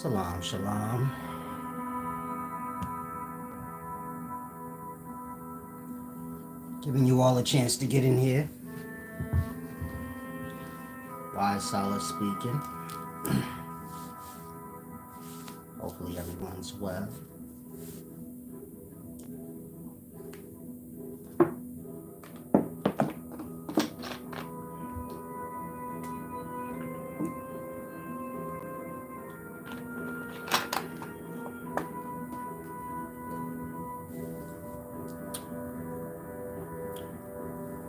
Salam, shalom. Giving you all a chance to get in here. Wise Solid speaking. Hopefully everyone's well.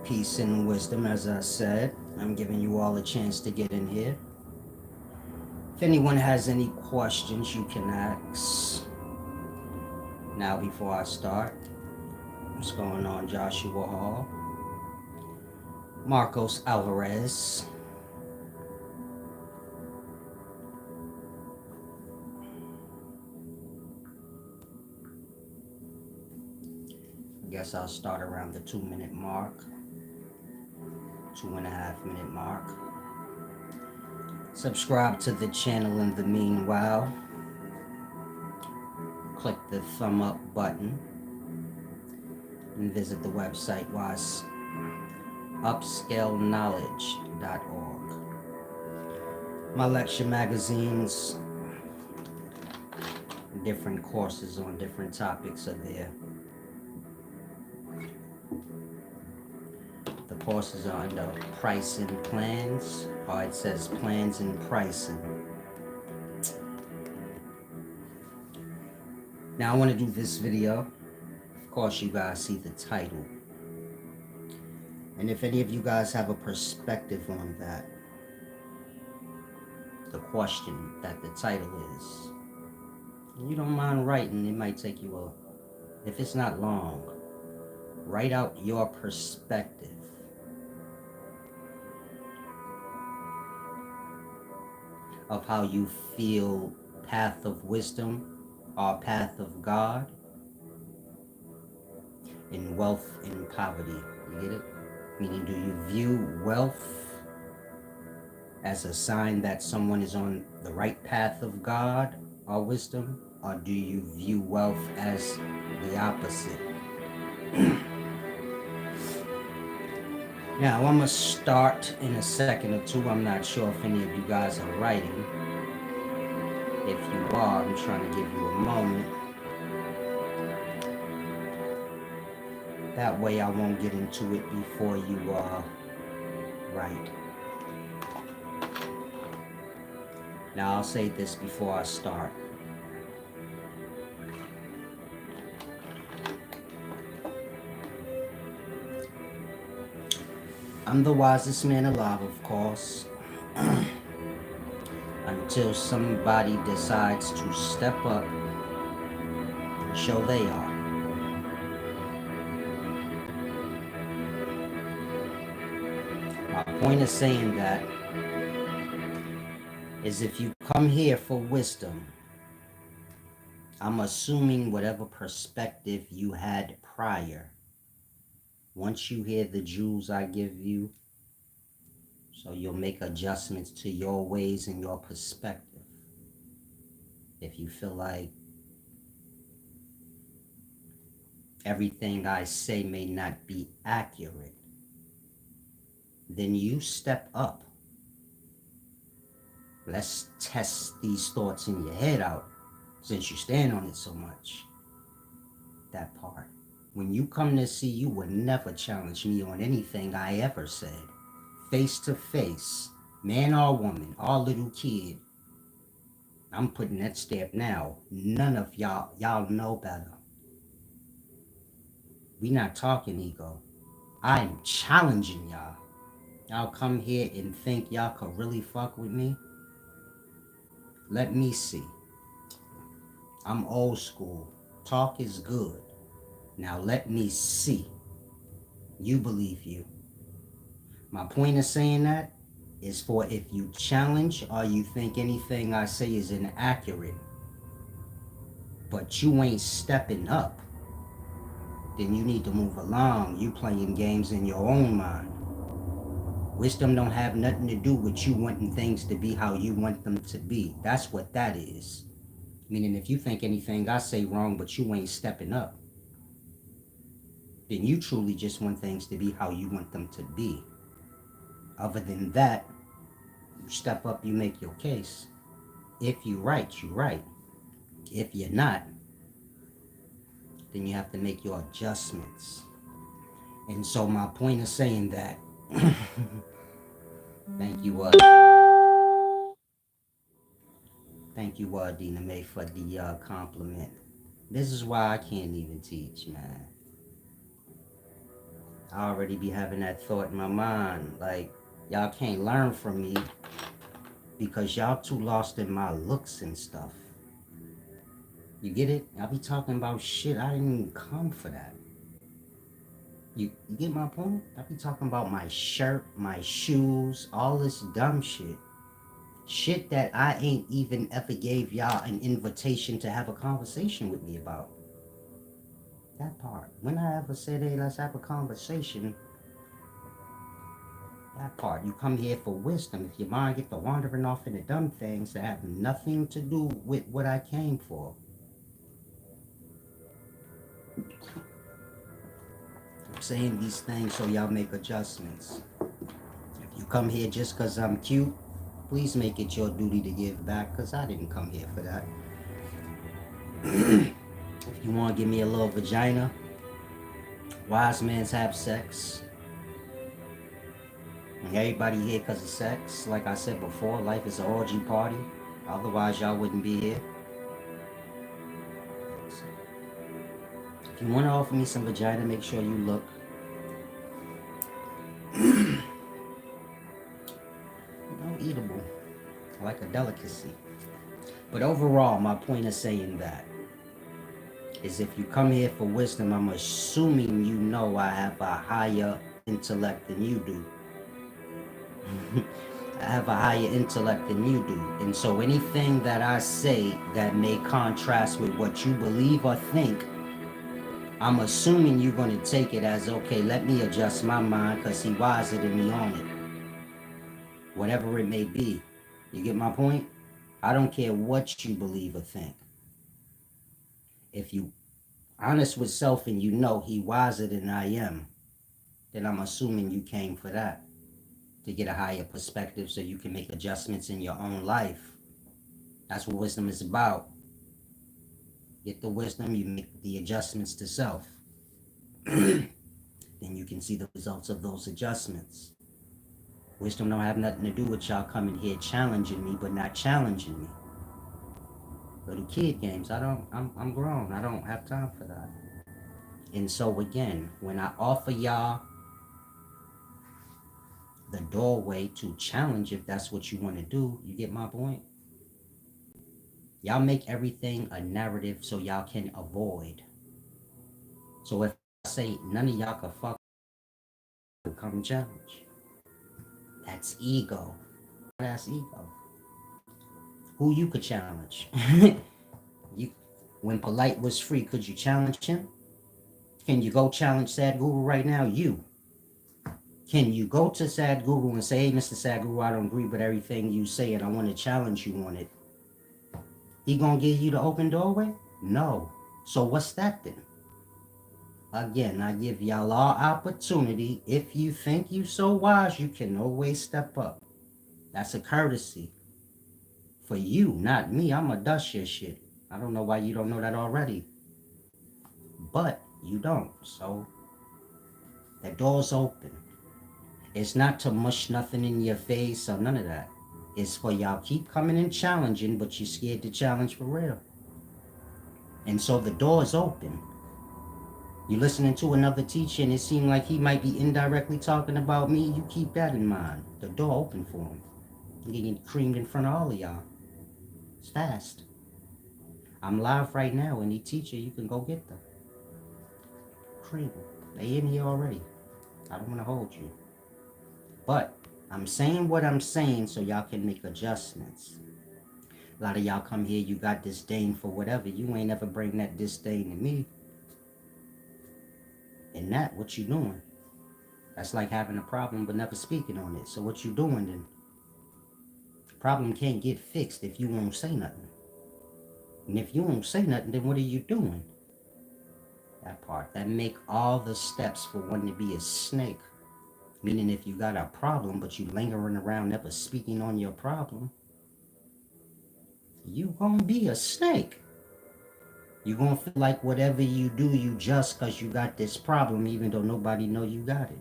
Peace and wisdom, as I said. I'm giving you all a chance to get in here. If anyone has any questions, you can ask. Now, before I start, what's going on, Joshua Hall? Marcos Alvarez. I guess I'll start around the 2-minute mark. 2.5-minute mark. Subscribe to the channel in the meanwhile. Click the thumb up button and visit the website upscaleknowledge.org. My lecture magazines, different courses on different topics are there. The courses are under pricing plans, or it says plans and pricing. Now I want to do this video. Of course, you guys see the title. And if any of you guys have a perspective on that, the question that the title is, you don't mind writing, it might take you if it's not long, write out your perspective. Of how you feel path of wisdom or path of God in wealth and poverty. You get it? Meaning, do you view wealth as a sign that someone is on the right path of God or wisdom? Or do you view wealth as the opposite? Now, I'm going to start in a second or two. I'm not sure if any of you guys are writing. If you are, I'm trying to give you a moment. That way I won't get into it before you write. Now, I'll say this before I start. I'm the wisest man alive, of course, until somebody decides to step up and show they are. My point of saying that is if you come here for wisdom, I'm assuming whatever perspective you had prior. Once you hear the jewels I give you, so you'll make adjustments to your ways and your perspective. If you feel like everything I say may not be accurate, then you step up. Let's test these thoughts in your head out, since you stand on it so much. That part. When you come to see, you would never challenge me on anything I ever said. Face to face, man or woman, or little kid. I'm putting that stamp now. None of y'all know better. We not talking ego. I'm challenging y'all. Y'all come here and think y'all could really fuck with me? Let me see. I'm old school. Talk is good. Now let me see. You believe you. My point of saying that is for if you challenge or you think anything I say is inaccurate, but you ain't stepping up, then you need to move along. You playing games in your own mind. Wisdom don't have nothing to do with you wanting things to be how you want them to be. That's what that is. Meaning if you think anything I say wrong but you ain't stepping up, then you truly just want things to be how you want them to be. Other than that, you step up, you make your case. If you right, you right. If you're not, then you have to make your adjustments. And so my point of saying that, thank you, Dina Mae, for the compliment. This is why I can't even teach, man. I already be having that thought in my mind, like, y'all can't learn from me because y'all too lost in my looks and stuff. You get it? Y'all be talking about shit, I didn't even come for that. You get my point? I be talking about my shirt, my shoes, all this dumb shit. Shit that I ain't even ever gave y'all an invitation to have a conversation with me about. That part. When I ever said, hey, let's have a conversation, that part. You come here for wisdom. If your mind get to wandering off into dumb things that have nothing to do with what I came for. I'm saying these things so y'all make adjustments. If you come here just because I'm cute, please make it your duty to give back, because I didn't come here for that. If you want to give me a little vagina, wise men have sex. And everybody here because of sex. Like I said before, life is an orgy party. Otherwise, y'all wouldn't be here. If you want to offer me some vagina, make sure you look. Eatable. Like a delicacy. But overall, my point of saying that is if you come here for wisdom, I'm assuming you know I have a higher intellect than you do. I have a higher intellect than you do. And so anything that I say that may contrast with what you believe or think, I'm assuming you're going to take it as, okay, let me adjust my mind because he wiser than me on it. Whatever it may be. You get my point? I don't care what you believe or think. If you honest with self and you know he wiser than I am, then I'm assuming you came for that. To get a higher perspective so you can make adjustments in your own life. That's what wisdom is about. Get the wisdom, you make the adjustments to self. Then you can see the results of those adjustments. Wisdom don't have nothing to do with y'all coming here challenging me, but not challenging me. Little kid games, I'm grown. I don't have time for that. And so again, when I offer y'all the doorway to challenge, if that's what you want to do, you get my point? Y'all make everything a narrative so y'all can avoid. So if I say none of y'all can fuck, come challenge. That's ego. That's ego. Who you could challenge? When Polite was free, could you challenge him? Can you go challenge Sadhguru right now? You. Can you go to Sadhguru and say, hey, Mr. Sadhguru, I don't agree with everything you say and I want to challenge you on it? He gonna give you the open doorway? No. So what's that then? Again, I give y'all all opportunity. If you think you so wise, you can always step up. That's a courtesy. For you, not me. I'ma dust your shit. I don't know why you don't know that already. But you don't. So the door's open. It's not to mush nothing in your face or none of that. It's for y'all keep coming and challenging, but you're scared to challenge for real. And so the door's open. You listening to another teacher and it seemed like he might be indirectly talking about me, you keep that in mind. The door open for him. I'm getting creamed in front of all of y'all. It's fast. I'm live right now. Any teacher, you can go get them. Cream. They in here already. I don't want to hold you. But I'm saying what I'm saying so y'all can make adjustments. A lot of y'all come here, you got disdain for whatever. You ain't ever bring that disdain to me. And that, what you doing? That's like having a problem but never speaking on it. So what you doing then? The problem can't get fixed if you won't say nothing. And if you won't say nothing, then what are you doing? That part. That make all the steps for one to be a snake. Meaning if you got a problem but you lingering around never speaking on your problem, you gonna be a snake. You gonna feel like whatever you do, you just cause you got this problem even though nobody know you got it.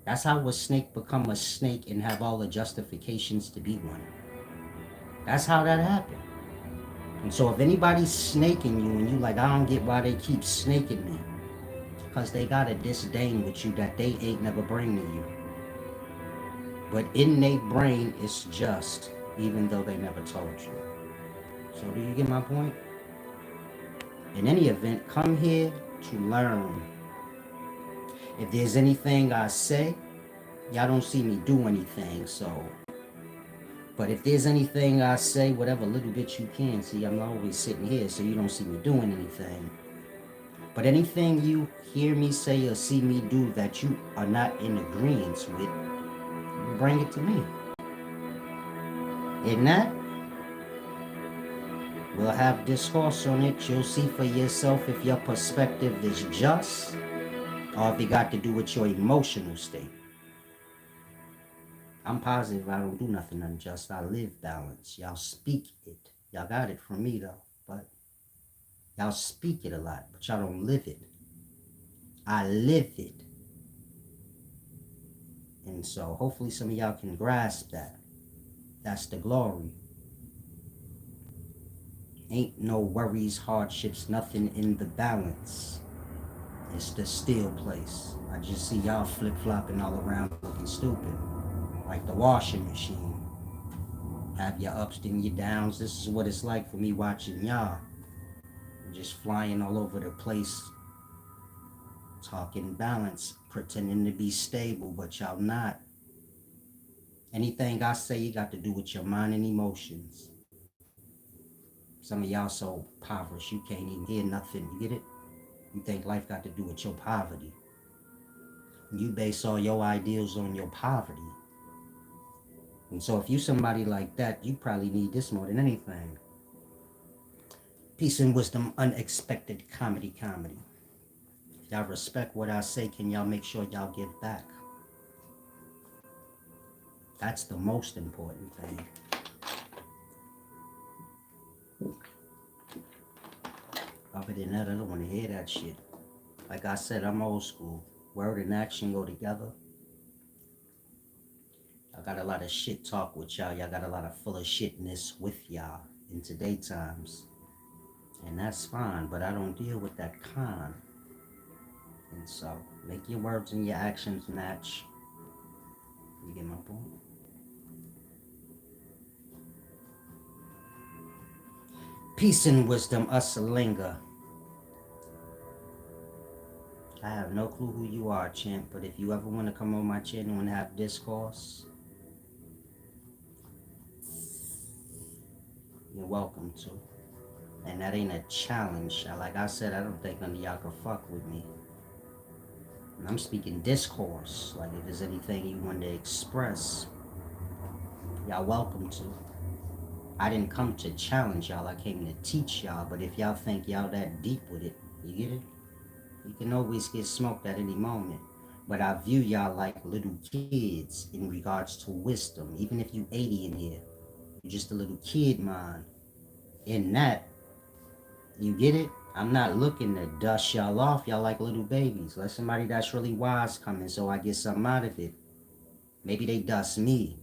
That's how a snake become a snake and have all the justifications to be one. That's how that happened. And so if anybody's snaking you and you like, I don't get why they keep snaking me, because they got a disdain with you that they ain't never bring to you. But in their brain, it's just, even though they never told you. So do you get my point? In any event, come here to learn. If there's anything I say, y'all don't see me do anything, so. But if there's anything I say, whatever little bit you can, see, I'm always sitting here, so you don't see me doing anything. But anything you hear me say or see me do that you are not in agreement with, bring it to me. In that, we'll have discourse on it. You'll see for yourself if your perspective is just or if it got to do with your emotional state. I'm positive I don't do nothing unjust. I live balance. Y'all speak it. Y'all got it from me though, but y'all speak it a lot, but y'all don't live it. I live it. And so hopefully some of y'all can grasp that. That's the glory. Ain't no worries, hardships, nothing in the balance. It's the still place. I just see y'all flip-flopping all around looking stupid. Like the washing machine. Have your ups and your downs. This is what it's like for me watching y'all. Just flying all over the place. Talking balance. Pretending to be stable, but y'all not. Anything I say, you got to do with your mind and emotions. Some of y'all so impoverished you can't even hear nothing. You get it? You think life got to do with your poverty. You base all your ideals on your poverty. And so if you somebody like that, you probably need this more than anything. Peace and wisdom, unexpected comedy. If y'all respect what I say, can y'all make sure y'all give back? That's the most important thing. Other than that, I don't want to hear that shit. Like I said, I'm old school. Word and action go together. I got a lot of shit talk with y'all. Y'all got a lot of full of shitness with y'all in today times. And that's fine, but I don't deal with that con. And so, make your words and your actions match. You get my point? Peace and wisdom, us linger. I have no clue who you are, champ, but if you ever want to come on my channel and have discourse, you're welcome to. And that ain't a challenge. Like I said, I don't think none of y'all can fuck with me. And I'm speaking discourse. Like if there's anything you want to express, y'all welcome to. I didn't come to challenge y'all. I came to teach y'all. But if y'all think y'all that deep with it, you get it? You can always get smoked at any moment. But I view y'all like little kids in regards to wisdom. Even if you 80 in here, you're just a little kid mind. In that, you get it? I'm not looking to dust y'all off. Y'all like little babies. Let somebody that's really wise come in so I get something out of it. Maybe they dust me.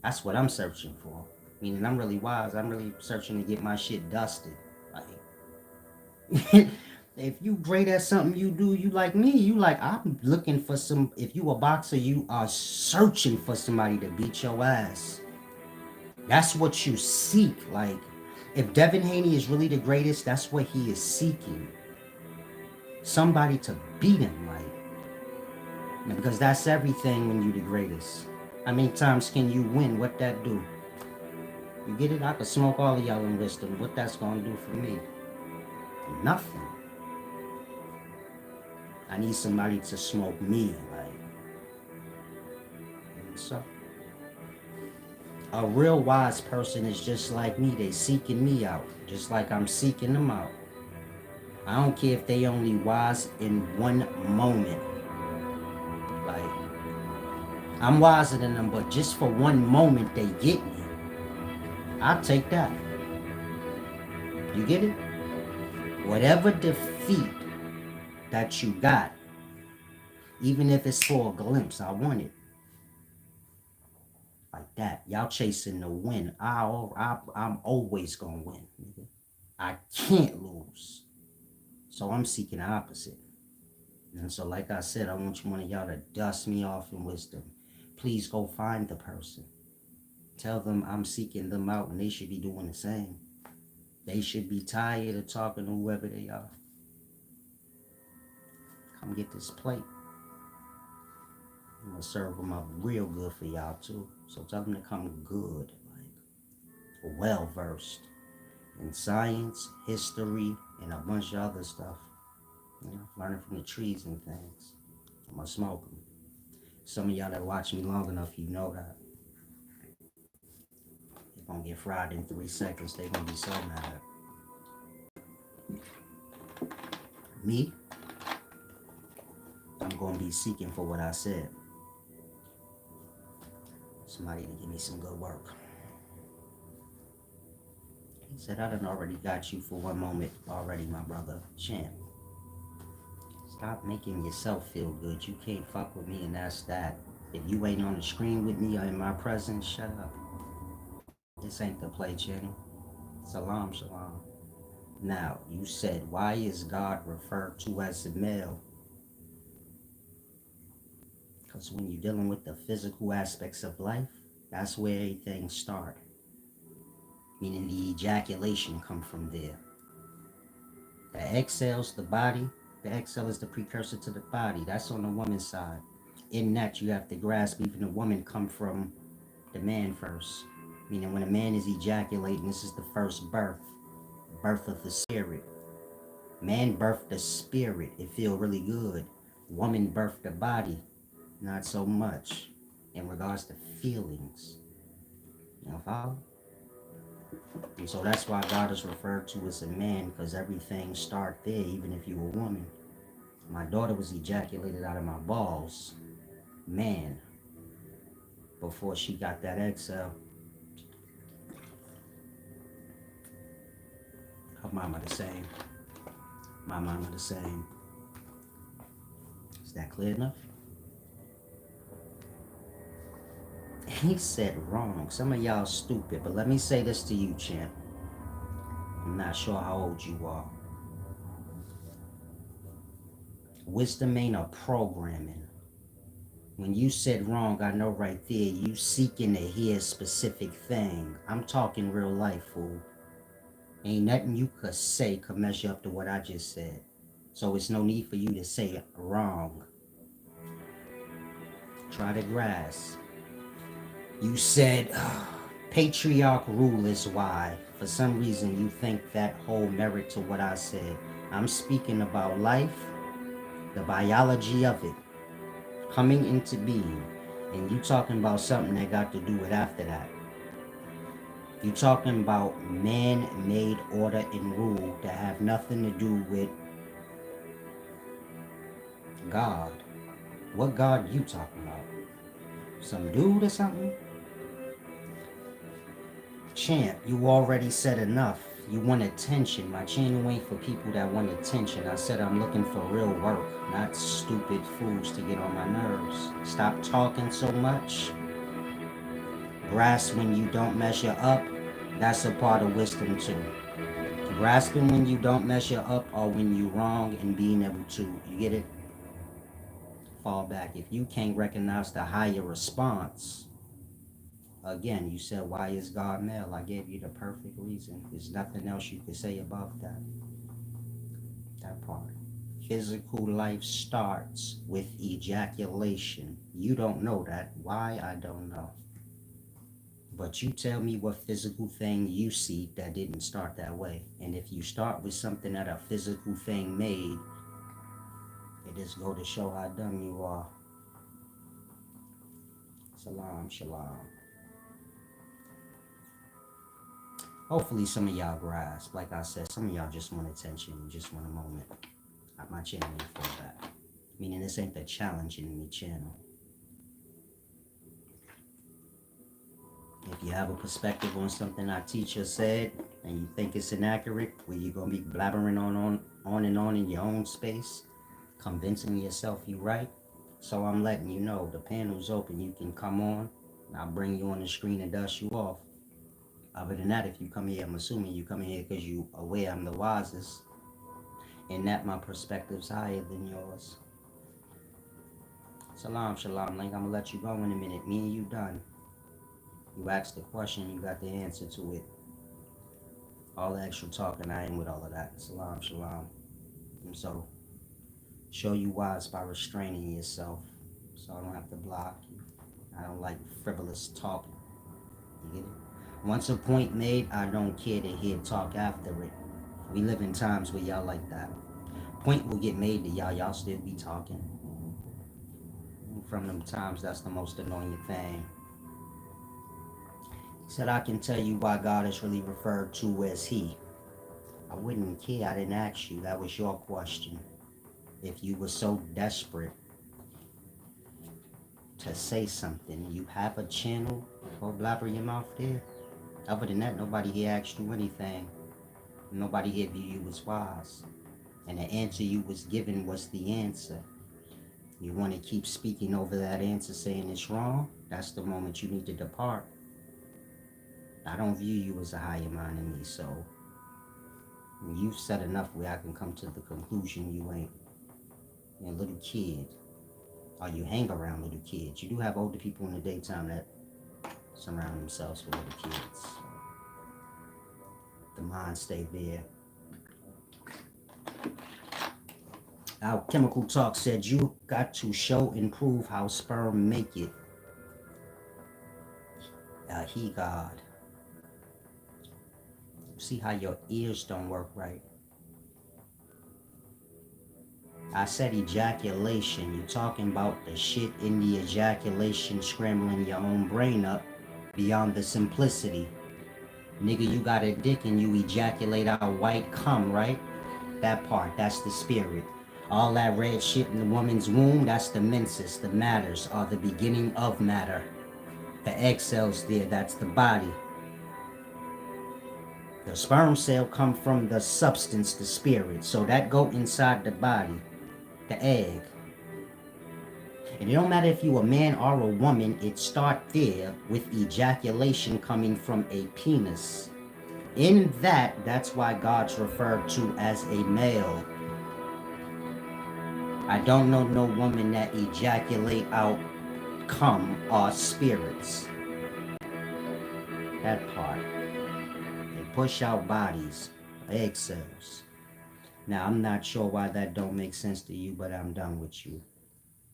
That's what I'm searching for. Meaning I'm really wise. I'm really searching to get my shit dusted. Like, if you great at something you do, you like me. You like, I'm looking for some. If you a boxer, you are searching for somebody to beat your ass. That's what you seek. Like, if Devin Haney is really the greatest, that's what he is seeking. Somebody to beat him, like, because that's everything when you the greatest. How many times can you win? What that do? You get it? I could smoke all of y'all in wisdom. What that's gonna do for me? Nothing. I need somebody to smoke me, like, So a real wise person is just like me. They seeking me out, just like I'm seeking them out. I don't care if they only wise in one moment. Like, I'm wiser than them, but just for one moment they get me. I'll take that. You get it? Whatever defeat that you got, even if it's for a glimpse, I want it. Like that. Y'all chasing the win. I'm always gonna win. Nigga. I can't lose. So I'm seeking the opposite. And so, like I said, I want one of y'all to dust me off in wisdom. Please go find the person. Tell them I'm seeking them out and they should be doing the same. They should be tired of talking to whoever they are. Come get this plate. I'm gonna serve them up real good for y'all too. So tell them to come good, like well versed in science, history, and a bunch of other stuff. You know, learning from the trees and things. I'm gonna smoke them. Some of y'all that watch me long enough, you know that. They're gonna get fried in 3 seconds. They're gonna be so mad. Me, I'm gonna be seeking for what I said. Somebody to give me some good work. He said, I done already got you for one moment already, my brother. Champ. Stop making yourself feel good. You can't fuck with me and that's that. If you ain't on the screen with me or in my presence, shut up. This ain't the play channel. Salam, shalom. Now, you said, why is God referred to as a male? Because when you're dealing with the physical aspects of life, that's where everything starts. Meaning the ejaculation come from there. The egg cells, the body, the egg cell is the precursor to the body. That's on the woman's side. In that, you have to grasp even the woman come from the man first. Meaning when a man is ejaculating, this is the first birth. Birth of the spirit. Man birthed the spirit. It feel really good. Woman birthed the body. Not so much in regards to feelings. You know, follow? And so that's why God is referred to as a man, because everything start there, even if you a woman. My daughter was ejaculated out of my balls, man, before she got that egg cell. Her mama the same. My mama the same. Is that clear enough? He said wrong. Some of y'all stupid, but let me say this to you, champ. I'm not sure how old you are. Wisdom ain't a programming. When you said wrong, I know right there, you seeking to hear a specific thing. I'm talking real life, fool. Ain't nothing you could say could measure up to what I just said. So it's no need for you to say wrong. Try to grasp. You said patriarch rule is why. For some reason, you think that hold merit to what I said. I'm speaking about life, the biology of it, coming into being. And you talking about something that got to do with after that. You talking about man-made order and rule that have nothing to do with God. What God you talking about? Some dude or something? Champ, you already said enough. You want attention. My channel ain't for people that want attention. I said I'm looking for real work, not stupid fools to get on my nerves. Stop talking so much. Grasp when you don't measure up. That's a part of wisdom too. Grasping when you don't measure up or when you wrong and being able to, you get it? Fall back. If you can't recognize the higher response, again, you said, why is God male? I gave you the perfect reason. There's nothing else you could say about that. That part. Physical life starts with ejaculation. You don't know that. Why? I don't know. But you tell me what physical thing you see that didn't start that way. And if you start with something that a physical thing made, it just go to show how dumb you are. Salam, shalom. Hopefully some of y'all grasp. Like I said, some of y'all just want attention. You just want a moment. My channel ain't for that. Meaning this ain't the challenging me channel. If you have a perspective on something our teacher said and you think it's inaccurate, where you're gonna be blabbering on and on in your own space, convincing yourself you're right. So I'm letting you know the panel's open. You can come on. I'll bring you on the screen and dust you off. Other than that, if you come here, I'm assuming you come here because you aware I'm the wisest and that my perspective's higher than yours. Salam, shalom, Link. I'm gonna let you go in a minute. Me and you done. You asked the question, you got the answer to it. All the extra talking, I ain't with all of that. Salam, shalom. And so, show you wise by restraining yourself so I don't have to block you. I don't like frivolous talk. You get it? Once a point made, I don't care to hear talk after it. We live in times where y'all like that. Point will get made to y'all still be talking. From them times, that's the most annoying thing. He said, I can tell you why God is really referred to as He. I wouldn't care. I didn't ask you. That was your question. If you were so desperate to say something, you have a channel, go blabber your mouth there. Other than that, nobody here asked you anything. Nobody here viewed you as wise. And the answer you was given was the answer. You want to keep speaking over that answer saying it's wrong? That's the moment you need to depart. I don't view you as a higher mind than me, so you've said enough where I can come to the conclusion you ain't. You're a little kid. Or you hang around little kids. You do have older people in the daytime that surround themselves with little kids. So the mind stay there. Our chemical talk said you got to show and prove how sperm make it. He God. See how your ears don't work right. I said ejaculation. You talking about the shit in the ejaculation scrambling your own brain up beyond the simplicity. Nigga, you got a dick and you ejaculate out white cum, right? That part, that's the spirit. All that red shit in the woman's womb, that's the menses. The matters are the beginning of matter. The egg cells there, that's the body. The sperm cell come from the substance, the spirit. So that go inside the body, the egg. And it don't matter if you a man or a woman, it start there with ejaculation coming from a penis. In that, that's why God's referred to as a male. I don't know no woman that ejaculate out cum or spirits. That part. They push out bodies, egg cells. Now, I'm not sure why that don't make sense to you, but I'm done with you.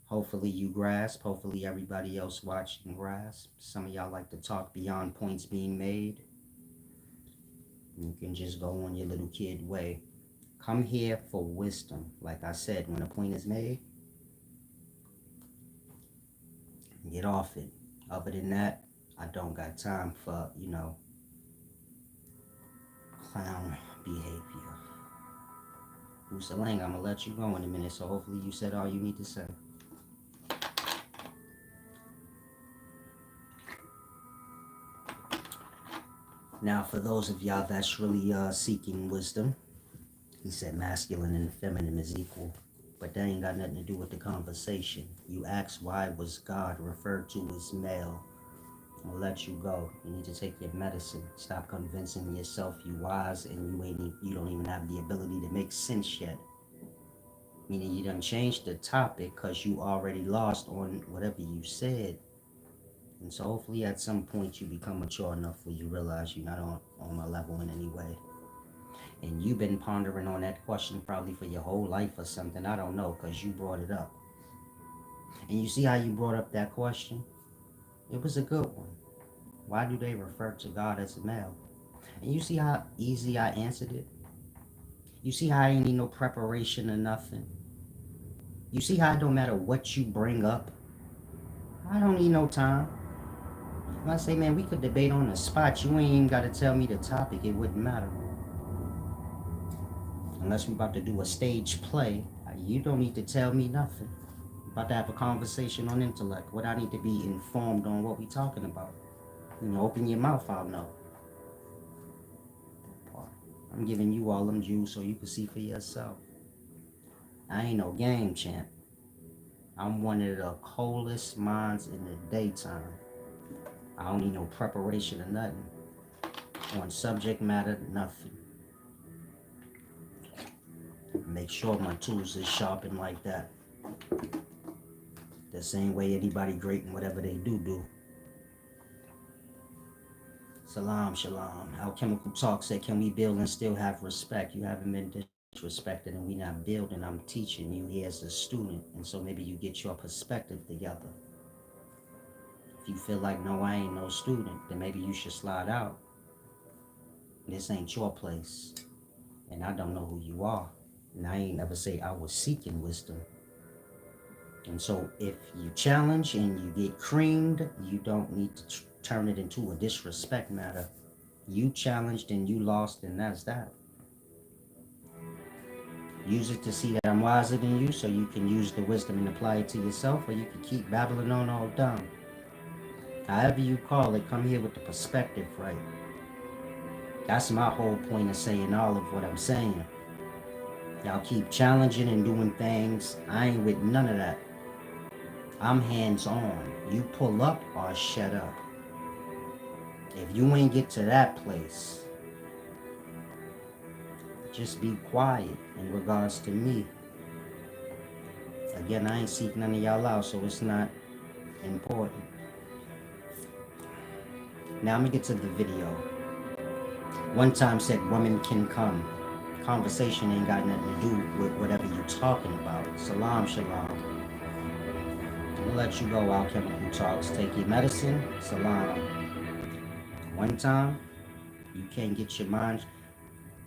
Hopefully you grasp. Hopefully everybody else watching grasp. Some of y'all like to talk beyond points being made. You can just go on your little kid way. Come here for wisdom. Like I said, when a point is made, get off it. Other than that, I don't got time for, clown behavior. Usalang, I'm gonna let you go in a minute, so hopefully you said all you need to say. Now, for those of y'all that's really seeking wisdom, he said masculine and feminine is equal, but that ain't got nothing to do with the conversation. You asked why was God referred to as male. I'll let you go. You need to take your medicine. Stop convincing yourself you wise and you don't even have the ability to make sense yet. Meaning you done changed the topic because you already lost on whatever you said. And so hopefully at some point you become mature enough where you realize you're not on my level in any way. And you've been pondering on that question probably for your whole life or something. I don't know, because you brought it up. And you see how you brought up that question? It was a good one. Why do they refer to God as a male? And you see how easy I answered it? You see how I ain't need no preparation or nothing? You see how it don't matter what you bring up? I don't need no time. If I say, man, we could debate on the spot, you ain't even got to tell me the topic. It wouldn't matter. Unless we about to do a stage play, you don't need to tell me nothing. About to have a conversation on intellect. What I need to be informed on what we talking about. You know, open your mouth, I'll know. I'm giving you all them Jews so you can see for yourself. I ain't no game champ. I'm one of the coldest minds in the daytime. I don't need no preparation or nothing. On subject matter, nothing. Make sure my tools is sharpened like that. The same way anybody great in whatever they do. Salam, shalom. Alchemical Talk said, can we build and still have respect? You haven't been disrespected and we not building. I'm teaching you here as a student. And so maybe you get your perspective together. If you feel like, no, I ain't no student, then maybe you should slide out. This ain't your place. And I don't know who you are. And I ain't never say I was seeking wisdom. And so if you challenge and you get creamed, you don't need to turn it into a disrespect matter. You challenged and you lost, and that's that. Use it to see that I'm wiser than you so you can use the wisdom and apply it to yourself, or you can keep babbling on all dumb. However you call it, come here with the perspective right. That's my whole point of saying all of what I'm saying. Y'all keep challenging and doing things. I ain't with none of that. I'm hands-on. You pull up or shut up. If you ain't get to that place, just be quiet in regards to me. Again, I ain't seek none of y'all out, so it's not important. Now I'm gonna get to the video. One time said women can come. Conversation ain't got nothing to do with whatever you're talking about. Salam, shalom. I'm gonna let you go, Alchemical Talks. Take your medicine. Salam. One time, you can't get your mind.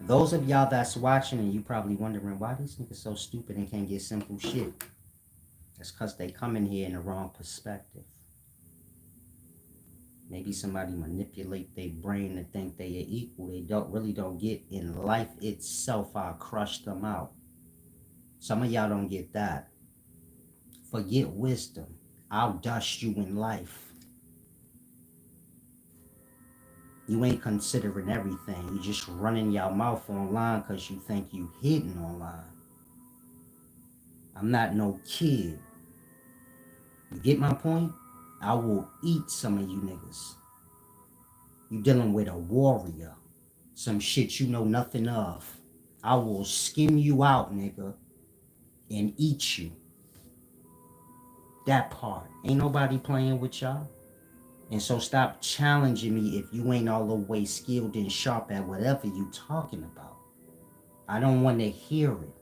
Those of y'all that's watching and you probably wondering why these niggas so stupid and can't get simple shit. It's because they come in here in the wrong perspective. Maybe somebody manipulate their brain to think they are equal. They really don't get in life itself. I'll crush them out. Some of y'all don't get that. Forget wisdom. I'll dust you in life. You ain't considering everything. You just running your mouth online because you think you hidden online. I'm not no kid. You get my point? I will eat some of you niggas. You dealing with a warrior. Some shit you know nothing of. I will skim you out, nigga, and eat you. That part. Ain't nobody playing with y'all. And so stop challenging me if you ain't all the way skilled and sharp at whatever you talking about. I don't want to hear it.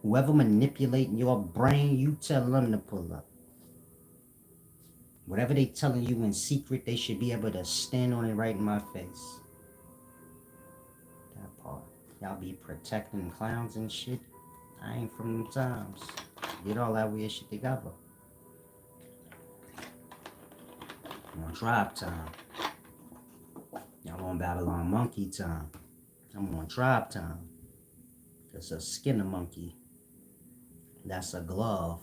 Whoever manipulating your brain, you tell them to pull up. Whatever they telling you in secret, they should be able to stand on it right in my face. That part. Y'all be protecting clowns and shit. I ain't from them times. Get all that weird shit together. I'm on tribe time. Y'all on Babylon monkey time. I'm on tribe time. It's a skinner monkey. That's a glove.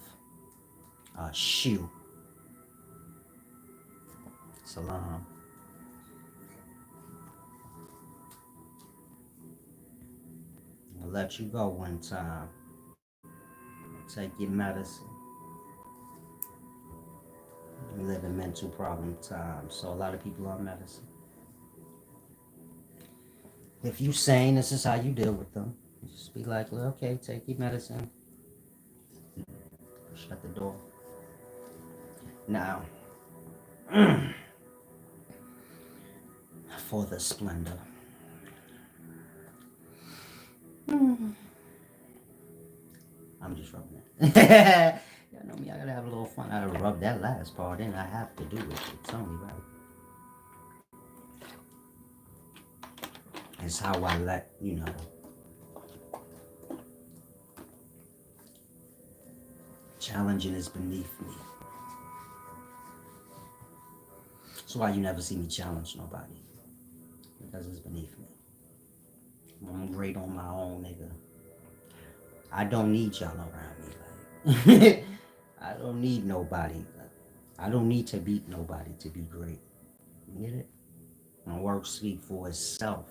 A shoe. Salam. I'll let you go one time. Take your medicine. We live in mental problem times, so a lot of people on medicine. If you sane, this is how you deal with them. Just be like, well, okay, take your medicine. Shut the door. Now, for the splendor. I'm just rubbing it. Y'all know me, I gotta have a little fun. I gotta rub that last part in. I have to do it. It's only right. It's how I let, challenging is beneath me. That's why you never see me challenge nobody. Because it's beneath me. I'm great on my own, nigga. I don't need y'all around me. Like, I don't need nobody. I don't need to beat nobody to be great. You get it? My work speak for itself.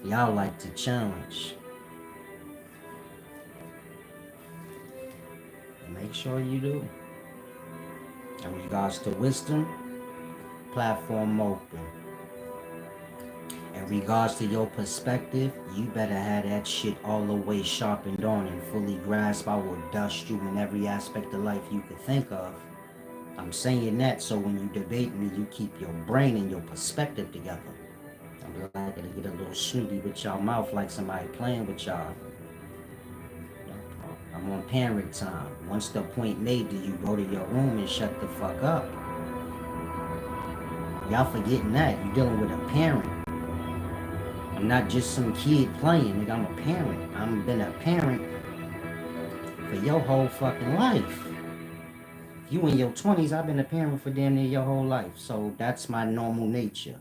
Y'all like to challenge. Make sure you do. In regards to wisdom, platform open. In regards to your perspective, you better have that shit all the way sharpened on and fully grasped. I will dust you in every aspect of life you could think of. I'm saying that so when you debate me, you keep your brain and your perspective together. I'm likely to get a little snooty with y'all mouth like somebody playing with y'all. I'm on parent time. Once the point made, do you go to your room and shut the fuck up? Y'all forgetting that. You dealing with a parent. I'm not just some kid playing, nigga. I'm a parent. I've been a parent for your whole fucking life. If you in your 20s, I've been a parent for damn near your whole life. So that's my normal nature.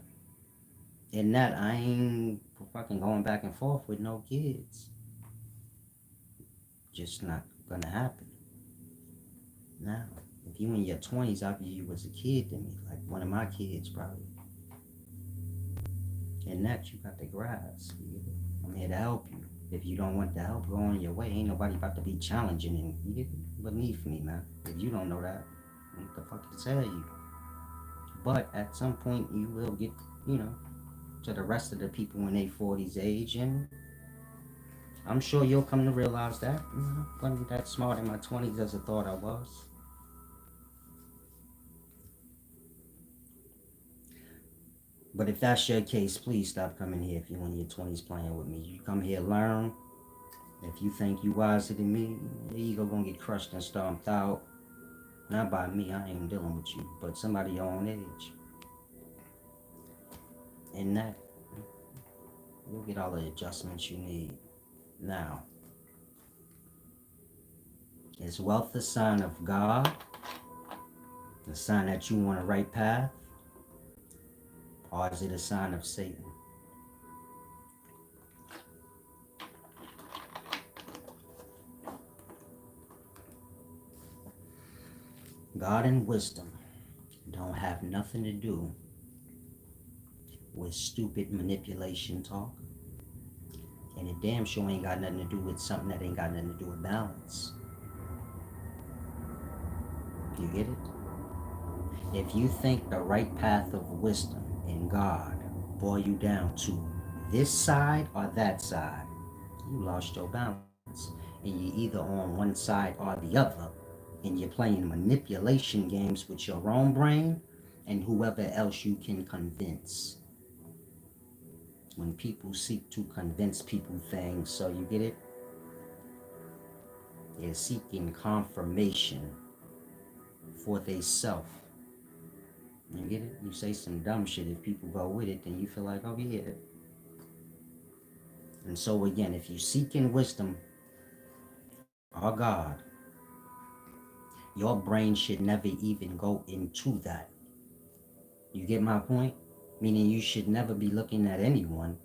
In that, I ain't fucking going back and forth with no kids. Just not gonna happen. Now, if you in your 20s, I view you as a kid to me, like one of my kids probably. And that you got to grasp. I'm here to help you. If you don't want the help, go on your way. Ain't nobody about to be challenging and you get beneath me, man. If you don't know that, what the fuck to tell you? But at some point, you will get, to the rest of the people in their 40s age, and I'm sure you'll come to realize that. I wasn't that smart in my 20s as I thought I was. But if that's your case, please stop coming here if you're in your 20s playing with me. You come here, learn. If you think you wiser than me, your ego gonna get crushed and stomped out. Not by me, I ain't dealing with you, but somebody your own age. And that, you'll get all the adjustments you need. Now, is wealth a sign of God? A sign that you on the right path? Or is it a sign of Satan? God and wisdom don't have nothing to do with stupid manipulation talk. And it damn sure ain't got nothing to do with something that ain't got nothing to do with balance. You get it? If you think the right path of wisdom in God boil you down to this side or that side, you lost your balance. And you're either on one side or the other. And you're playing manipulation games with your own brain and whoever else you can convince. When people seek to convince people things, so you get it? They're seeking confirmation for they self. You get it? You say some dumb shit, if people go with it, then you feel like, oh yeah. And so again, if you seek in wisdom or God, your brain should never even go into that. You get my point? Meaning you should never be looking at anyone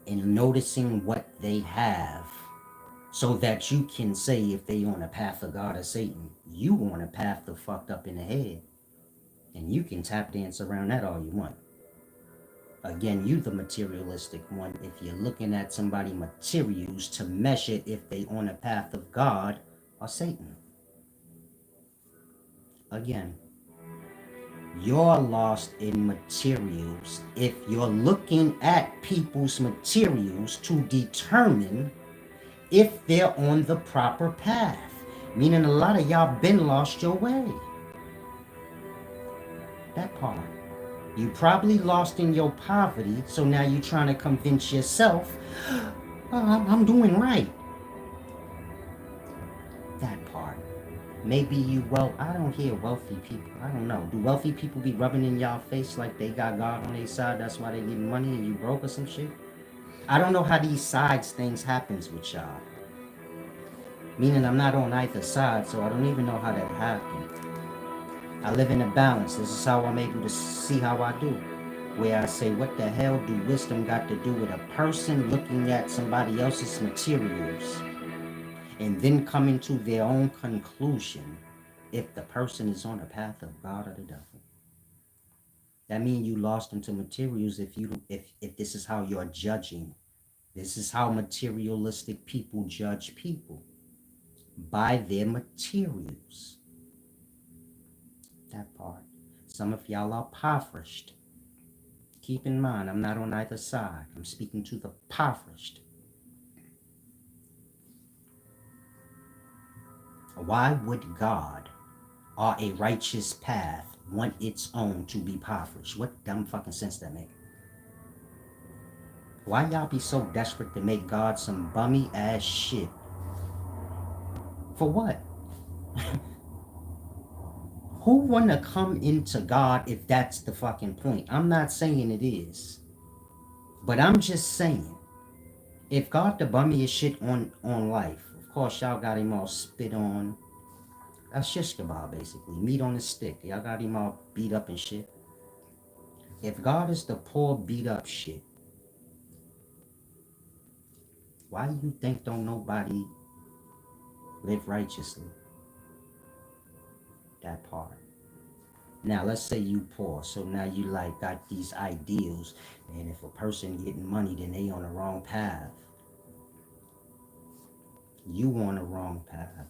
and noticing what they have so that you can say if they on a path of God or Satan. You on a path of fucked up in the head. And you can tap dance around that all you want. Again, you the materialistic one if you're looking at somebody materials to measure if they on a path of God or Satan. Again, you're lost in materials if you're looking at people's materials to determine if they're on the proper path. Meaning a lot of y'all been lost your way. That part. You probably lost in your poverty, so now you're trying to convince yourself, oh, I'm doing right. That part. Maybe you, I don't hear wealthy people. I don't know. Do wealthy people be rubbing in y'all face like they got God on their side? That's why they getting money and you broke or some shit? I don't know how these sides things happens with y'all. Meaning I'm not on either side, so I don't even know how that happened. I live in a balance. This is how I'm able to see how I do. Where I say, what the hell do wisdom got to do with a person looking at somebody else's materials and then coming to their own conclusion if the person is on the path of God or the devil? That means you lost into materials if this is how you're judging. This is how materialistic people judge people, by their materials. That part. Some of y'all are impoverished. Keep in mind, I'm not on either side. I'm speaking to the impoverished. Why would God or a righteous path want its own to be impoverished? What dumb fucking sense that make? Why y'all be so desperate to make God some bummy ass shit? For what? Who wanna come into God if that's the fucking point? I'm not saying it is. But I'm just saying, if God the bummiest shit on life, of course y'all got him all spit on. That's shish kebab basically, meat on a stick. Y'all got him all beat up and shit. If God is the poor beat up shit, why you think don't nobody live righteously? That part. Now let's say you poor, so now you like got these ideals, and if a person getting money, then they on the wrong path. You on the wrong path.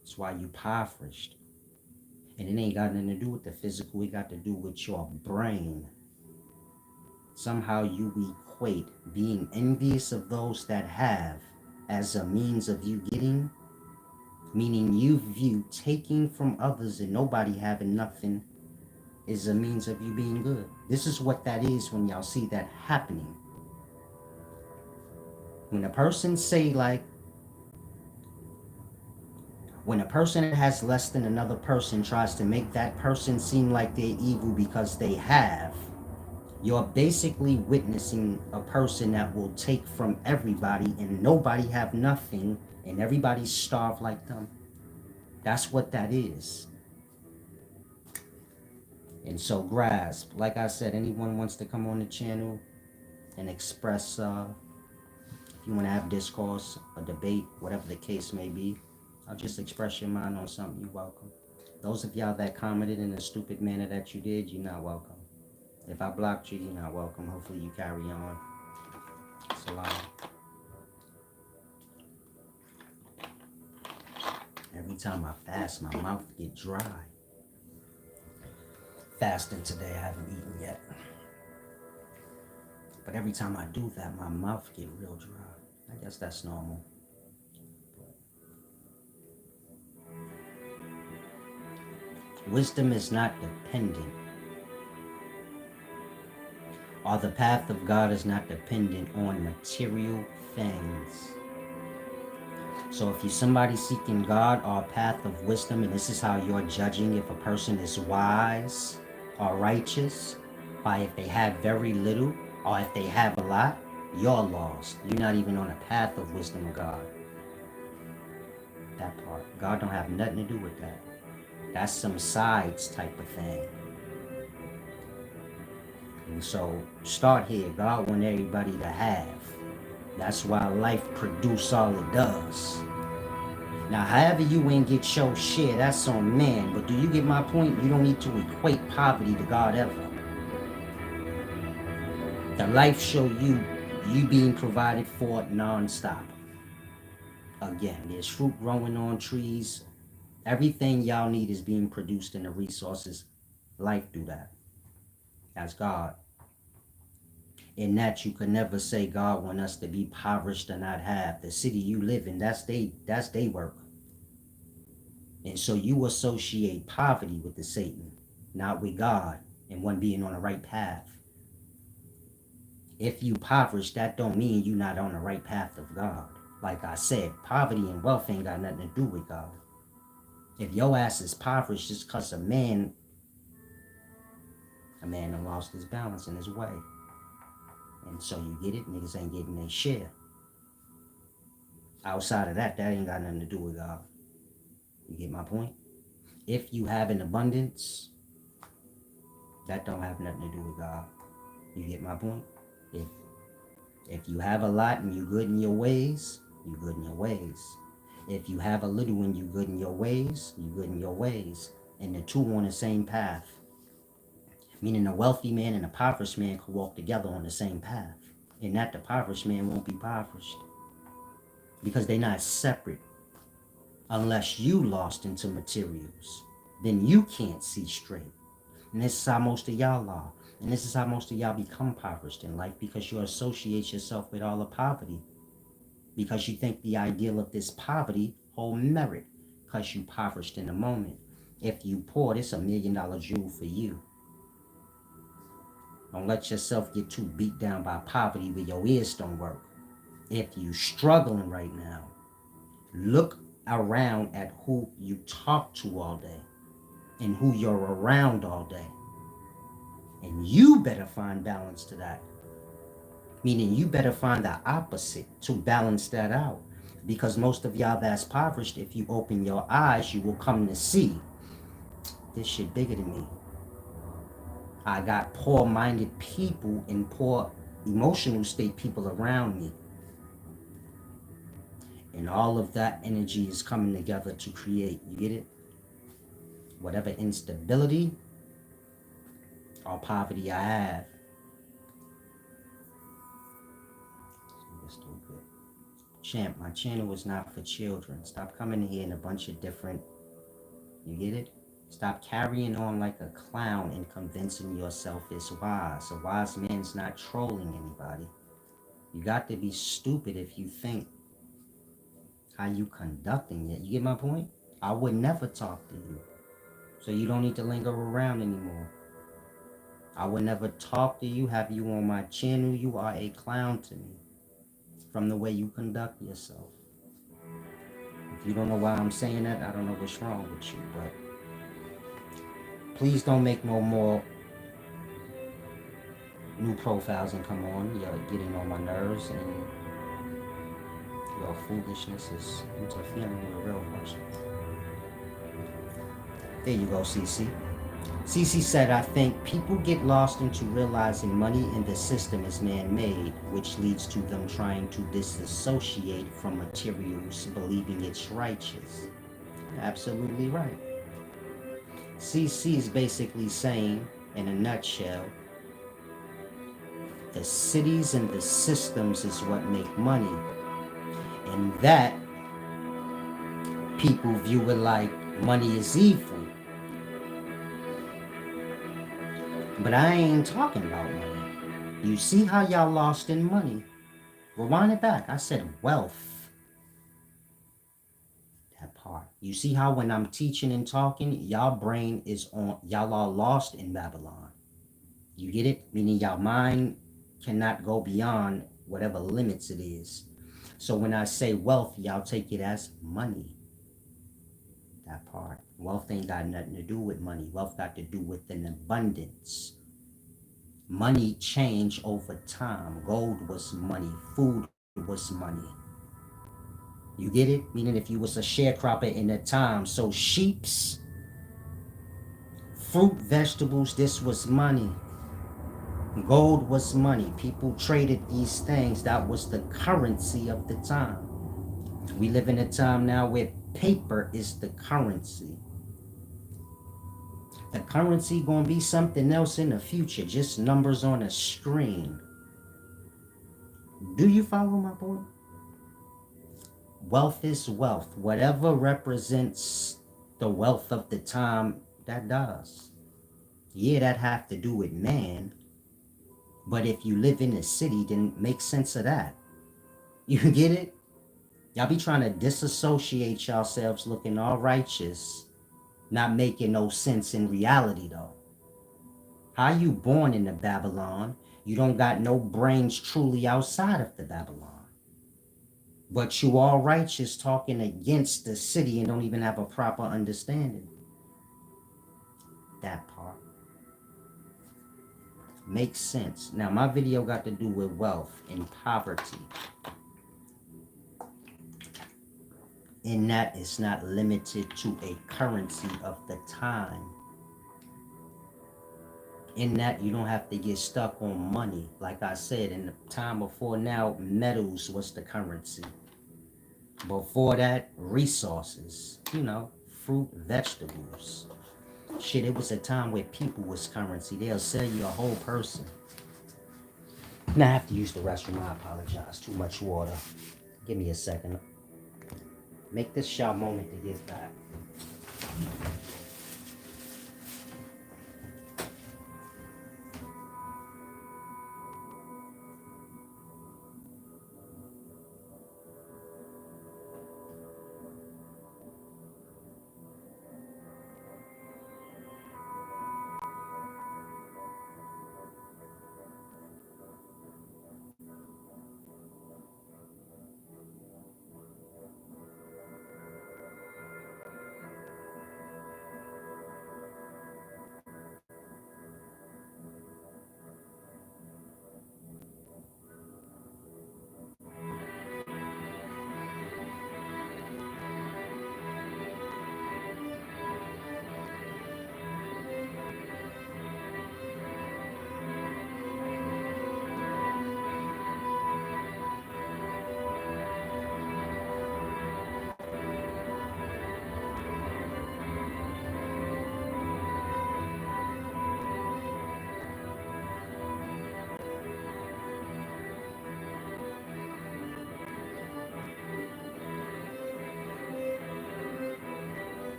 That's why you impoverished. And it ain't got nothing to do with the physical, it got to do with your brain. Somehow you equate being envious of those that have as a means of you getting, meaning you view taking from others and nobody having nothing is a means of you being good. This is what that is when y'all see that happening. When a person say like, when a person that has less than another person tries to make that person seem like they're evil because they have, you're basically witnessing a person that will take from everybody and nobody have nothing and everybody's starved like them. That's what that is. And so grasp, like I said, anyone wants to come on the channel and express, if you want to have discourse, a debate, whatever the case may be, I'll just express your mind on something, you're welcome. Those of y'all that commented in a stupid manner that you did, you're not welcome. If I blocked you, you're not welcome. Hopefully you carry on. Salam. Every time I fast, my mouth get dry. Fasting today, I haven't eaten yet. But every time I do that, my mouth get real dry. I guess that's normal. Wisdom is not dependent, or the path of God is not dependent on material things. So if you're somebody seeking God or a path of wisdom, and this is how you're judging if a person is wise or righteous, or if they have very little, or if they have a lot, you're lost. You're not even on a path of wisdom of God. That part. God don't have nothing to do with that. That's some sides type of thing. And so start here. God want everybody to have. That's why life produce all it does. Now, however you ain't get your share, that's on man. But do you get my point? You don't need to equate poverty to God ever. The life show you being provided for non-stop. Again, there's fruit growing on trees. Everything y'all need is being produced in the resources. Life do that. That's God. In that you could never say God want us to be impoverished or not have. The city you live in, that's they work. And so you associate poverty with the Satan, not with God, and one being on the right path. If you impoverished, that don't mean you not on the right path of God. Like I said, poverty and wealth ain't got nothing to do with God. If your ass is impoverished just because a man done lost his balance in his way. And so you get it, niggas ain't getting their share. Outside of that, that ain't got nothing to do with God. You get my point? If you have an abundance, that don't have nothing to do with God. You get my point? If if you have a lot and you good in your ways, you good in your ways. If you have a little and you good in your ways, you good in your ways. And the two on the same path. Meaning a wealthy man and a impoverished man could walk together on the same path. And that the impoverished man won't be impoverished. Because they're not separate. Unless you lost into materials. Then you can't see straight. And this is how most of y'all are. And this is how most of y'all become impoverished in life, because you associate yourself with all the poverty. Because you think the ideal of this poverty hold merit. Because you impoverished in the moment. If you poor, it's $1 million jewel for you. Don't let yourself get too beat down by poverty where your ears don't work. If you struggling right now, look around at who you talk to all day and who you're around all day. And you better find balance to that. Meaning you better find the opposite to balance that out. Because most of y'all that's impoverished, if you open your eyes, you will come to see this shit bigger than me. I got poor-minded people and poor emotional state people around me. And all of that energy is coming together to create, you get it? Whatever instability or poverty I have. Let's do good. Champ, my channel is not for children. Stop coming in here in a bunch of different, you get it? Stop carrying on like a clown and convincing yourself it's wise. A wise man's not trolling anybody. You got to be stupid if you think how you conducting it. You get my point? I would never talk to you. So you don't need to linger around anymore. I would never talk to you, have you on my channel. You are a clown to me from the way you conduct yourself. If you don't know why I'm saying that, I don't know what's wrong with you, but please don't make no more new profiles and come on. You're getting on my nerves, and your foolishness is interfering with a real person. There you go, CC. CC said, I think people get lost into realizing money in the system is man-made, which leads to them trying to disassociate from materials, believing it's righteous. Absolutely right. CC is basically saying, in a nutshell, the cities and the systems is what make money. And that people view it like money is evil. But I ain't talking about money. You see how y'all lost in money? Rewind it back. I said wealth. That part. You see how when I'm teaching and talking, y'all brain is on, y'all are lost in Babylon. You get it? Meaning y'all mind cannot go beyond whatever limits it is. So when I say wealth, y'all take it as money. That part. Wealth ain't got nothing to do with money. Wealth got to do with an abundance. Money changed over time. Gold was money. Food was money. You get it? Meaning if you was a sharecropper in that time, so sheeps, fruit, vegetables, this was money. Gold was money. People traded these things. That was the currency of the time. We live in a time now where paper is the currency. The currency gonna be something else in the future, just numbers on a screen. Do you follow my point? Wealth is wealth. Whatever represents the wealth of the time, that does. Yeah, that have to do with man. But if you live in the city, then make sense of that. You get it? Y'all be trying to disassociate yourselves looking all righteous, not making no sense in reality though. How you born in the Babylon? You don't got no brains truly outside of the Babylon. But you all righteous talking against the city and don't even have a proper understanding. That part. Makes sense. Now my video got to do with wealth and poverty. In that it's not limited to a currency of the time. In that you don't have to get stuck on money. Like I said, in the time before now, metals was the currency. Before that, resources, fruit, vegetables. Shit, it was a time where people was currency. They'll sell you a whole person. Now I have to use the restroom. I apologize. Too much water. Give me a second. Make this your moment to get back.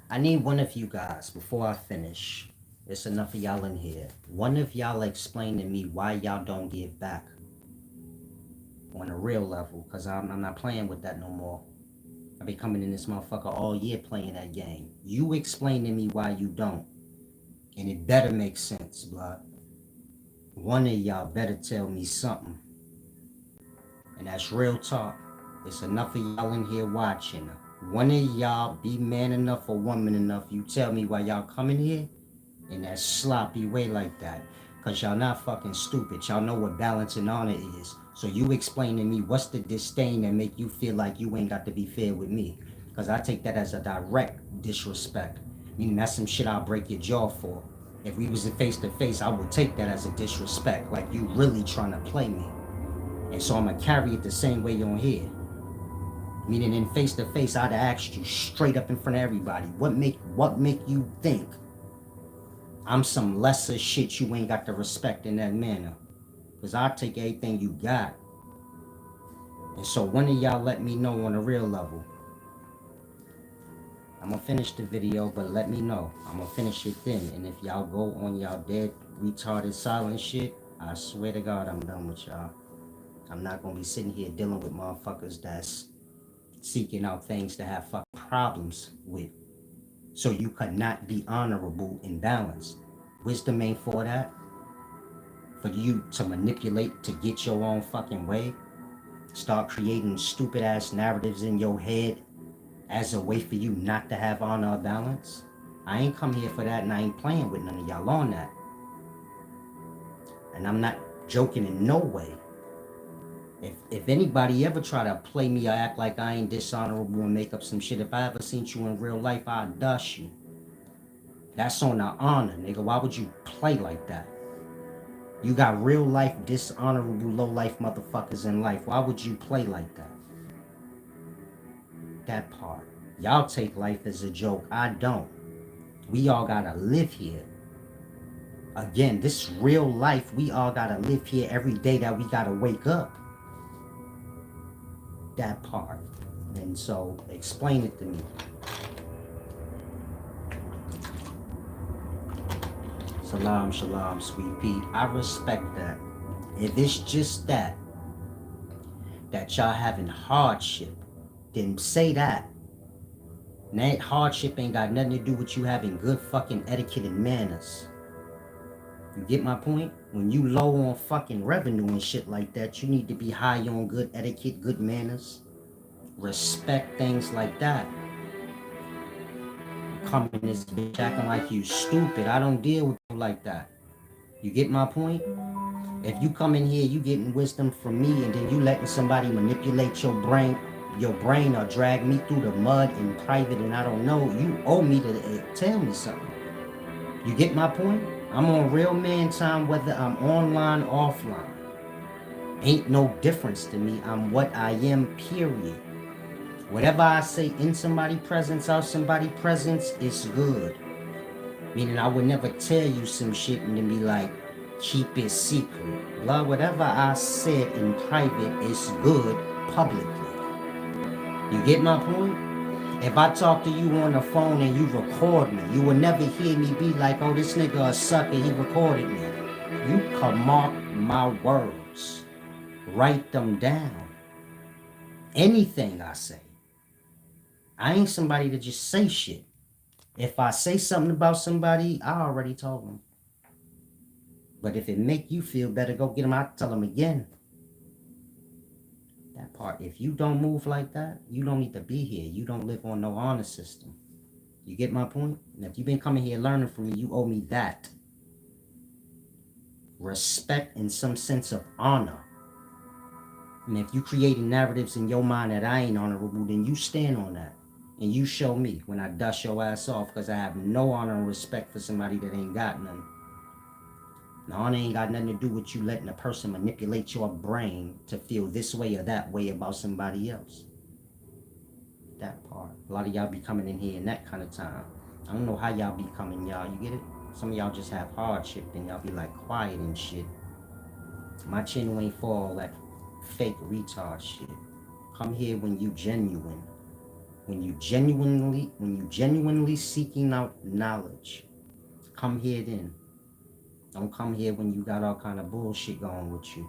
I need one of you guys, before I finish, it's enough of y'all in here. One of y'all explain to me why y'all don't give back on a real level, because I'm not playing with that no more. I've been coming in this motherfucker all year playing that game. You explain to me why you don't. And it better make sense, blood. One of y'all better tell me something. And that's real talk. It's enough of y'all in here watching. One of y'all be man enough or woman enough, you tell me why y'all coming here in that sloppy way like that. Because y'all not fucking stupid. Y'all know what balance and honor is. So you explain to me what's the disdain that make you feel like you ain't got to be fair with me. Because I take that as a direct disrespect. Meaning that's some shit I'll break your jaw for. If we was face to face, I would take that as a disrespect. Like you really trying to play me. And so I'm going to carry it the same way on here. Meaning in face to face, I'd have asked you straight up in front of everybody. What make you think I'm some lesser shit you ain't got to respect in that manner? Because I'll take everything you got. And so one of y'all let me know on a real level. I'm going to finish the video, but let me know. I'm going to finish it then. And if y'all go on y'all dead, retarded, silent shit, I swear to God I'm done with y'all. I'm not going to be sitting here dealing with motherfuckers that's seeking out things to have fucking problems with. So you could not be honorable and balanced. Wisdom ain't for that. For you to manipulate to get your own fucking way. Start creating stupid ass narratives in your head as a way for you not to have honor or balance. I ain't come here for that, and I ain't playing with none of y'all on that. And I'm not joking in no way. If anybody ever try to play me or act like I ain't dishonorable and make up some shit, if I ever seen you in real life, I'd dust you. That's on the honor, nigga. Why would you play like that? You got real life dishonorable, low life motherfuckers in life. Why would you play like that? That part. Y'all take life as a joke. I don't. We all gotta live here. Again, this real life, we all gotta live here every day that we gotta wake up. That part. And so, explain it to me. Salam, shalom, sweet Pete. I respect that. If it's just that y'all having hardship, then say that. And that hardship ain't got nothing to do with you having good fucking etiquette and manners. You get my point? When you low on fucking revenue and shit like that, you need to be high on good etiquette, good manners. Respect things like that. You come in this bitch acting like you stupid. I don't deal with you like that. You get my point? If you come in here, you getting wisdom from me, and then you letting somebody manipulate your brain or drag me through the mud in private and I don't know, you owe me to tell me something. You get my point? I'm on real man time whether I'm online or offline. Ain't no difference to me. I'm what I am, period. Whatever I say in somebody's presence, out somebody's presence, it's good. Meaning I would never tell you some shit and then be like, keep it secret. Blah, whatever I said in private is good publicly. You get my point? If I talk to you on the phone and you record me, you will never hear me be like, oh, this nigga a sucker, he recorded me. You can mark my words. Write them down. Anything I say. I ain't somebody to just say shit. If I say something about somebody, I already told them. But if it make you feel better, go get them. I'll tell them again. That part. If you don't move like that, you don't need to be here. You don't live on no honor system. You get my point? And if you've been coming here learning from me, you owe me that. Respect and some sense of honor. And if you creating narratives in your mind that I ain't honorable, then you stand on that. And you show me when I dust your ass off, because I have no honor and respect for somebody that ain't got none. Now, honor ain't got nothing to do with you letting a person manipulate your brain to feel this way or that way about somebody else. That part. A lot of y'all be coming in here in that kind of time. I don't know how y'all be coming, y'all. You get it? Some of y'all just have hardship, and y'all be like quiet and shit. My channel ain't for all that fake retard shit. Come here when you genuine. When you genuinely seeking out knowledge. Come here then. Don't come here when you got all kind of bullshit going with you.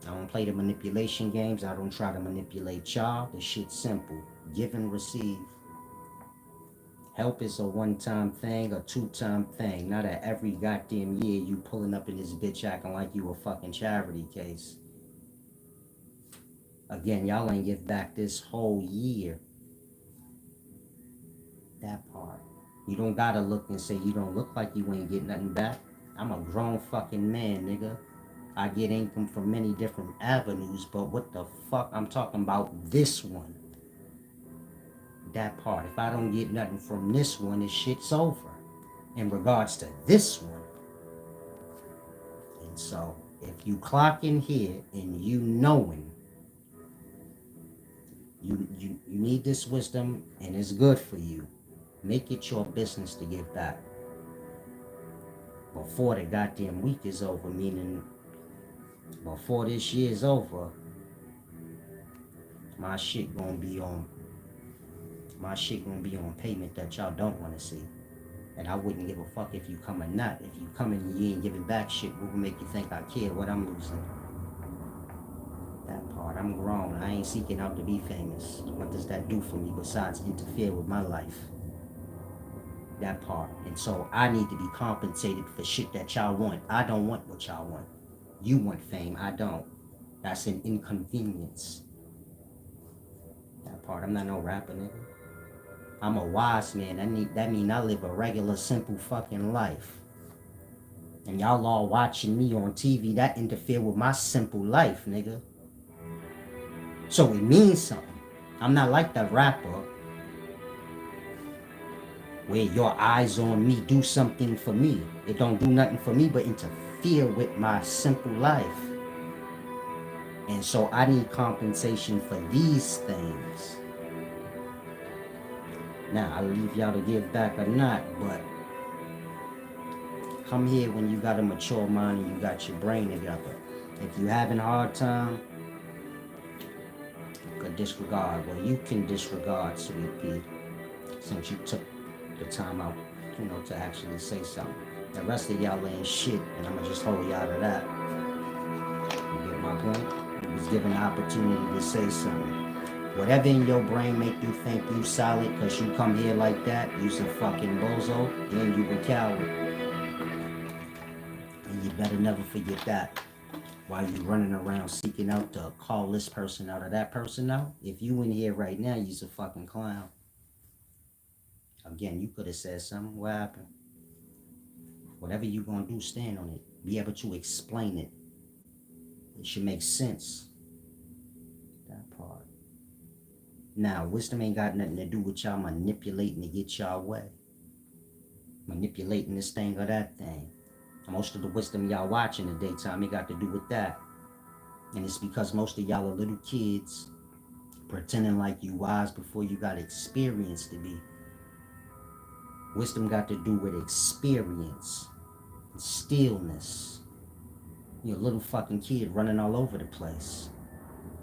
I don't play the manipulation games. I don't try to manipulate y'all. The shit's simple. Give and receive. Help is a one-time thing, a two-time thing. Not that every goddamn year you pulling up in this bitch acting like you a fucking charity case. Again, y'all ain't give back this whole year. That part. You don't gotta look and say you don't look like you ain't getting nothing back. I'm a grown fucking man, nigga. I get income from many different avenues, but what the fuck? I'm talking about this one. That part. If I don't get nothing from this one, this shit's over. In regards to this one. And so, if you clock in here and you knowing you need this wisdom and it's good for you, make it your business to give back. Before the goddamn week is over, meaning before this year's over, my shit gonna be on payment that y'all don't want to see. And I wouldn't give a fuck if you come or not. If you come and you ain't giving back shit, what will make you think I care what I'm losing? That part. I'm grown. I ain't seeking out to be famous. What does that do for me besides interfere with my life? That part. And so I need to be compensated for shit that y'all want. I don't want what y'all want. You want fame. I don't. That's an inconvenience. That part. I'm not no rapper, nigga. I'm a wise man. That mean I live a regular, simple fucking life. And y'all all watching me on TV, that interfere with my simple life, nigga. So it means something. I'm not like that rapper where your eyes on me do something for me. It don't do nothing for me but interfere with my simple life. And so I need compensation for these things. Now, I'll leave y'all to give back or not, but come here when you got a mature mind and you got your brain together. If you having a hard time, you can disregard. Well, you can disregard, sweet pea, since you took the time out, to actually say something. The rest of y'all ain't shit, and I'm gonna just hold y'all to that. You get my point? You was given the opportunity to say something. Whatever in your brain make you think you solid because you come here like that, you's a fucking bozo and you a coward. And you better never forget that. While you running around seeking out to call this person out or that person out, if you in here right now, you's a fucking clown. Again, you could have said something. What happened? Whatever you gonna do, stand on it. Be able to explain it. It should make sense. That part. Now, wisdom ain't got nothing to do with y'all manipulating to get y'all way. Manipulating this thing or that thing. Most of the wisdom y'all watch in the daytime, it got to do with that. And it's because most of y'all are little kids pretending like you wise before you got experience to be. Wisdom got to do with experience, stillness. You're a little fucking kid running all over the place,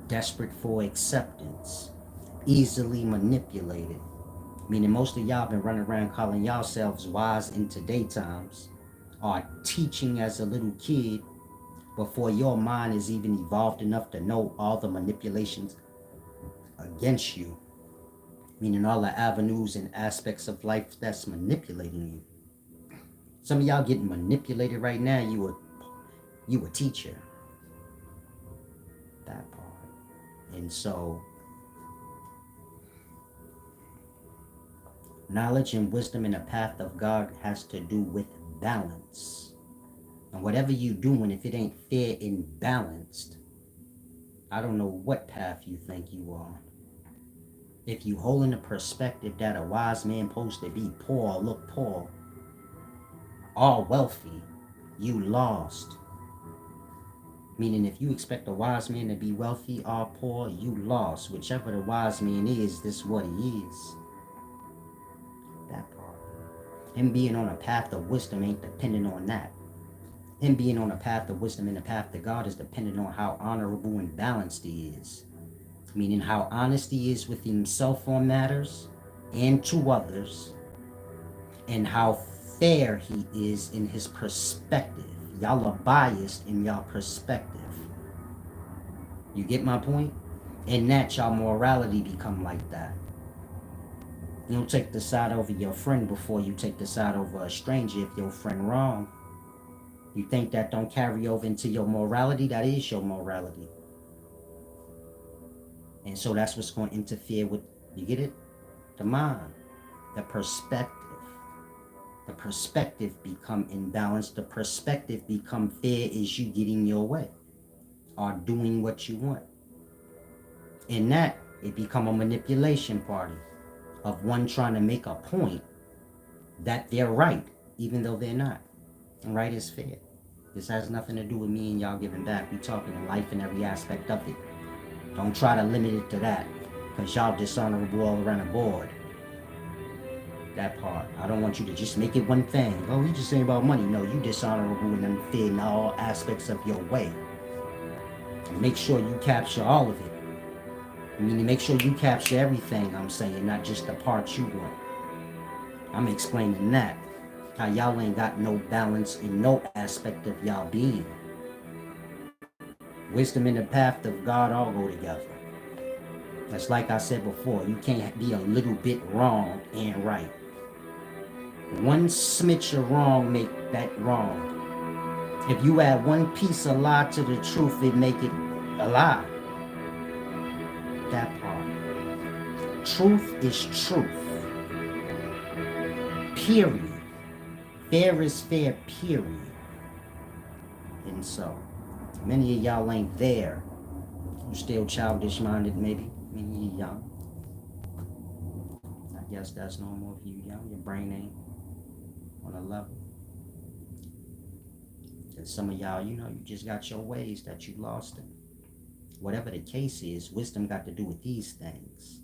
desperate for acceptance, easily manipulated. Meaning most of y'all been running around calling yourselves wise into daytimes, or teaching as a little kid before your mind is even evolved enough to know all the manipulations against you. Meaning all the avenues and aspects of life that's manipulating you. Some of y'all getting manipulated right now. You a teacher. That part. And so knowledge and wisdom in the path of God has to do with balance. And whatever you doing, if it ain't fair and balanced, I don't know what path you think you on. If you holding the perspective that a wise man supposed to be poor, look poor, or wealthy, you lost. Meaning if you expect a wise man to be wealthy or poor, you lost. Whichever the wise man is, this is what he is. That part. Him being on a path of wisdom ain't dependent on that. Him being on a path of wisdom and the path to God is dependent on how honorable and balanced he is. Meaning how honest he is with himself on matters and to others, and how fair he is in his perspective. Y'all are biased in y'all perspective. You get my point? And that y'all morality become like that. You don't take the side over your friend before you take the side over a stranger if your friend wrong. You think that don't carry over into your morality? That is your morality. And so that's what's going to interfere with, you get it? The mind, the perspective. The perspective become imbalanced. The perspective become fair as you getting your way or doing what you want. In that, it become a manipulation party of one trying to make a point that they're right, even though they're not. And right is fair. This has nothing to do with me and y'all giving back. We talking in life and every aspect of it. Don't try to limit it to that, because y'all dishonorable all around the board. That part. I don't want you to just make it one thing. Oh, we just saying about money. No, you dishonorable and unfair in all aspects of your way. And make sure you capture all of it. I mean, make sure you capture everything I'm saying, not just the parts you want. I'm explaining that. How y'all ain't got no balance in no aspect of y'all being. Wisdom and the path of God all go together. That's like I said before, you can't be a little bit wrong and right. One smidge of wrong make that wrong. If you add one piece of lie to the truth, it make it a lie. That part. Truth is truth. Period. Fair is fair, period. And so, many of y'all ain't there. You're still childish minded, maybe. Many of you young. I guess that's normal if you young. Your brain ain't on a level. And some of y'all, you just got your ways that you lost in. Whatever the case is, wisdom got to do with these things.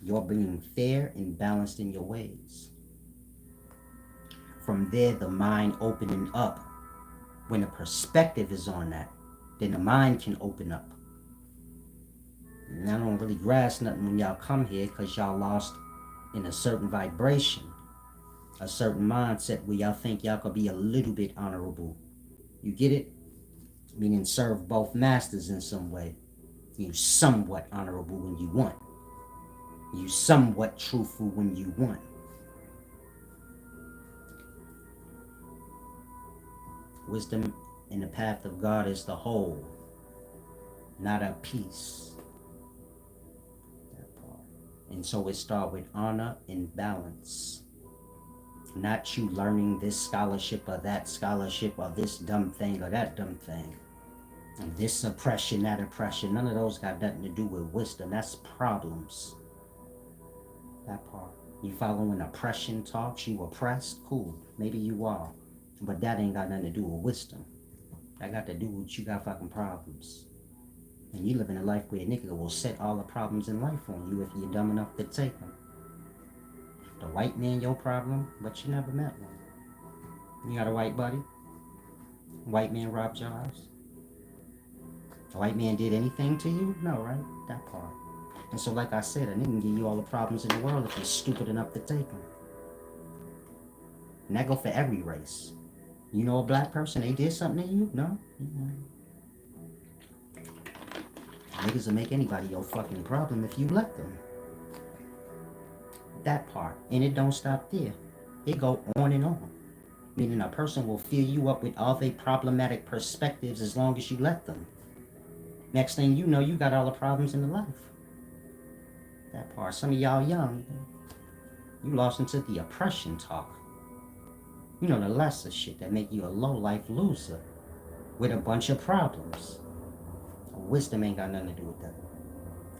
You're being fair and balanced in your ways. From there, the mind opening up. When the perspective is on that, then the mind can open up. And I don't really grasp nothing when y'all come here because y'all lost in a certain vibration, a certain mindset where y'all think y'all could be a little bit honorable. You get it? Meaning serve both masters in some way. You somewhat honorable when you want. You somewhat truthful when you want. Wisdom in the path of God is the whole, not a piece. That part. And so it starts with honor and balance. Not you learning this scholarship or that scholarship or this dumb thing or that dumb thing. And this oppression, that oppression. None of those got nothing to do with wisdom. That's problems. That part. You following oppression talks, you oppressed, cool. Maybe you are. But that ain't got nothing to do with wisdom. That got to do with you got fucking problems. And you live in a life where a nigga will set all the problems in life on you if you're dumb enough to take them. The white man your problem, but you never met one. You got a white buddy? White man robbed your house? The white man did anything to you? No, right? That part. And so like I said, a nigga can give you all the problems in the world if you're stupid enough to take them. And that go for every race. You know a black person, they did something to you? No? Niggas will make anybody your fucking problem if you let them. That part. And it don't stop there. It go on and on. Meaning a person will fill you up with all their problematic perspectives as long as you let them. Next thing you know, you got all the problems in the life. That part. Some of y'all young, you lost into the oppression talk. You know, the lesser shit that make you a low-life loser with a bunch of problems. Wisdom ain't got nothing to do with that.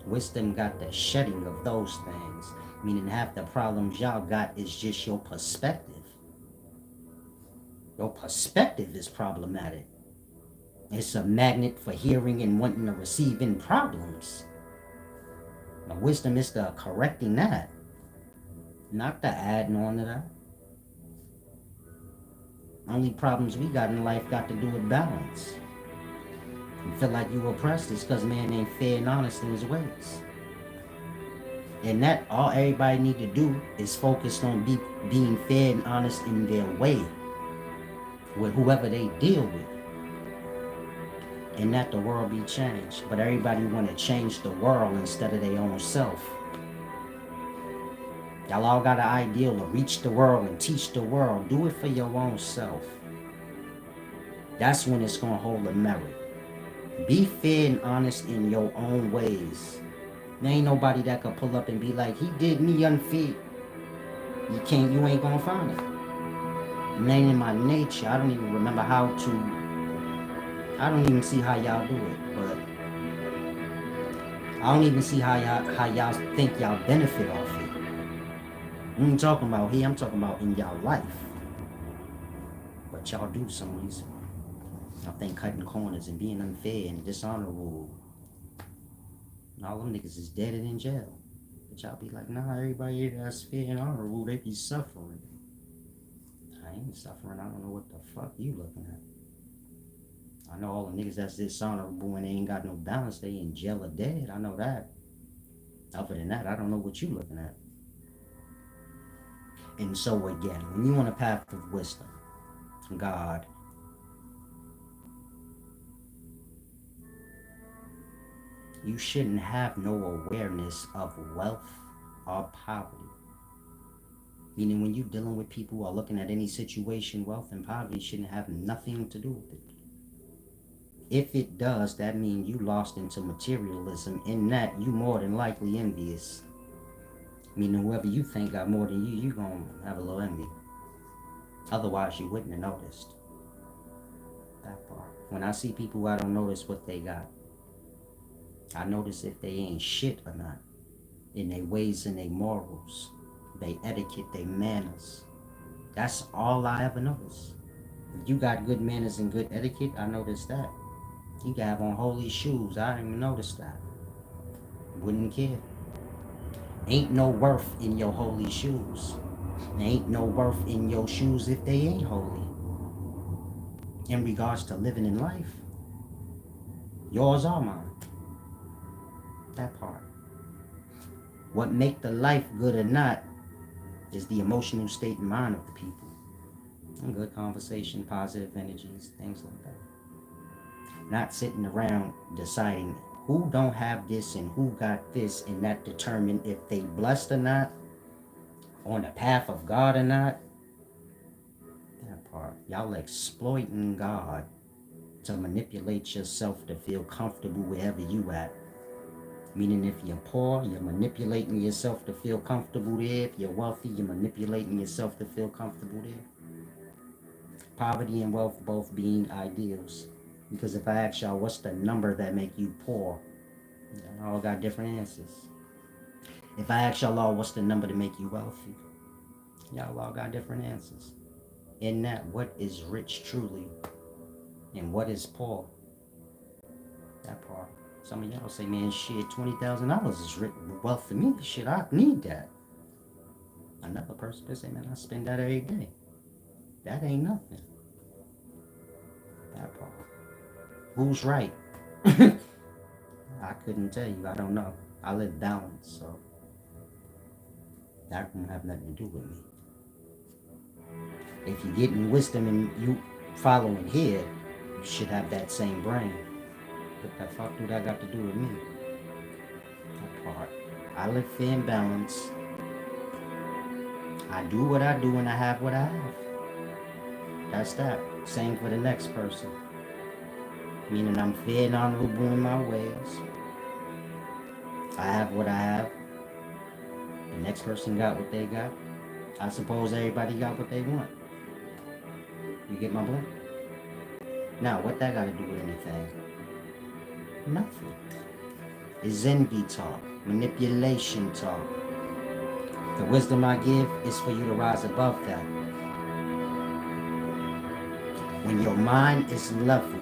Wisdom got the shedding of those things. Meaning half the problems y'all got is just your perspective. Your perspective is problematic. It's a magnet for hearing and wanting to receive in problems. Now, wisdom is the correcting that, not the adding on to that. Only problems we got in life got to do with balance. You feel like you oppressed, it's because man ain't fair and honest in his ways. And that all everybody need to do is focus on being fair and honest in their way with whoever they deal with. And that the world be changed. But everybody want to change the world instead of their own self. Y'all all got an ideal to reach the world and teach the world. Do it for your own self. That's when it's going to hold a merit. Be fair and honest in your own ways. There ain't nobody that could pull up and be like, he did me unfair. You ain't going to find it. It ain't in my nature. I don't even remember how to. I don't even see how y'all do it, but I don't even see how y'all think y'all benefit off it. I ain't talking about here, I'm talking about in y'all life. But y'all do some reason. I think cutting corners and being unfair and dishonorable. And all them niggas is dead and in jail. But y'all be like, nah, everybody here that's fair and honorable, they be suffering. I ain't suffering, I don't know what the fuck you looking at. I know all the niggas that's dishonorable and they ain't got no balance, they in jail or dead. I know that. Other than that, I don't know what you looking at. And so again, when you on a path of wisdom, God, you shouldn't have no awareness of wealth or poverty. Meaning when you're dealing with people or looking at any situation, wealth and poverty shouldn't have nothing to do with it. If it does, that means you lost into materialism. In that, you more than likely envious. Meaning whoever you think got more than you gonna have a little envy. Otherwise, you wouldn't have noticed. That part. When I see people, I don't notice what they got. I notice if they ain't shit or not. In their ways and their morals. Their etiquette, their manners. That's all I ever notice. If you got good manners and good etiquette, I notice that. You can have on holy shoes. I didn't even notice that. Wouldn't care. Ain't no worth in your holy shoes. Ain't no worth in your shoes if they ain't holy. In regards to living in life, yours are mine. That part. What make the life good or not is the emotional state and mind of the people. And good conversation, positive energies, things like that. Not sitting around deciding who don't have this and who got this, and that determine if they blessed or not, on the path of God or not. That part. Y'all exploiting God to manipulate yourself to feel comfortable wherever you at. Meaning if you're poor, you're manipulating yourself to feel comfortable there. If you're wealthy, you're manipulating yourself to feel comfortable there. Poverty and wealth both being ideals. Because if I ask y'all what's the number that make you poor, y'all all got different answers. If I ask y'all all what's the number to make you wealthy, y'all all got different answers. In that, what is rich truly and what is poor? That part. Some of y'all say, man, shit, $20,000 is wealth to me. Shit, I need that. Another person could say, man, I spend that every day. That ain't nothing. That part. Who's right? I couldn't tell you. I don't know. I live balanced, so that won't have nothing to do with me. If you're getting wisdom and you following here, you should have that same brain. What the fuck do that got to do with me? That part. I live fair and balanced. I do what I do and I have what I have. That's that. Same for the next person. Meaning I'm fair and honorable in my ways. I have what I have. The next person got what they got. I suppose everybody got what they want. You get my point? Now, what that got to do with anything? Nothing. It's envy talk, manipulation talk. The wisdom I give is for you to rise above that. When your mind is level,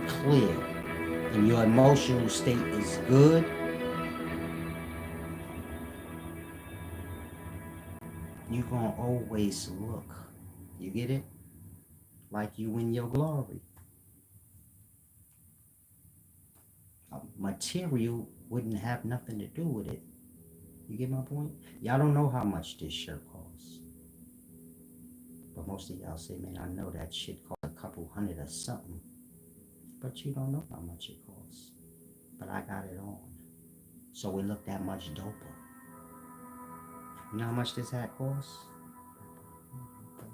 clear, and your emotional state is good, you're going to always look. You get it? Like you in your glory. Material wouldn't have nothing to do with it. You get my point? Y'all don't know how much this shirt costs. But most of y'all say, man, I know that shit costs a couple hundred or something. But you don't know how much it costs. But I got it on. So it looked that much doper. You know how much this hat costs?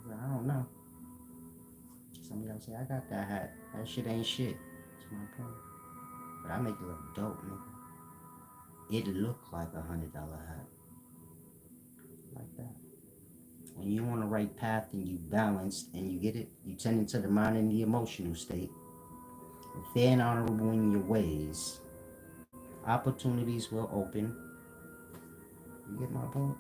I don't know. Some of y'all say, I got that hat. That shit ain't shit. That's my point. But I make it look dope, nigga. It looked like $100 hat. Like that. When you're on the right path and you balanced and you get it, you tend into the mind and the emotional state. Fair and honorable in your ways. Opportunities will open. You get my point?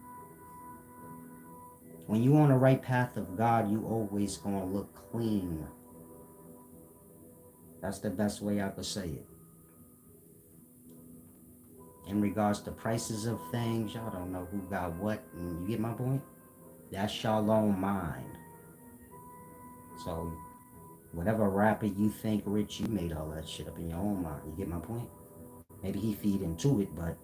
When you're on the right path of God, you always gonna look clean. That's the best way I could say it. In regards to prices of things, y'all don't know who got what, and you get my point? That's y'all own mind. So, whatever rapper you think rich, you made all that shit up in your own mind. You get my point? Maybe he feed into it, but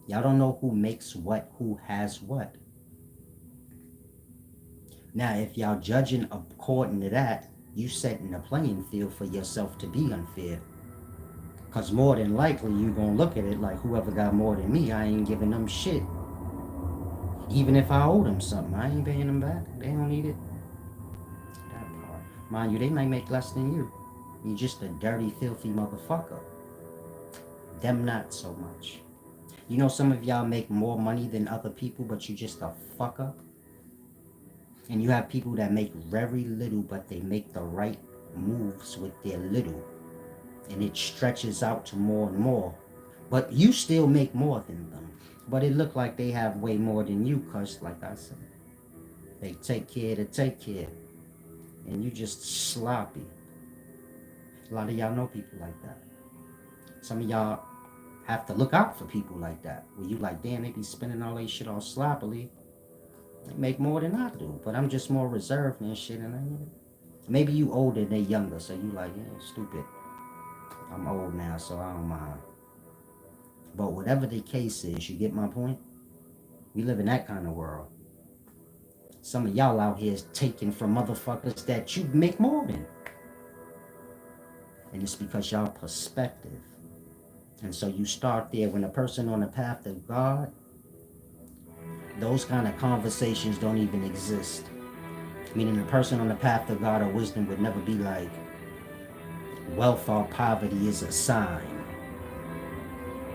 y'all don't know who makes what, who has what. Now, if y'all judging according to that, you setting the playing field for yourself to be unfair. Because more than likely, you going to look at it like whoever got more than me, I ain't giving them shit. Even if I owe them something, I ain't paying them back. They don't need it. That part. Mind you, they might make less than you. You're just a dirty, filthy motherfucker. Them not so much. You know some of y'all make more money than other people, but you just a fucker? And you have people that make very little, but they make the right moves with their little. And it stretches out to more and more. But you still make more than them. But it look like they have way more than you, because, like I said, they take care to take care. And you just sloppy. A lot of y'all know people like that. Some of y'all have to look out for people like that. Where you like, damn, they be spending all that shit all sloppily. They make more than I do. But I'm just more reserved and shit. And maybe you older and they younger. So you like, yeah, stupid. I'm old now, so I don't mind. But whatever the case is, you get my point? We live in that kind of world. Some of y'all out here is taking from motherfuckers that you make more than. And it's because y'all perspective. And so you start there. When a person on the path of God, those kind of conversations don't even exist. Meaning a person on the path of God or wisdom would never be like, wealth or poverty is a sign.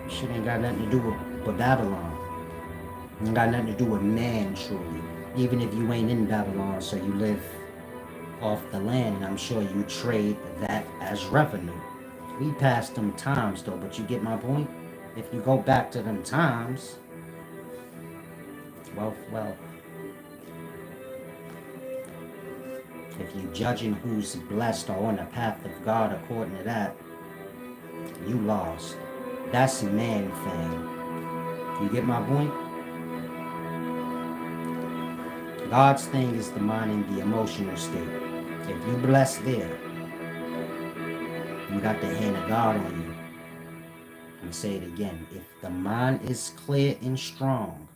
Shit ain't got nothing to do with Babylon. Ain't got nothing to do with man, truly. Even if you ain't in Babylon, so you live off the land, and I'm sure you trade that as revenue. We passed them times though, but you get my point? If you go back to them times, well, if you judging who's blessed or on the path of God according to that, you lost. That's a man thing. You get my point? God's thing is the mind and the emotional state. If you blessed there, you got the hand of God on you. I'm gonna say it again. If the mind is clear and strong,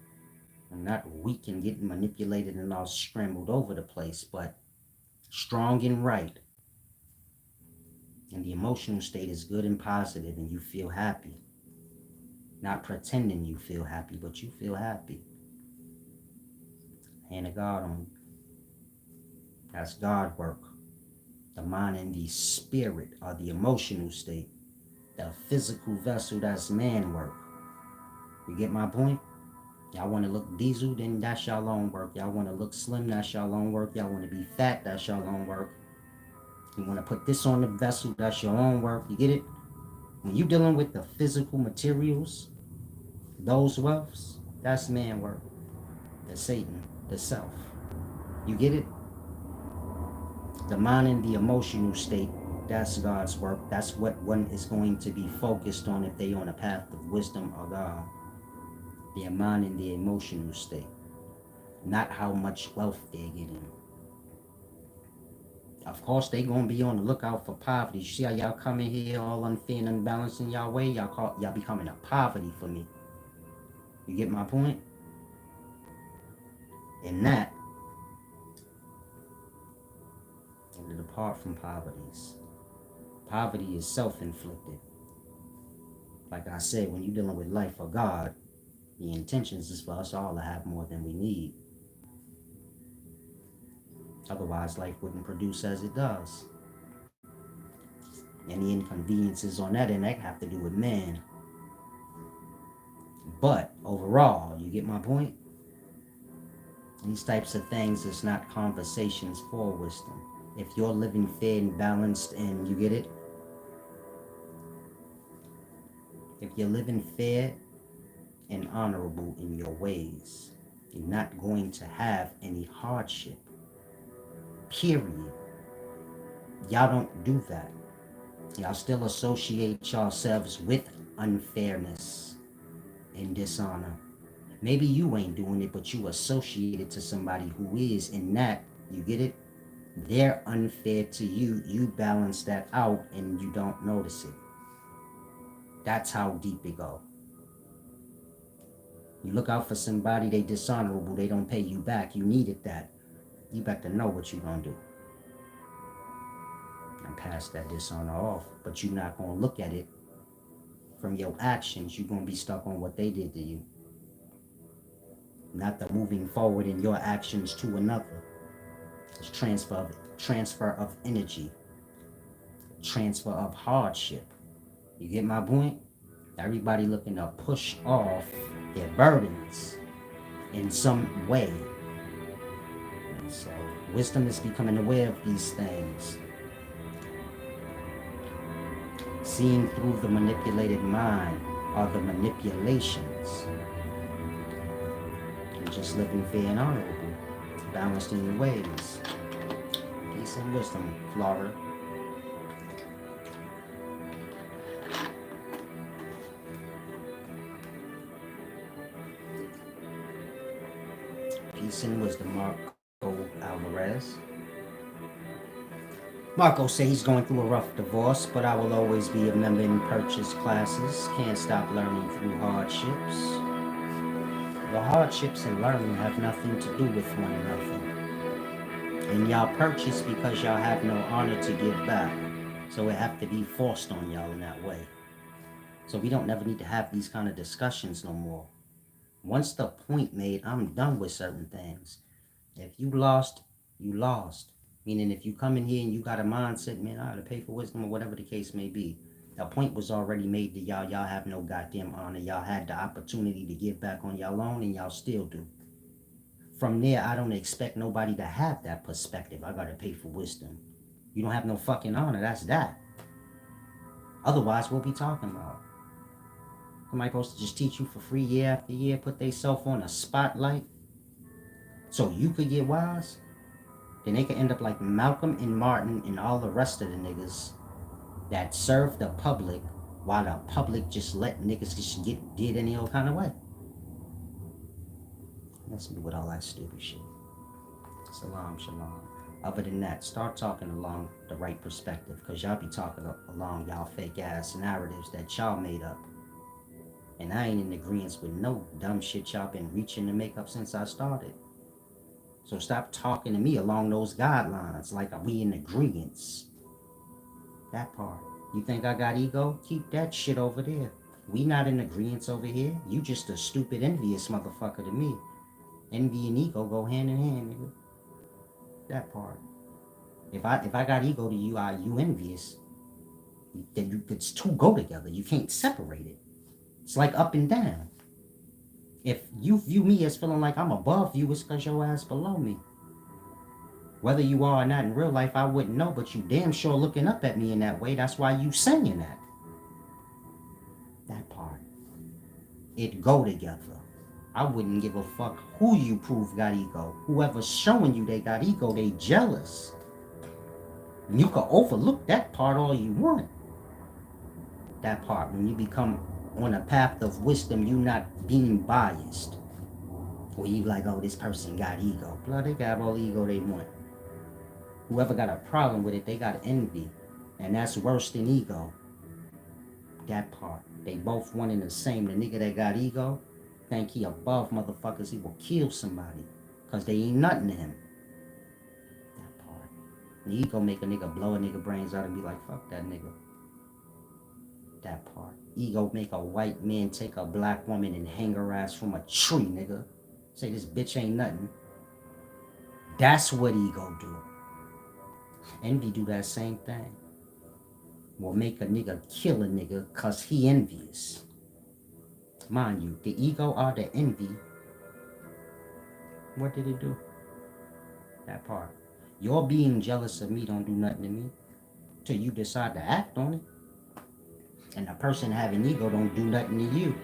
and not weak and getting manipulated and all scrambled over the place, but strong and right, and the emotional state is good and positive, and you feel happy. Not pretending you feel happy, but you feel happy. Hand of God on you. That's God work. The mind and the spirit are the emotional state. The physical vessel, that's man work. You get my point? Y'all want to look diesel, then that's y'all own work. Y'all want to look slim, that's y'all own work. Y'all want to be fat, that's y'all own work. You want to put this on the vessel, that's your own work. You get it? When you dealing with the physical materials, those wealths, that's man work. The Satan, the self. You get it? The mind and the emotional state, that's God's work. That's what one is going to be focused on if they on a path of wisdom or God. Their mind and their emotional state. Not how much wealth they're getting. Of course, they gonna be on the lookout for poverty. You see how y'all come in here all unfair and unbalanced in y'all way? Y'all becoming a poverty for me. You get my point? And that, and to depart from poverties. Poverty is self-inflicted. Like I said, when you're dealing with life or God, the intentions is for us all to have more than we need. Otherwise, life wouldn't produce as it does. Any inconveniences on that end, that have to do with man. But overall, you get my point? These types of things is not conversations for wisdom. If you're living fair and balanced and you get it, if you're living fair and honorable in your ways, you're not going to have any hardship. Period. Y'all don't do that. Y'all still associate yourselves with unfairness and dishonor. Maybe you ain't doing it, but you associate it to somebody who is, and that, you get it? They're unfair to you. You balance that out and you don't notice it. That's how deep it go. You look out for somebody, they dishonorable, they don't pay you back. You needed that. You better know what you're gonna do. And pass that dishonor off. But you're not gonna look at it from your actions. You're gonna be stuck on what they did to you. Not the moving forward in your actions to another. It's transfer of energy. Transfer of hardship. You get my point? Everybody looking to push off their burdens in some way. And so wisdom is becoming aware of these things. Seeing through the manipulated mind are the manipulations. And just living fair and honorable. Balanced in your ways. Peace and wisdom, Florida. Peace and wisdom, Marco Alvarez. Marco says he's going through a rough divorce, but I will always be a member in purchase classes. Can't stop learning through hardships. The hardships and learning have nothing to do with one another. And y'all purchase because y'all have no honor to give back. So it have to be forced on y'all in that way. So we don't never need to have these kind of discussions no more. Once the point made, I'm done with certain things. If you lost, you lost. Meaning if you come in here and you got a mindset, man, I gotta pay for wisdom or whatever the case may be. The point was already made to y'all. Y'all have no goddamn honor. Y'all had the opportunity to give back on y'all own and y'all still do. From there, I don't expect nobody to have that perspective. I gotta pay for wisdom. You don't have no fucking honor. That's that. Otherwise, we'll be talking about. Somebody supposed to just teach you for free year after year, put themselves on a spotlight so you could get wise? Then they could end up like Malcolm and Martin and all the rest of the niggas that serve the public while the public just let niggas just get did any old kind of way. That's me with all that stupid shit. Salam, shalom. Other than that, start talking along the right perspective, because y'all be talking along y'all fake ass narratives that y'all made up. And I ain't in agreement with no dumb shit y'all been reaching to make up since I started. So stop talking to me along those guidelines like we in agreement. That part. You think I got ego? Keep that shit over there. We not in agreement over here. You just a stupid, envious motherfucker to me. Envy and ego go hand in hand, nigga. That part. If I got ego to you, you envious. Then it's two go together. You can't separate it. It's like up and down. If you view me as feeling like I'm above you, it's because your ass below me. Whether you are or not in real life, I wouldn't know, but you damn sure looking up at me in that way. That's why you saying that. That part. It go together. I wouldn't give a fuck who you prove got ego. Whoever's showing you they got ego, they jealous. And you can overlook that part all you want. That part, when you become on a path of wisdom, you not being biased. Where you like, oh, this person got ego. Blah, they got all the ego they want. Whoever got a problem with it, they got envy. And that's worse than ego. That part. They both one and the same. The nigga that got ego, think he above motherfuckers, he will kill somebody. Because they ain't nothing to him. That part. The ego make a nigga blow a nigga brains out and be like, fuck that nigga. That part. Ego make a white man take a black woman and hang her ass from a tree, nigga. Say this bitch ain't nothing. That's what ego do. Envy do that same thing. Will make a nigga kill a nigga cause he envious. Mind you, the ego or the envy, what did it do? That part. Your being jealous of me don't do nothing to me till you decide to act on it. And the person having ego don't do nothing to you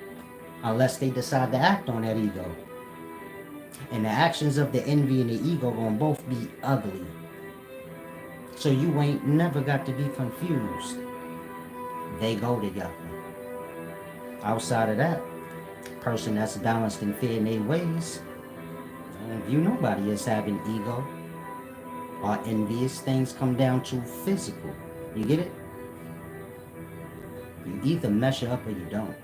unless they decide to act on that ego. And the actions of the envy and the ego gonna both be ugly. So you ain't never got to be confused. They go together. Outside of that, person that's balanced and fair in their ways, I don't view nobody as having ego or envious. Things come down to physical. You get it? You either measure up or you don't.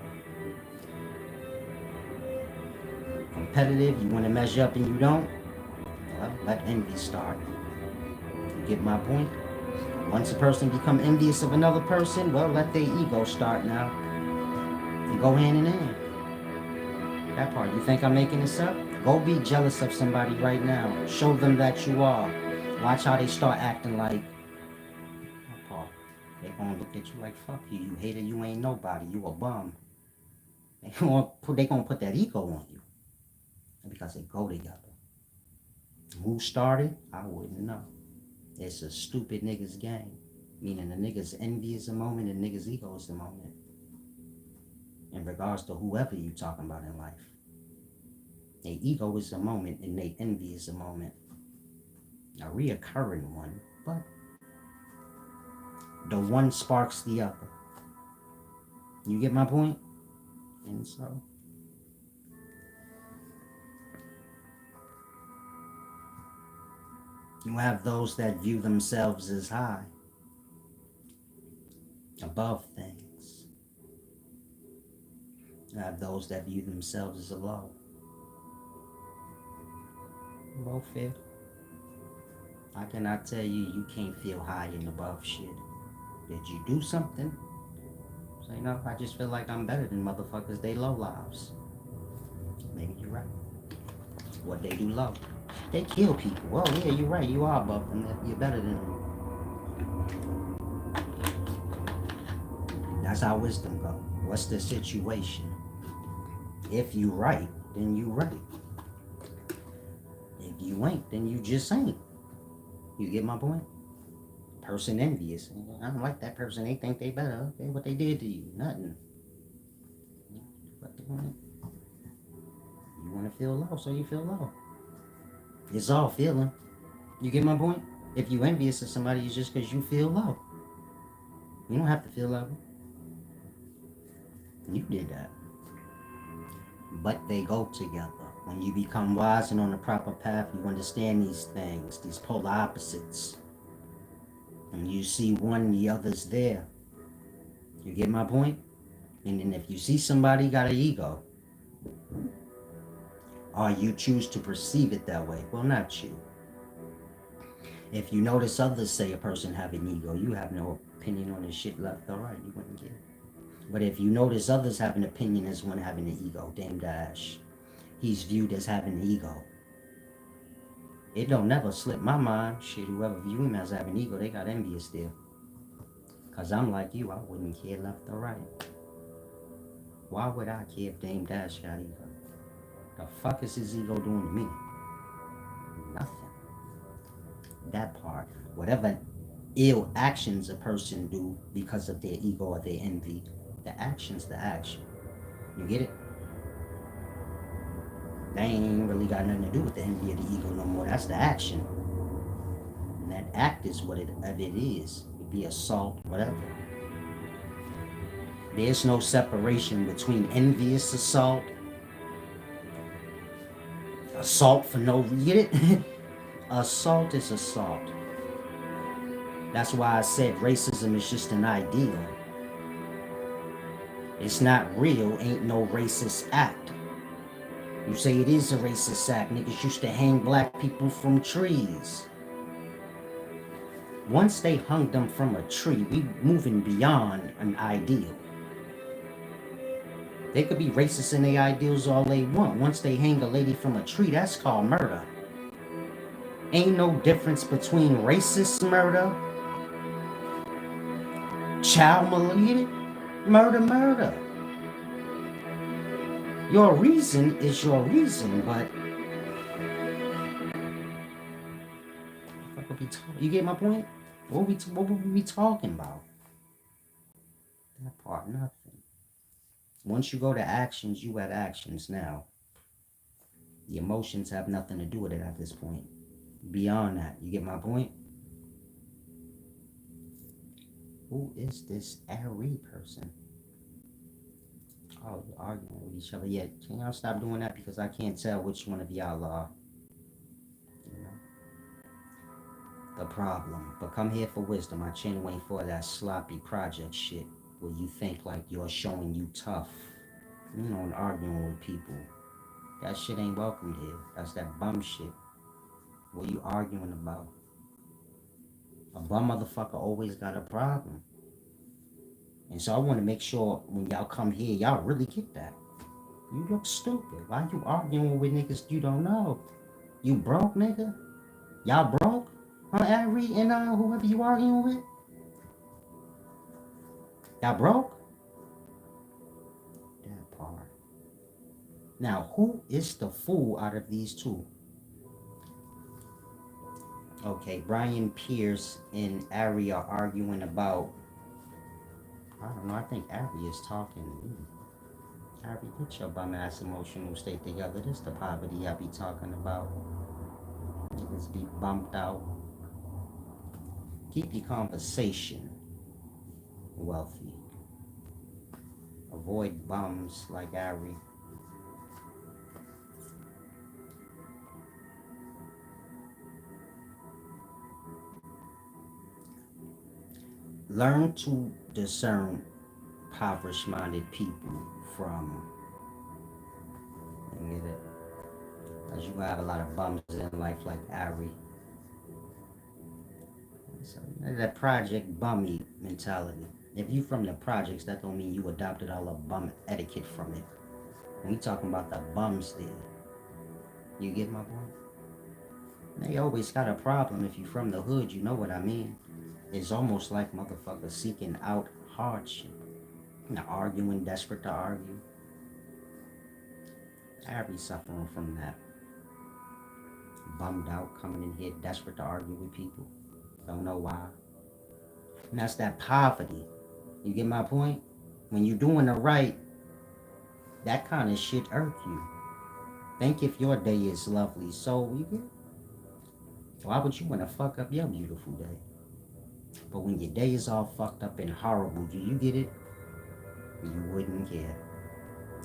Competitive, you want to measure up and you don't? Well, let envy start. You get my point? Once a person become envious of another person, well, let their ego start now. You go hand in hand. That part. You think I'm making this up? Go be jealous of somebody right now. Show them that you are. Watch how they start acting like, that part. They gonna look at you like, fuck you. You hater, you ain't nobody. You a bum. They gonna put that ego on you. Because they go together. Who started? I wouldn't know. It's a stupid nigga's game. Meaning the nigga's envy is the moment and nigga's ego is the moment. In regards to whoever you talking about in life. Their ego is the moment and their envy is the moment. A reoccurring one, but the one sparks the other. You get my point? And so you have those that view themselves as high, above things. You have those that view themselves as low. Both fair. I cannot tell you you can't feel high and above shit. Did you do something? Say, no, I just feel like I'm better than motherfuckers. They low lives. Maybe you're right. What they do low. They kill people. Well, yeah, you're right. You are above them. You're better than them. That's how wisdom go. What's the situation? If you right, then you right. If you ain't, then you just ain't. You get my point? Person envious. I don't like that person. They think they better. Okay, what they did to you? Nothing. What they want? You want to feel low, so you feel low. It's all feeling. You get my point? If you envious of somebody, it's just because you feel low. You don't have to feel low. You did that. But they go together. When you become wise and on the proper path, you understand these things, these polar opposites. And you see one, the other's there. You get my point? And then if you see somebody got an ego, or you choose to perceive it that way, well, not you. If you notice others say a person have an ego, you have no opinion on this shit left or right. You wouldn't get it. But if you notice others have an opinion as one having an ego, damn dash, he's viewed as having an ego. It don't never slip my mind. Shit, whoever view him as having an ego, they got envious there. Cause I'm like you, I wouldn't care left or right. Why would I care if Dame Dash got ego? The fuck is his ego doing to me? Nothing. That part. Whatever ill actions a person do because of their ego or their envy, the action's the action. You get it? They ain't really got nothing to do with the envy or the ego no more. That's the action. And that act is what it is. It be assault, whatever. There's no separation between envious assault, assault for no reason. Get it? Assault is assault. That's why I said racism is just an ideal. It's not real, ain't no racist act. You say it is a racist act. Niggas used to hang black people from trees. Once they hung them from a tree, we moving beyond an ideal. They could be racist in their ideals all they want. Once they hang a lady from a tree, that's called murder. Ain't no difference between racist murder, child molested, murder. Your reason is your reason, but you get my point? What would we be talking about? That part, nothing. Once you go to actions, you at actions now. The emotions have nothing to do with it at this point. Beyond that, you get my point? Who is this Ari person? Oh, you're arguing with each other. Yeah, can y'all stop doing that? Because I can't tell which one of y'all are. You know? The problem. But come here for wisdom. I chain wait for that sloppy project shit where you think like you're showing you tough. You know, and arguing with people. That shit ain't welcomed here. That's that bum shit. What you arguing about? A bum motherfucker always got a problem. And so I want to make sure when y'all come here, y'all really get that. You look stupid. Why you arguing with niggas you don't know? You broke, nigga? Y'all broke? Huh, Ari and whoever you arguing with? Y'all broke? That part. Now, who is the fool out of these two? Okay, Brian Pierce and Ari are arguing about... I don't know, I think Ari is talking. Ari, get your bum ass emotional state together. This the poverty I be talking about. Niggas be bumped out. Keep your conversation wealthy. Avoid bums like Ari. Learn to discern impoverished-minded people from, you get it? Because you have a lot of bums in life like Ari. So that project bummy mentality. If you from the projects, that don't mean you adopted all the bum etiquette from it. We talking about the bums there. You get my point? They always got a problem if you from the hood, you know what I mean. It's almost like motherfuckers seeking out hardship. Not arguing, desperate to argue. I be suffering from that. Bummed out, coming in here desperate to argue with people. Don't know why. And that's that poverty. You get my point? When you're doing the right, that kind of shit irk you. Think if your day is lovely, so you get. Why would you want to fuck up your beautiful day? But when your day is all fucked up and horrible, do you get it? You wouldn't care.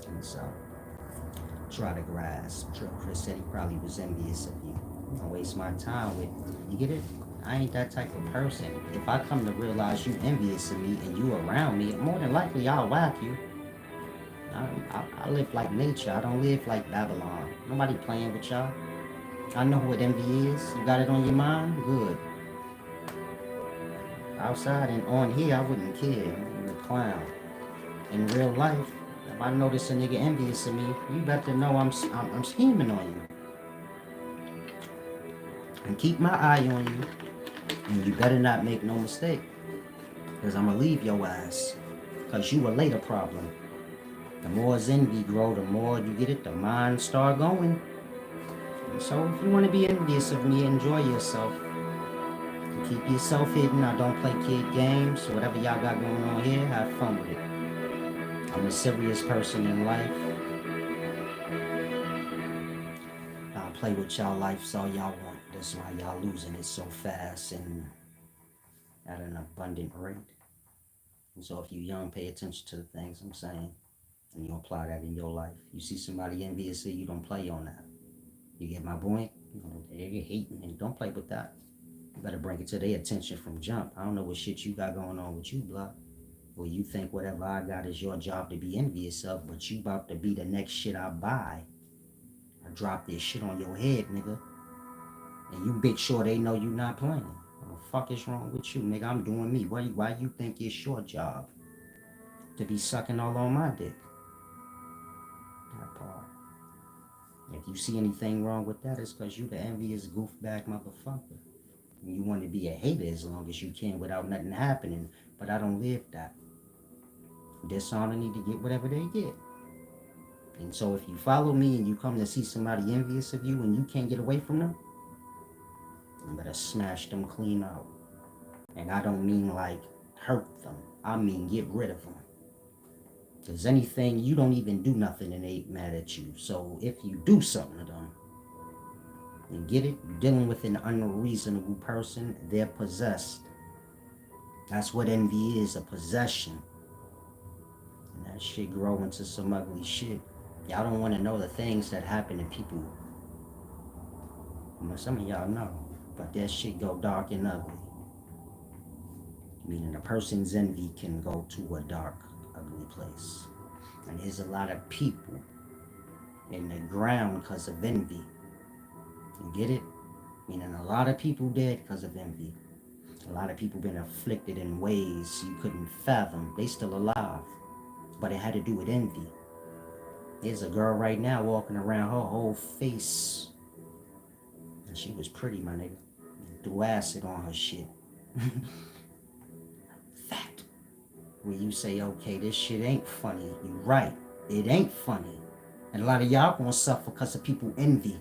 And so, try to grasp. Chris said he probably was envious of you. I waste my time with, you get it? I ain't that type of person. If I come to realize you envious of me and you around me, more than likely I'll whack you. I live like nature. I don't live like Babylon. Nobody playing with y'all. I know what envy is. You got it on your mind? Good. Outside and on here, I wouldn't care. I'm a clown. In real life, if I notice a nigga envious of me, you better know I'm scheming on you. And keep my eye on you. And you better not make no mistake. Because I'm going to leave your ass. Because you a later problem. The more envy grow, the more you get it, the mind start going. And so if you want to be envious of me, enjoy yourself. Keep yourself hidden. I don't play kid games. Whatever y'all got going on here, have fun with it. I'm a serious person in life. I'll play with y'all life all y'all want. That's why y'all losing it so fast and at an abundant rate. And so if you young, pay attention to the things I'm saying. And you apply that in your life. You see somebody envious of you, don't play on that. You get my point? They're hating and don't play with that. You better bring it to their attention from jump. I don't know what shit you got going on with you, blood. Well, you think whatever I got is your job to be envious of, but you about to be the next shit I buy. I drop this shit on your head, nigga. And you bitch sure they know you not playing. What the fuck is wrong with you, nigga? I'm doing me. Why you think it's your job to be sucking all on my dick? That part. If you see anything wrong with that, it's because you the envious goofbag motherfucker. And you want to be a hater as long as you can without nothing happening. But I don't live that. Dishonor need to get whatever they get. And so if you follow me and you come to see somebody envious of you and you can't get away from them, you better smash them clean out. And I don't mean like hurt them. I mean get rid of them. Because anything, you don't even do nothing and they ain't mad at you. So if you do something to them, you get it? You're dealing with an unreasonable person. They're possessed. That's what envy is, a possession. And that shit grow into some ugly shit. Y'all don't want to know the things that happen to people. Well, some of y'all know. But that shit go dark and ugly. Meaning a person's envy can go to a dark, ugly place. And there's a lot of people in the ground because of envy. You get it? Meaning a lot of people dead because of envy. A lot of people been afflicted in ways you couldn't fathom. They still alive. But it had to do with envy. There's a girl right now walking around, her whole face. And she was pretty, my nigga. Threw acid on her shit. Fact. Where you say, okay, this shit ain't funny. You right. It ain't funny. And a lot of y'all gonna suffer because of people envy.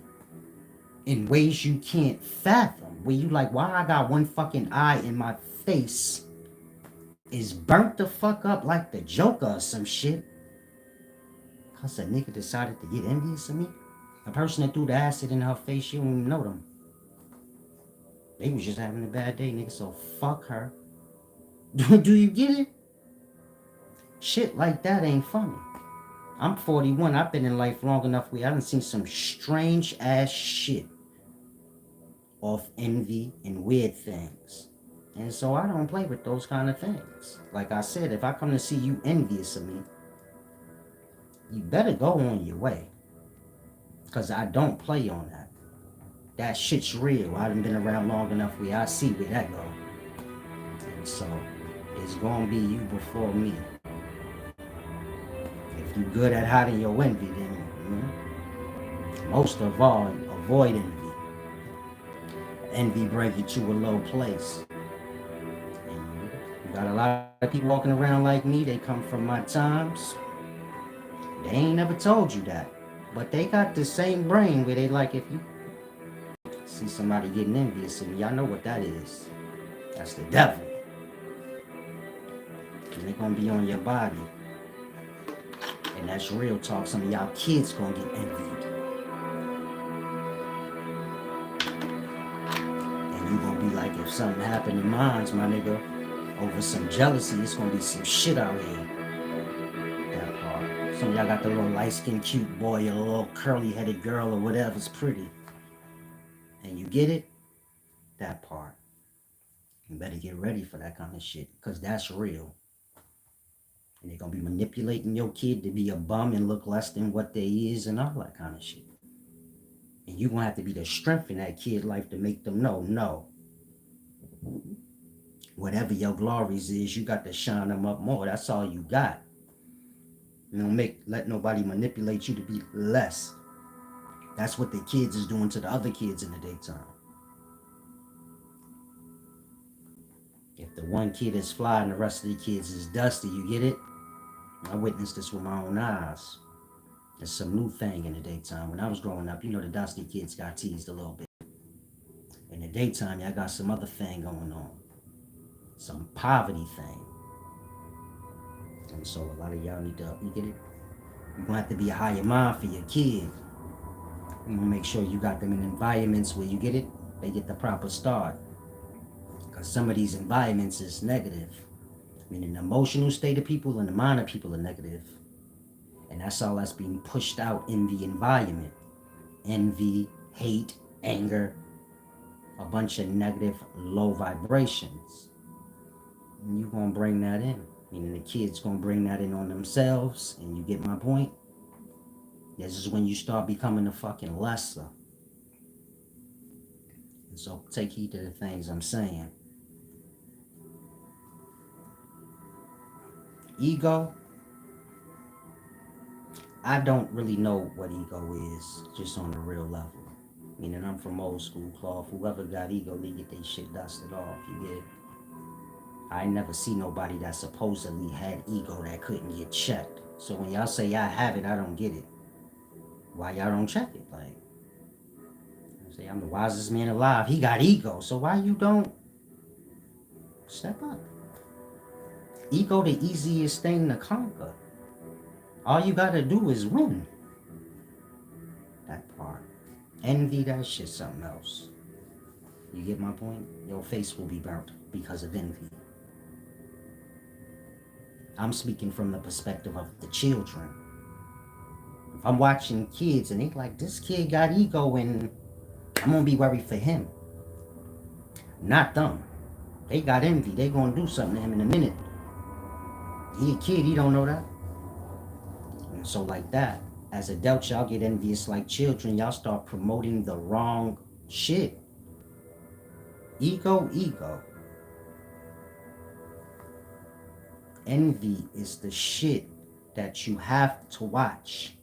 In ways you can't fathom. Where you like, why I got one fucking eye in my face is burnt the fuck up like the Joker or some shit. Cause a nigga decided to get envious of me. A person that threw the acid in her face, you don't even know them. They was just having a bad day, nigga, so fuck her. Do you get it? Shit like that ain't funny. I'm 41, I've been in life long enough where I done seen some strange ass shit off envy and weird things. And so I don't play with those kind of things. Like I said, if I come to see you envious of me, you better go on your way. Because I don't play on that. That shit's real. I done been around long enough where I see where that go. And so, It's gonna be you before me. If you're good at hiding your envy, then most of all, avoid envy. Envy brings you to a low place. And you got a lot of people walking around like me. They come from my times. They ain't never told you that, but they got the same brain where they like if you see somebody getting envious, and y'all know what that is. That's the devil, and they gonna be on your body. And that's real talk. Some of y'all kids gonna get envied. And you gonna be like, if something happened in mines, my nigga, over some jealousy, it's gonna be some shit out here. That part. Some of y'all got the little light-skinned cute boy or a little curly-headed girl or whatever's pretty. And you get it? That part. You better get ready for that kind of shit. Because that's real. And they're gonna be manipulating your kid to be a bum and look less than what they is and all that kind of shit. And you gonna have to be the strength in that kid life to make them know, no. Whatever your glories is, you got to shine them up more. That's all you got. You don't let nobody manipulate you to be less. That's what the kids is doing to the other kids in the daytime. If the one kid is fly and the rest of the kids is dusty, you get it? I witnessed this with my own eyes. It's some new thing in the daytime. When I was growing up, the dusty kids got teased a little bit. In the daytime, y'all got some other thing going on. Some poverty thing. And so a lot of y'all need to, you get it? You're going to have to be a higher mind for your kid. You want to make sure you got them in environments where you get it, they get the proper start. Because some of these environments is negative. Meaning the emotional state of people and the mind of people are negative. And that's all that's being pushed out in the environment. Envy, hate, anger, a bunch of negative, low vibrations. And you're going to bring that in. Meaning the kid's going to bring that in on themselves. And you get my point? This is when you start becoming a fucking lesser. And so take heed to the things I'm saying. Ego, I don't really know what ego is, just on the real level. Meaning I'm from old school cloth. Whoever got ego, they get their shit dusted off. You get it? I never see nobody that supposedly had ego that couldn't get checked. So when y'all say I have it, I don't get it. Why y'all don't check it? Like, say I'm the wisest man alive. He got ego, so why you don't step up? Ego the easiest thing to conquer. All you gotta do is win. That part. Envy, that shit something else. You get my point? Your face will be burnt because of envy. I'm speaking from the perspective of the children. If I'm watching kids and they like, this kid got ego, and I'm gonna be worried for him. Not them. They got envy. They gonna do something to him in a minute. He a kid, he don't know that. And so like that, as adults, y'all get envious like children. Y'all start promoting the wrong shit. Ego. Envy is the shit that you have to watch.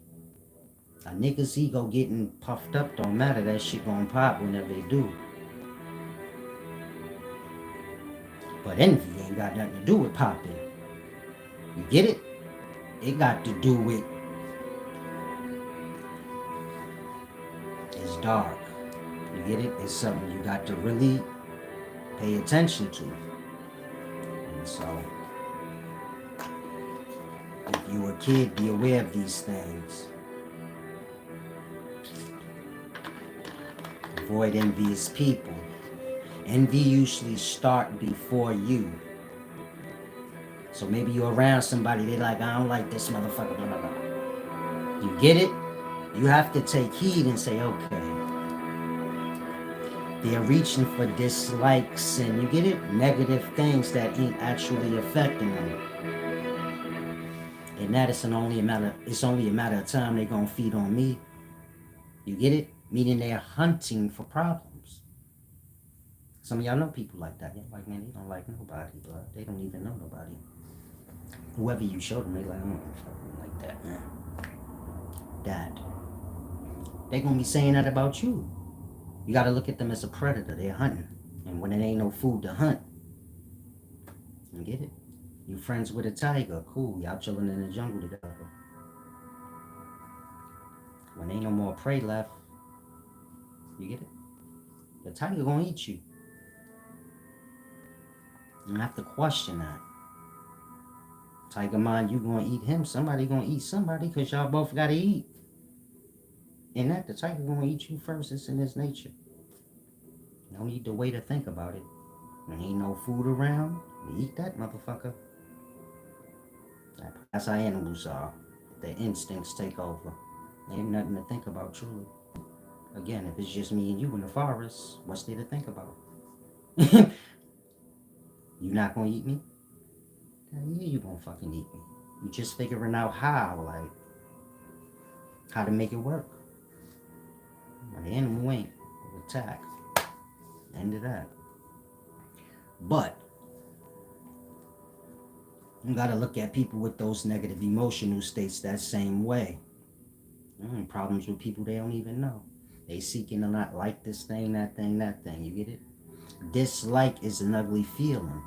A nigga's ego getting puffed up don't matter. That shit gonna pop whenever they do. But envy ain't got nothing to do with popping. You get it? It got to do with it's dark. You get it? It's something you got to really pay attention to. And so, if you a kid, be aware of these things. Avoid envious people. Envy usually start before you. So maybe you're around somebody, they like, I don't like this motherfucker, blah, blah, blah. You get it? You have to take heed and say, okay. They're reaching for dislikes and you get it? Negative things that ain't actually affecting them. And that is only a matter of time they're gonna feed on me. You get it? Meaning they're hunting for problems. Some of y'all know people like that. Y'all like, man, they don't like nobody, but they don't even know nobody. Whoever you show them, they like, like that, man. That. They gonna be saying that about you. You gotta look at them as a predator. They're hunting. And when it ain't no food to hunt, you get it? You friends with a tiger, cool. Y'all chilling in the jungle together. When ain't no more prey left, you get it? The tiger gonna eat you. You don't have to question that. Tiger mind, you gonna eat him. Somebody gonna eat somebody because y'all both gotta eat. And that the tiger gonna eat you first. It's in his nature. No need to wait to think about it. When ain't no food around, you eat that motherfucker. That's how animals are. The instincts take over. Ain't nothing to think about, truly. Again, if it's just me and you in the forest, what's there to think about? You not gonna eat me? Hell yeah, you gonna fucking eat me. You just figuring out how to make it work. The animal ain't. It'll attack. End of that. But you gotta look at people with those negative emotional states that same way. Problems with people they don't even know. They seeking to not like this thing, that thing, that thing. You get it? Dislike is an ugly feeling.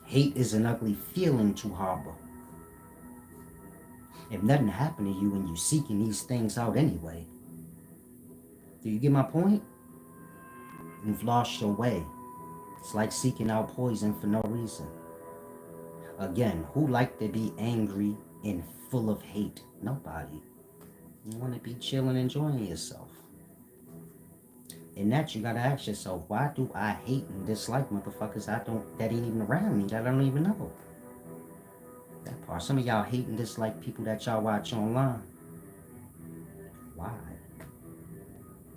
Hate is an ugly feeling to harbor. If nothing happened to you and you seeking these things out anyway, do you get my point? You've lost your way. It's like seeking out poison for no reason. Again, who like to be angry and full of hate? Nobody. You want to be chilling, enjoying yourself. And that you gotta ask yourself, why do I hate and dislike motherfuckers that ain't even around me, that I don't even know? That part. Some of y'all hate and dislike people that y'all watch online. Why?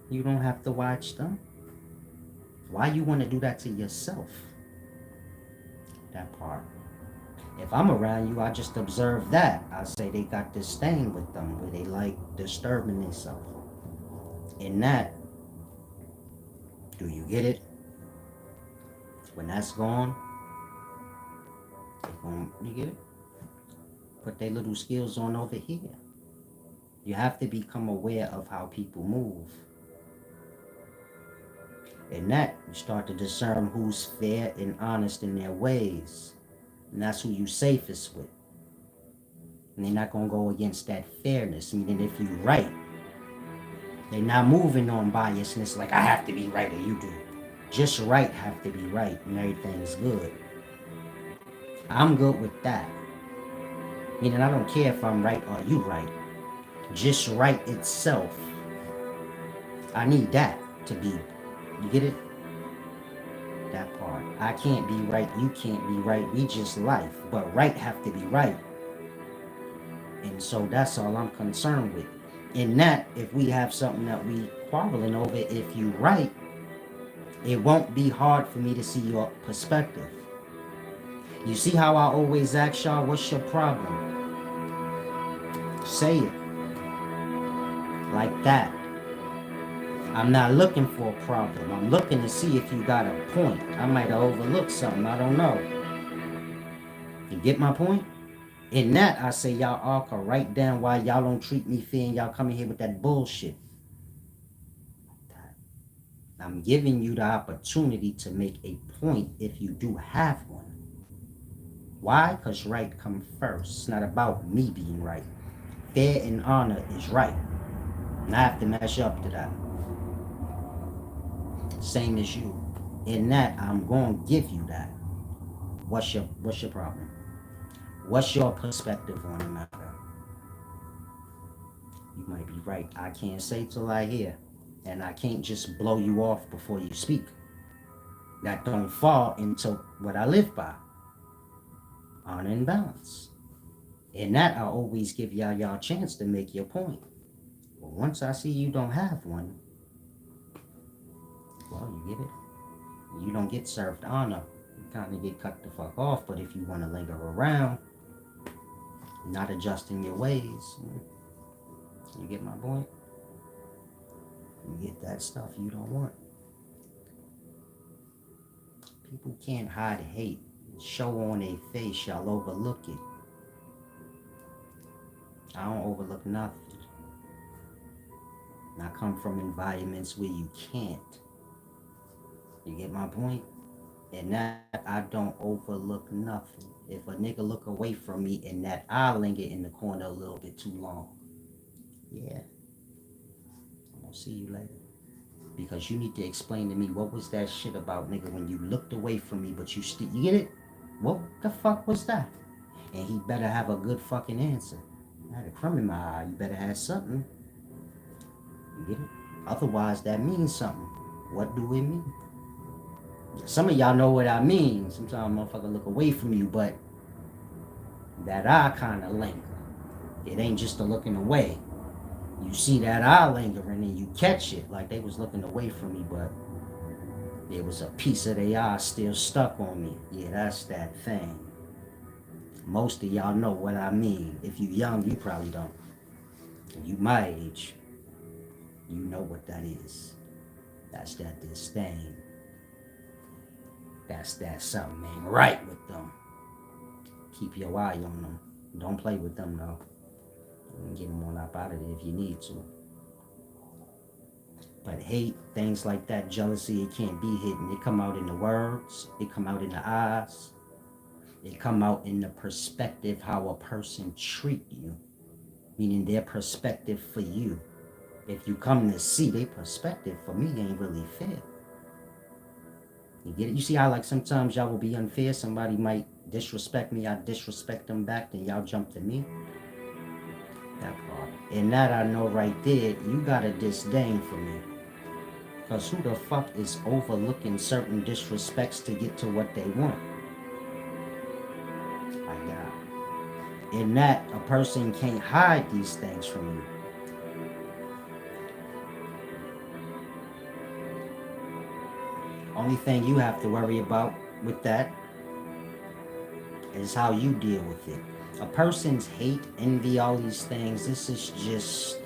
You don't have to watch them. Why you want to do that to yourself? That part. If I'm around you, I just observe that. I say they got this thing with them where they like disturbing themselves. In that, do you get it? When that's gone, you get it? Put their little skills on over here. You have to become aware of how people move. In that, you start to discern who's fair and honest in their ways. And that's who you safest with. And they're not going to go against that fairness. Meaning if you're right, they're not moving on biasness like I have to be right or you do. Just right have to be right and everything's good. I'm good with that. Meaning I don't care if I'm right or you right. Just right itself. I need that to be. You get it? That part. I can't be right, you can't be right. We just life. But right have to be right. And so that's all I'm concerned with. In that, if we have something that we quarreling over, if you right, it won't be hard for me to see your perspective. You see how I always ask y'all, what's your problem? Say it. Like that. I'm not looking for a problem. I'm looking to see if you got a point. I might have overlooked something. I don't know. You get my point? In that, I say y'all all can write down why y'all don't treat me fair and y'all coming here with that bullshit. I'm giving you the opportunity to make a point if you do have one. Why? Because right come first. It's not about me being right. Fair and honor is right. And I have to measure up to that. Same as you. In that, I'm going to give you that. What's your problem? What's your perspective on the matter? You might be right. I can't say till I hear. And I can't just blow you off before you speak. That don't fall into what I live by. Honor and balance. In that, I always give y'all chance to make your point. But once I see you don't have one, well, you get it. You don't get served honor. You kind of get cut the fuck off. But if you want to linger around, not adjusting your ways, you get my point? You get that stuff you don't want. People can't hide hate. Show on their face, y'all overlook it. I don't overlook nothing. And I come from environments where you can't. You get my point? And that I don't overlook nothing. If a nigga look away from me and that I linger in the corner a little bit too long, yeah, I'm gonna see you later. Because you need to explain to me what was that shit about, nigga, when you looked away from me, but you still, you get it? What the fuck was that? And he better have a good fucking answer. I had a crumb in my eye. You better have something. You get it? Otherwise, that means something. What do it mean? Some of y'all know what I mean. Sometimes motherfucker look away from you, but that eye kind of linger. It ain't just a looking away. You see that eye lingering and you catch it like they was looking away from me, but there was a piece of their eye still stuck on me. Yeah, that's that thing. Most of y'all know what I mean. If you young, you probably don't. If you my age, you know what that is. That's that disdain. That's that something ain't right with them. Keep your eye on them. Don't play with them though. And get them on up out of there if you need to. But hate, things like that, jealousy, it can't be hidden. It come out in the words. It come out in the eyes. It come out in the perspective how a person treat you. Meaning their perspective for you. If you come to see their perspective, for me, ain't really fair. You get it? You see how like sometimes y'all will be unfair? Somebody might disrespect me, I disrespect them back, then y'all jump to me. That part. And that I know right there, you got a disdain for me. Because who the fuck is overlooking certain disrespects to get to what they want? I got. In that, a person can't hide these things from you. Only thing you have to worry about with that is how you deal with it. A person's hate, envy, all these things, this is just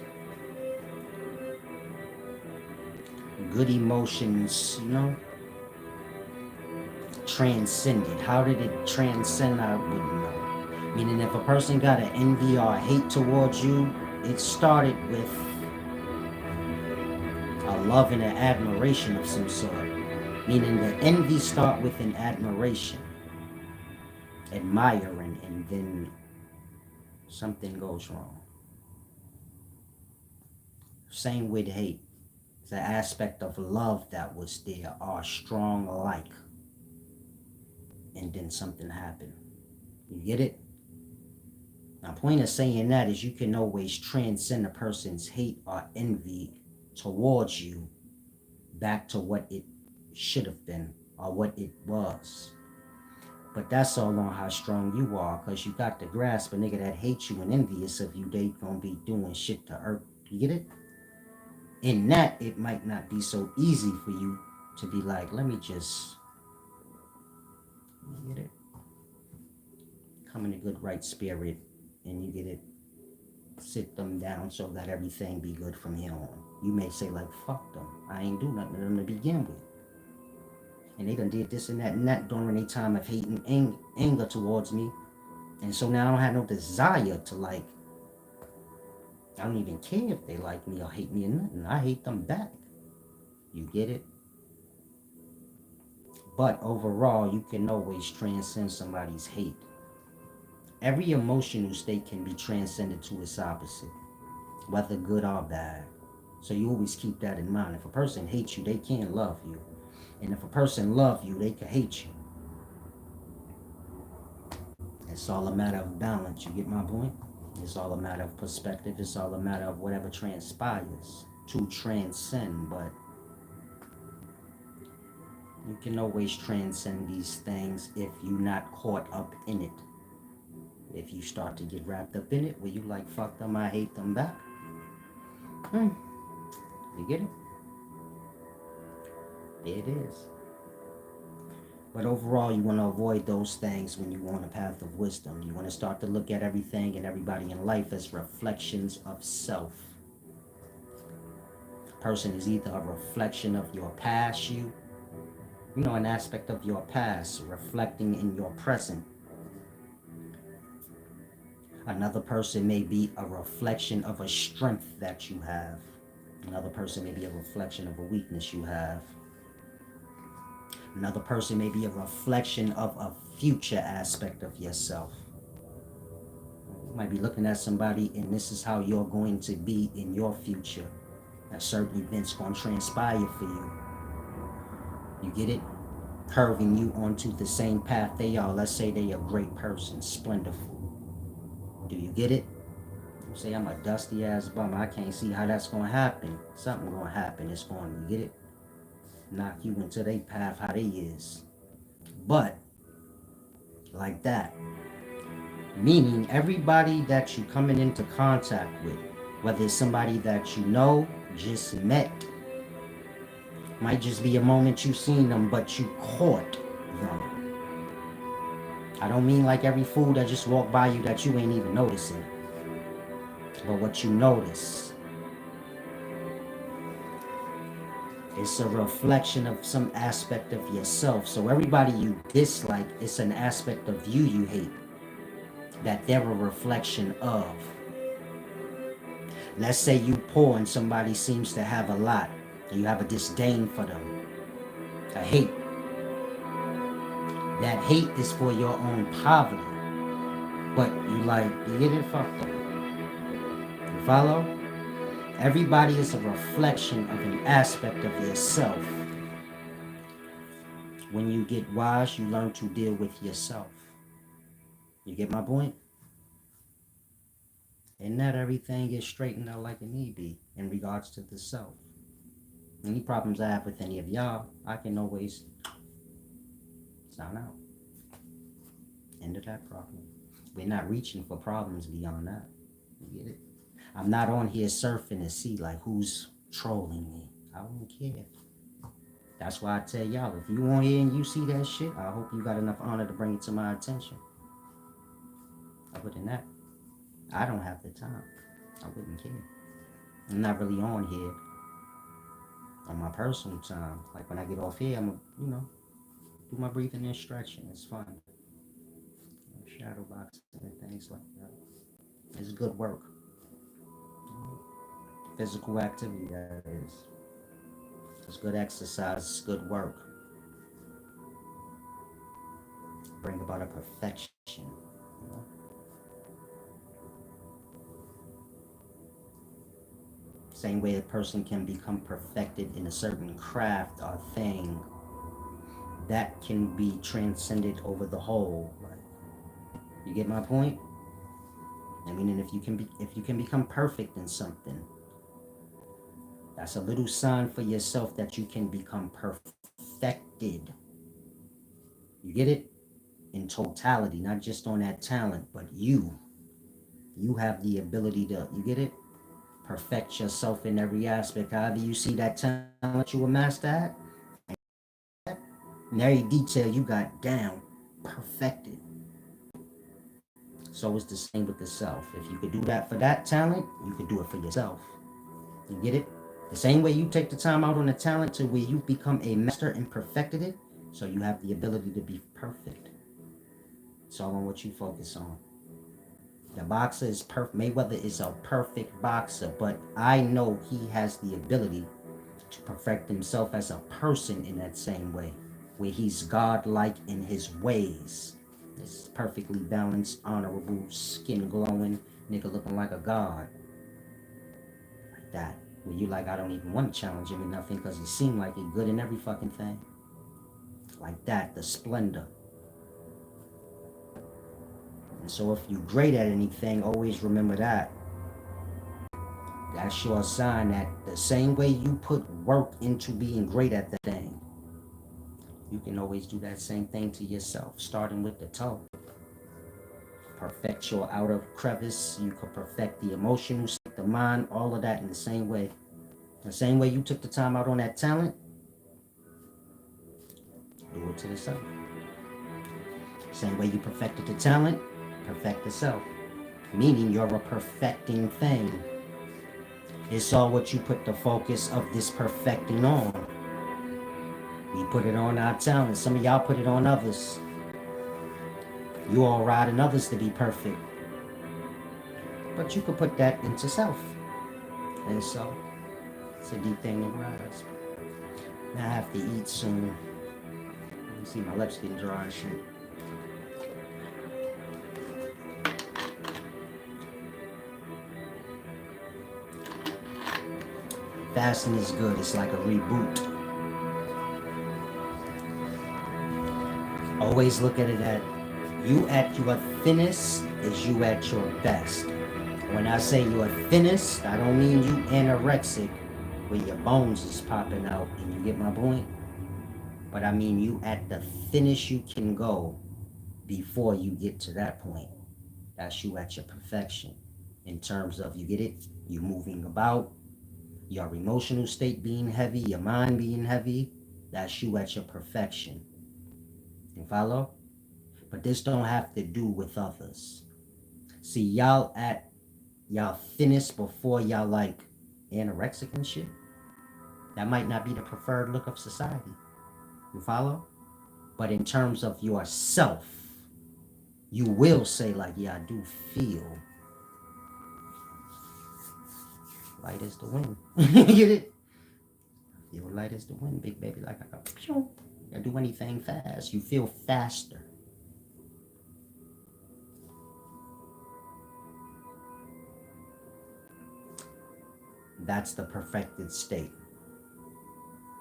good emotions, you know? Transcended. How did it transcend? I wouldn't know. Meaning if a person got an envy or a hate towards you, it started with a love and an admiration of some sort. Meaning the envy start with an admiration, admiring, and then something goes wrong. Same with hate. It's an aspect of love that was there, or strong like. And then something happened. You get it? My point of saying that is you can always transcend a person's hate or envy towards you back to what it should have been or what it was. But that's all on how strong you are, because you got to grasp a nigga that hates you and envious of you, they gonna be doing shit to hurt. You get it? In that, it might not be so easy for you to be like, let me just, you get it? Come in a good right spirit and you get it, sit them down so that everything be good from here on. You may say like, fuck them. I ain't do nothing to them to begin with. And they done did this and that during their time of hate and anger towards me. And so now I don't have no desire to like, I don't even care if they like me or hate me or nothing. I hate them back. You get it? But overall, you can always transcend somebody's hate. Every emotional state can be transcended to its opposite, whether good or bad. So you always keep that in mind. If a person hates you, they can't love you. And if a person loves you, they can hate you. It's all a matter of balance. You get my point? It's all a matter of perspective. It's all a matter of whatever transpires to transcend. But you can always transcend these things if you're not caught up in it. If you start to get wrapped up in it, where you like, fuck them, I hate them back. You get it? There it is. But overall, you want to avoid those things when you're on a path of wisdom. You want to start to look at everything and everybody in life as reflections of self. A person is either a reflection of your past you, an aspect of your past reflecting in your present. Another person may be a reflection of a strength that you have. Another person may be a reflection of a weakness you have. Another person may be a reflection of a future aspect of yourself. You might be looking at somebody and this is how you're going to be in your future. That certain events going to transpire for you. You get it? Curving you onto the same path they are. Let's say they are a great person, splendorful. Do you get it? You say I'm a dusty ass bum. I can't see how that's going to happen. Something going to happen. It's going to, you get it? Knock you into their path how they is. But, like that. Meaning everybody that you coming into contact with, whether it's somebody that you know, just met, might just be a moment you seen them, but you caught them. I don't mean like every fool that just walked by you that you ain't even noticing. But what you notice, it's a reflection of some aspect of yourself. So everybody you dislike, it's an aspect of you hate that they're a reflection of. Let's say you poor and somebody seems to have a lot, and you have a disdain for them, a hate. That hate is for your own poverty, but you get it fucked up. You follow? Everybody is a reflection of an aspect of yourself. When you get wise, you learn to deal with yourself. You get my point? And not everything is straightened out like it need be in regards to the self. Any problems I have with any of y'all, I can always sound out. End of that problem. We're not reaching for problems beyond that. You get it? I'm not on here surfing to see like who's trolling me. I don't care. That's why I tell y'all, if you on here and you see that shit, I hope you got enough honor to bring it to my attention. Other than that, I don't have the time. I wouldn't care. I'm not really on here on my personal time. Like when I get off here, I'm gonna, do my breathing and stretching. It's fun. Shadow boxing and things like that. It's good work. Physical activity, that is. It's good exercise. It's good work. Bring about a perfection. Same way a person can become perfected in a certain craft or thing, that can be transcended over the whole. Like, you get my point? I mean, if you can become perfect in something, that's a little sign for yourself that you can become perfected. You get it? In totality, not just on that talent, but you have the ability to, you get it? Perfect yourself in every aspect. However you see that talent you were master at, in every detail you got down, perfected. So it's the same with the self. If you could do that for that talent, you could do it for yourself. You get it? The same way you take the time out on a talent to where you become a master and perfected it, so you have the ability to be perfect. It's all on what you focus on. The boxer is perfect. Mayweather is a perfect boxer, but I know he has the ability to perfect himself as a person in that same way, where he's godlike in his ways. It's perfectly balanced, honorable, skin glowing, nigga looking like a god. Like that. Where you like, I don't even want to challenge him or nothing because he seemed like he good in every fucking thing. Like that, the splendor. And so if you're great at anything, always remember that. That's your sign that the same way you put work into being great at that thing, you can always do that same thing to yourself, starting with the toe. Perfect your outer crevice. You could perfect the emotional state, the mind, all of that in the same way. The same way you took the time out on that talent, do it to the self. Same way you perfected the talent, perfect the self. Meaning you're a perfecting thing. It's all what you put the focus of this perfecting on. We put it on our talent. Some of y'all put it on others. You all riding others to be perfect. But you could put that into self. And so, it's a deep thing to grasp. Now I have to eat soon. You see my lips getting dry and shit. Fasting is good. It's like a reboot. Always look at it at you at your thinnest is you at your best. When I say you're thinnest, I don't mean you anorexic where your bones is popping out, and you get my point? But I mean you at the thinnest you can go before you get to that point. That's you at your perfection. In terms of, you get it? You moving about, your emotional state being heavy, your mind being heavy, that's you at your perfection. You follow? But this don't have to do with others. See, y'all at y'all thinnest before y'all like anorexic and shit. That might not be the preferred look of society. You follow? But in terms of yourself, you will say like, yeah, I do feel light as the wind. You get it? Feel light as the wind, big baby. Like I go, I do anything fast. You feel faster. That's the perfected state.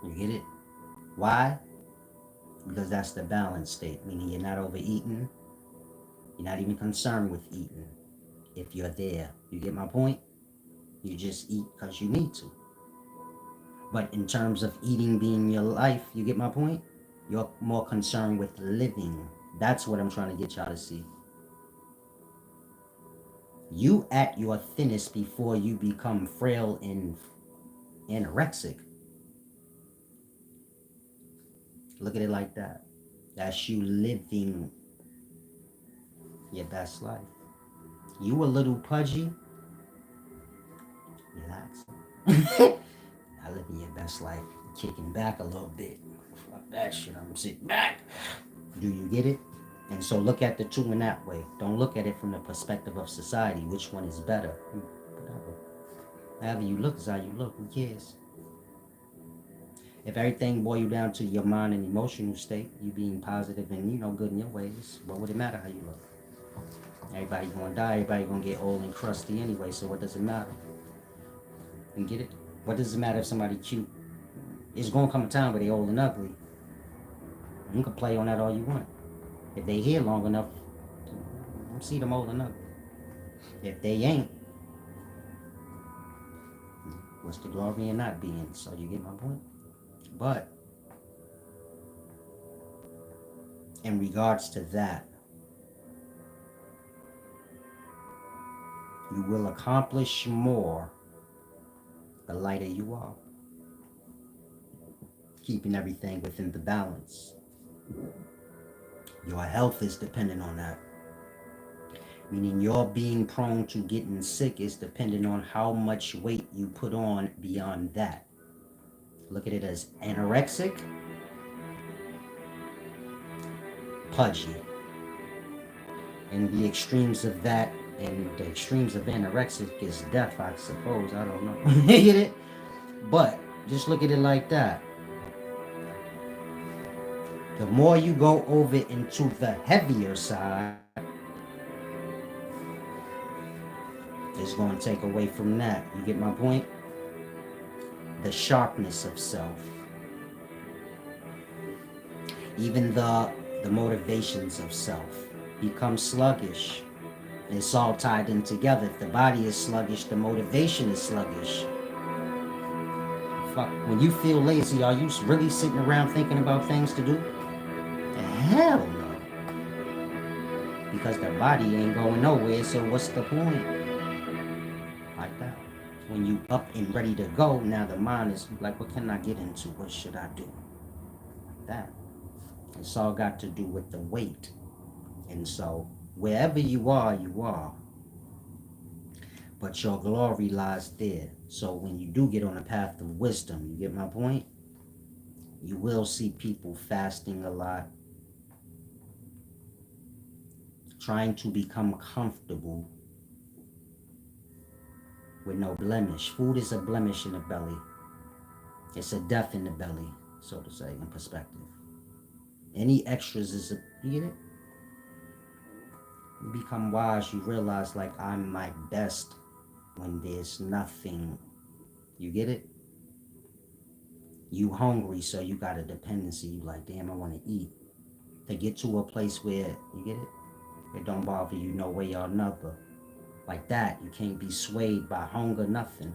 You get it? Why? Because that's the balanced state, meaning you're not overeating. You're not even concerned with eating. If you're there, you get my point? You just eat because you need to. But in terms of eating being your life, you get my point? You're more concerned with living. That's what I'm trying to get y'all to see. You at your thinnest before you become frail and anorexic. Look at it like that. That's you living your best life. You a little pudgy, relax. Now living your best life, kicking back a little bit. Fuck that shit, I'm sitting back. Do you get it? And so look at the two in that way. Don't look at it from the perspective of society. Which one is better? Whatever. However you look is how you look. Who cares? If everything boils you down to your mind and emotional state, you being positive and good in your ways, what would it matter how you look? Everybody gonna die. Everybody gonna get old and crusty anyway. So what does it matter? You get it? What does it matter if somebody cute? It's gonna come a time where they old and ugly. You can play on that all you want. If they here long enough, you see them old and ugly. If they ain't, what's the glory in not being? So you get my point? But in regards to that, you will accomplish more the lighter you are. Keeping everything within the balance. Your health is dependent on that. Meaning your being prone to getting sick is dependent on how much weight you put on beyond that. Look at it as anorexic, pudgy. And the extremes of that and the extremes of anorexic is death, I suppose. I don't know. You get it? But just look at it like that. The more you go over into the heavier side, it's going to take away from that. You get my point? The sharpness of self. Even the motivations of self become sluggish. It's all tied in together. If the body is sluggish, the motivation is sluggish. Fuck. When you feel lazy, are you really sitting around thinking about things to do? Hell no. Because the body ain't going nowhere, so what's the point? Like that. When you up and ready to go, now the mind is like, what can I get into? What should I do? Like that. It's all got to do with the weight. And so, wherever you are, you are. But your glory lies there. So when you do get on a path of wisdom, you get my point? You will see people fasting a lot, trying to become comfortable with no blemish. Food is a blemish in the belly. It's a death in the belly, so to say, in perspective. Any extras is a, you get it? You become wise, you realize like I'm my best when there's nothing. You get it? You hungry, so you got a dependency. You like, damn, I want to eat. To get to a place where, you get it? It don't bother you no way or another. Like that, you can't be swayed by hunger, nothing.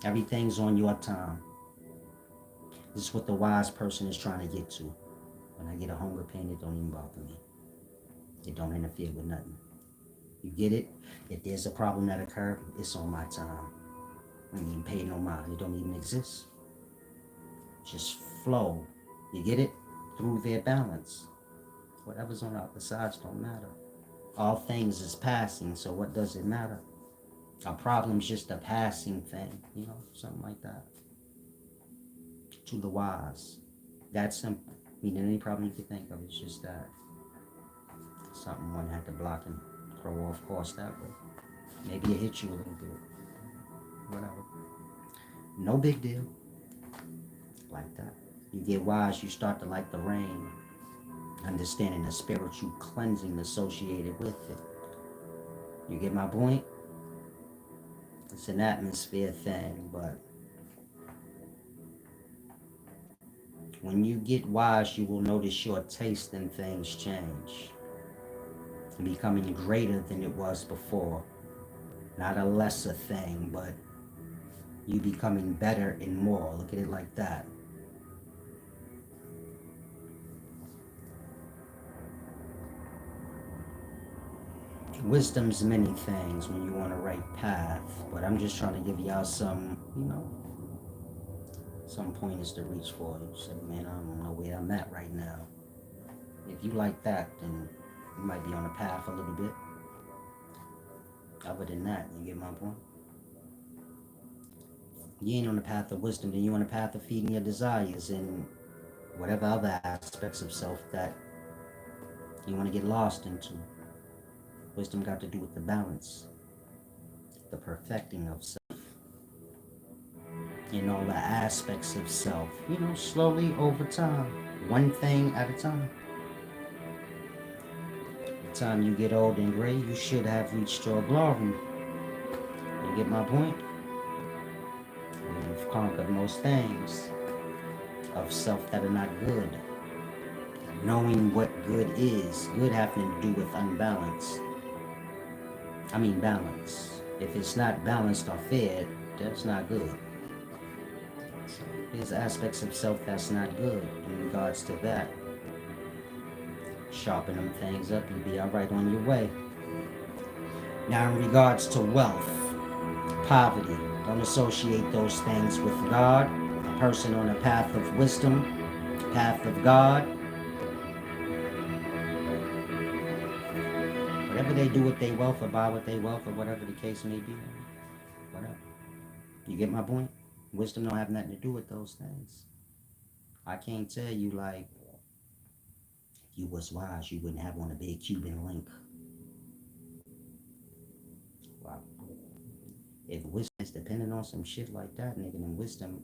Everything's on your time. This is what the wise person is trying to get to. When I get a hunger pain, it don't even bother me. It don't interfere with nothing. You get it? If there's a problem that occurred, it's on my time. I ain't even pay no mind. It don't even exist. Just flow. You get it? Through their balance. Whatever's on the other sides don't matter. All things is passing, so what does it matter? A problem's just a passing thing, you know, something like that. To the wise. That simple. Meaning any problem you could think of, it's just that. Something one had to block and throw off course that way. Maybe it hit you a little bit. Whatever. No big deal. Like that. You get wise, you start to like the rain. Understanding the spiritual cleansing associated with it. You get my point? It's an atmosphere thing, but when you get wise, you will notice your taste in things change. And becoming greater than it was before. Not a lesser thing, but you becoming better and more. Look at it like that. Wisdom's many things when you're on the right path, but I'm just trying to give y'all some, you know, some pointers to reach for. You say, man, I don't know where I'm at right now. If you like that, then you might be on the path a little bit. Other than that, you get my point? You ain't on the path of wisdom, then you're on the path of feeding your desires and whatever other aspects of self that you want to get lost into. Wisdom got to do with the balance, the perfecting of self, in all the aspects of self, you know, slowly over time, one thing at a time. By the time you get old and gray, you should have reached your glory. You get my point? You've conquered most things of self that are not good. Knowing what good is, good having to do with unbalance. Balance. If it's not balanced or fair, that's not good. So there's aspects of self that's not good in regards to that. Sharpen them things up, you'll be alright on your way. Now in regards to wealth, poverty, don't associate those things with God. A person on a path of wisdom, path of God. Whatever they do with their wealth or buy with their wealth or whatever the case may be, whatever. You get my point? Wisdom don't have nothing to do with those things. I can't tell you like, if you was wise, you wouldn't have on a big Cuban link. Wow. If wisdom is dependent on some shit like that, nigga, then wisdom,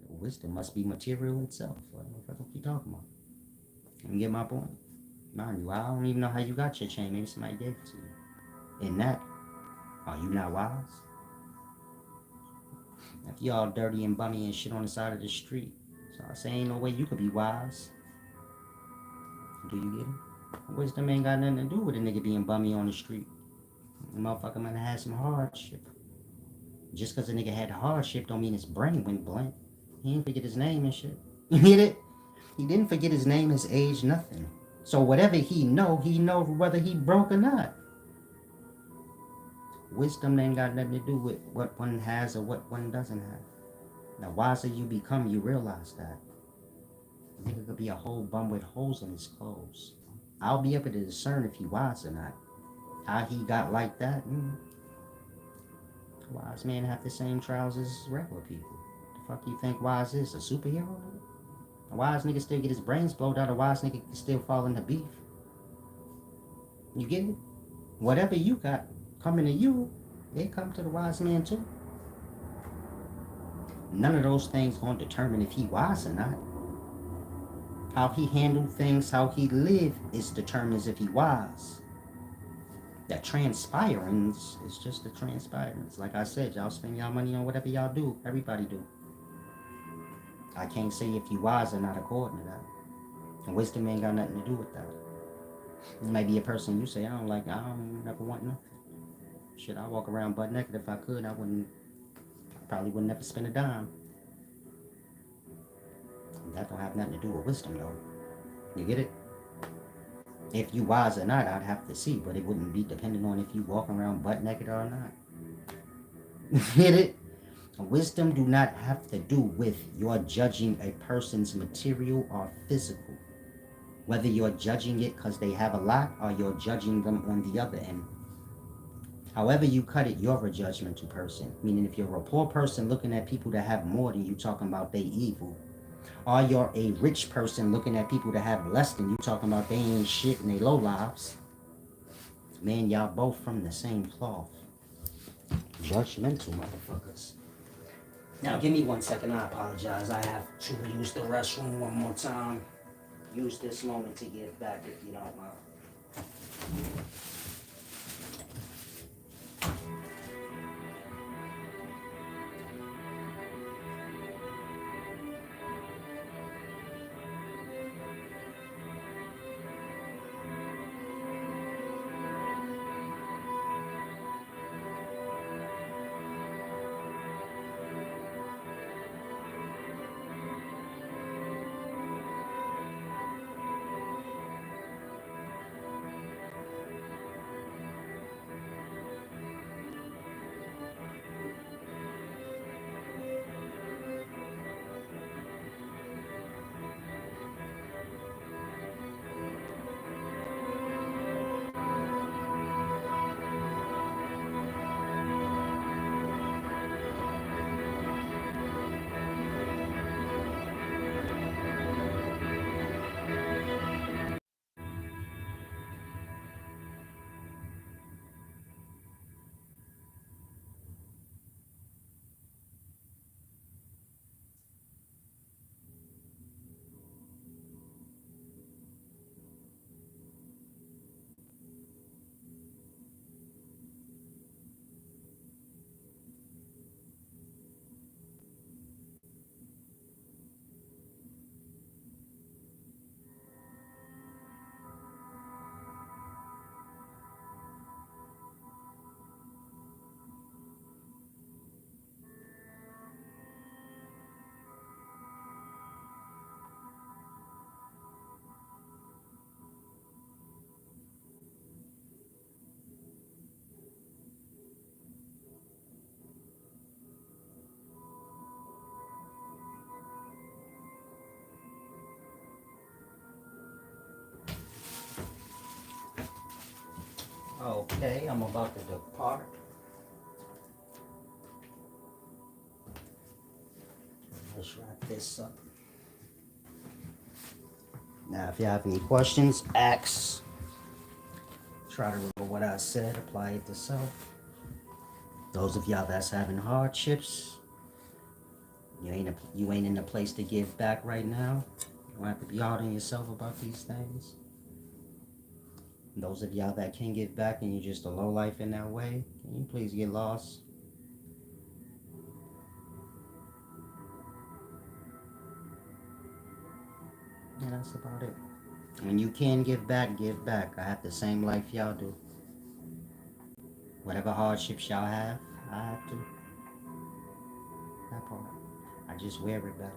wisdom must be material itself. What the fuck you talking about? You get my point? Mind you, I don't even know how you got your chain. Maybe somebody gave it to you. In that, are you not wise? If you all dirty and bummy and shit on the side of the street, so I say ain't no way you could be wise. Do you get it? Wisdom ain't got nothing to do with a nigga being bummy on the street. The motherfucker might have had some hardship. Just because a nigga had hardship don't mean his brain went blank. He didn't forget his name and shit. You get it? He didn't forget his name, his age, nothing. So whatever he know whether he broke or not. Wisdom ain't got nothing to do with what one has or what one doesn't have. The wiser you become, you realize that. A nigga could be a whole bum with holes in his clothes. I'll be able to discern if he wise or not. How he got like that, wise men have the same trousers as regular people. Fuck you think Wise is? A superhero? A wise nigga still get his brains blowed out. A wise nigga can still fall into beef. You get it? Whatever you got coming to you, it come to the wise man too. None of those things gonna determine if he wise or not. How he handle things, how he live, is determines if he wise. That transpiring is just the transpirings. Like I said, y'all spend y'all money on whatever y'all do. Everybody do. I can't say if you wise or not according to that. And wisdom ain't got nothing to do with that. You might be a person you say, I don't never want nothing. Shit, I walk around butt naked if I could. I probably wouldn't never spend a dime. That don't have nothing to do with wisdom though. You get it? If you wise or not, I'd have to see, but it wouldn't be depending on if you walk around butt naked or not. Get it? Wisdom do not have to do with your judging a person's material or physical. Whether you're judging it because they have a lot or you're judging them on the other end. However you cut it, you're a judgmental person. Meaning if you're a poor person looking at people that have more than you, talking about they evil. Or you're a rich person looking at people that have less than you, talking about they ain't shit and they low lives. Man, y'all both from the same cloth. Judgmental motherfuckers. Now give me 1 second, I apologize. I have to use the restroom one more time. Use this moment to give back if you don't mind. Okay, I'm about to depart. Let's wrap this up. Now, if you have any questions, ask. Try to remember what I said, apply it to self. Those of y'all that's having hardships, you ain't in a place to give back right now. You don't have to be hard on yourself about these things. Those of y'all that can give back and you're just a low life in that way, can you please get lost? Yeah, that's about it. When you can give back, give back. I have the same life y'all do. Whatever hardships y'all have, I have to. That part. I just wear it better.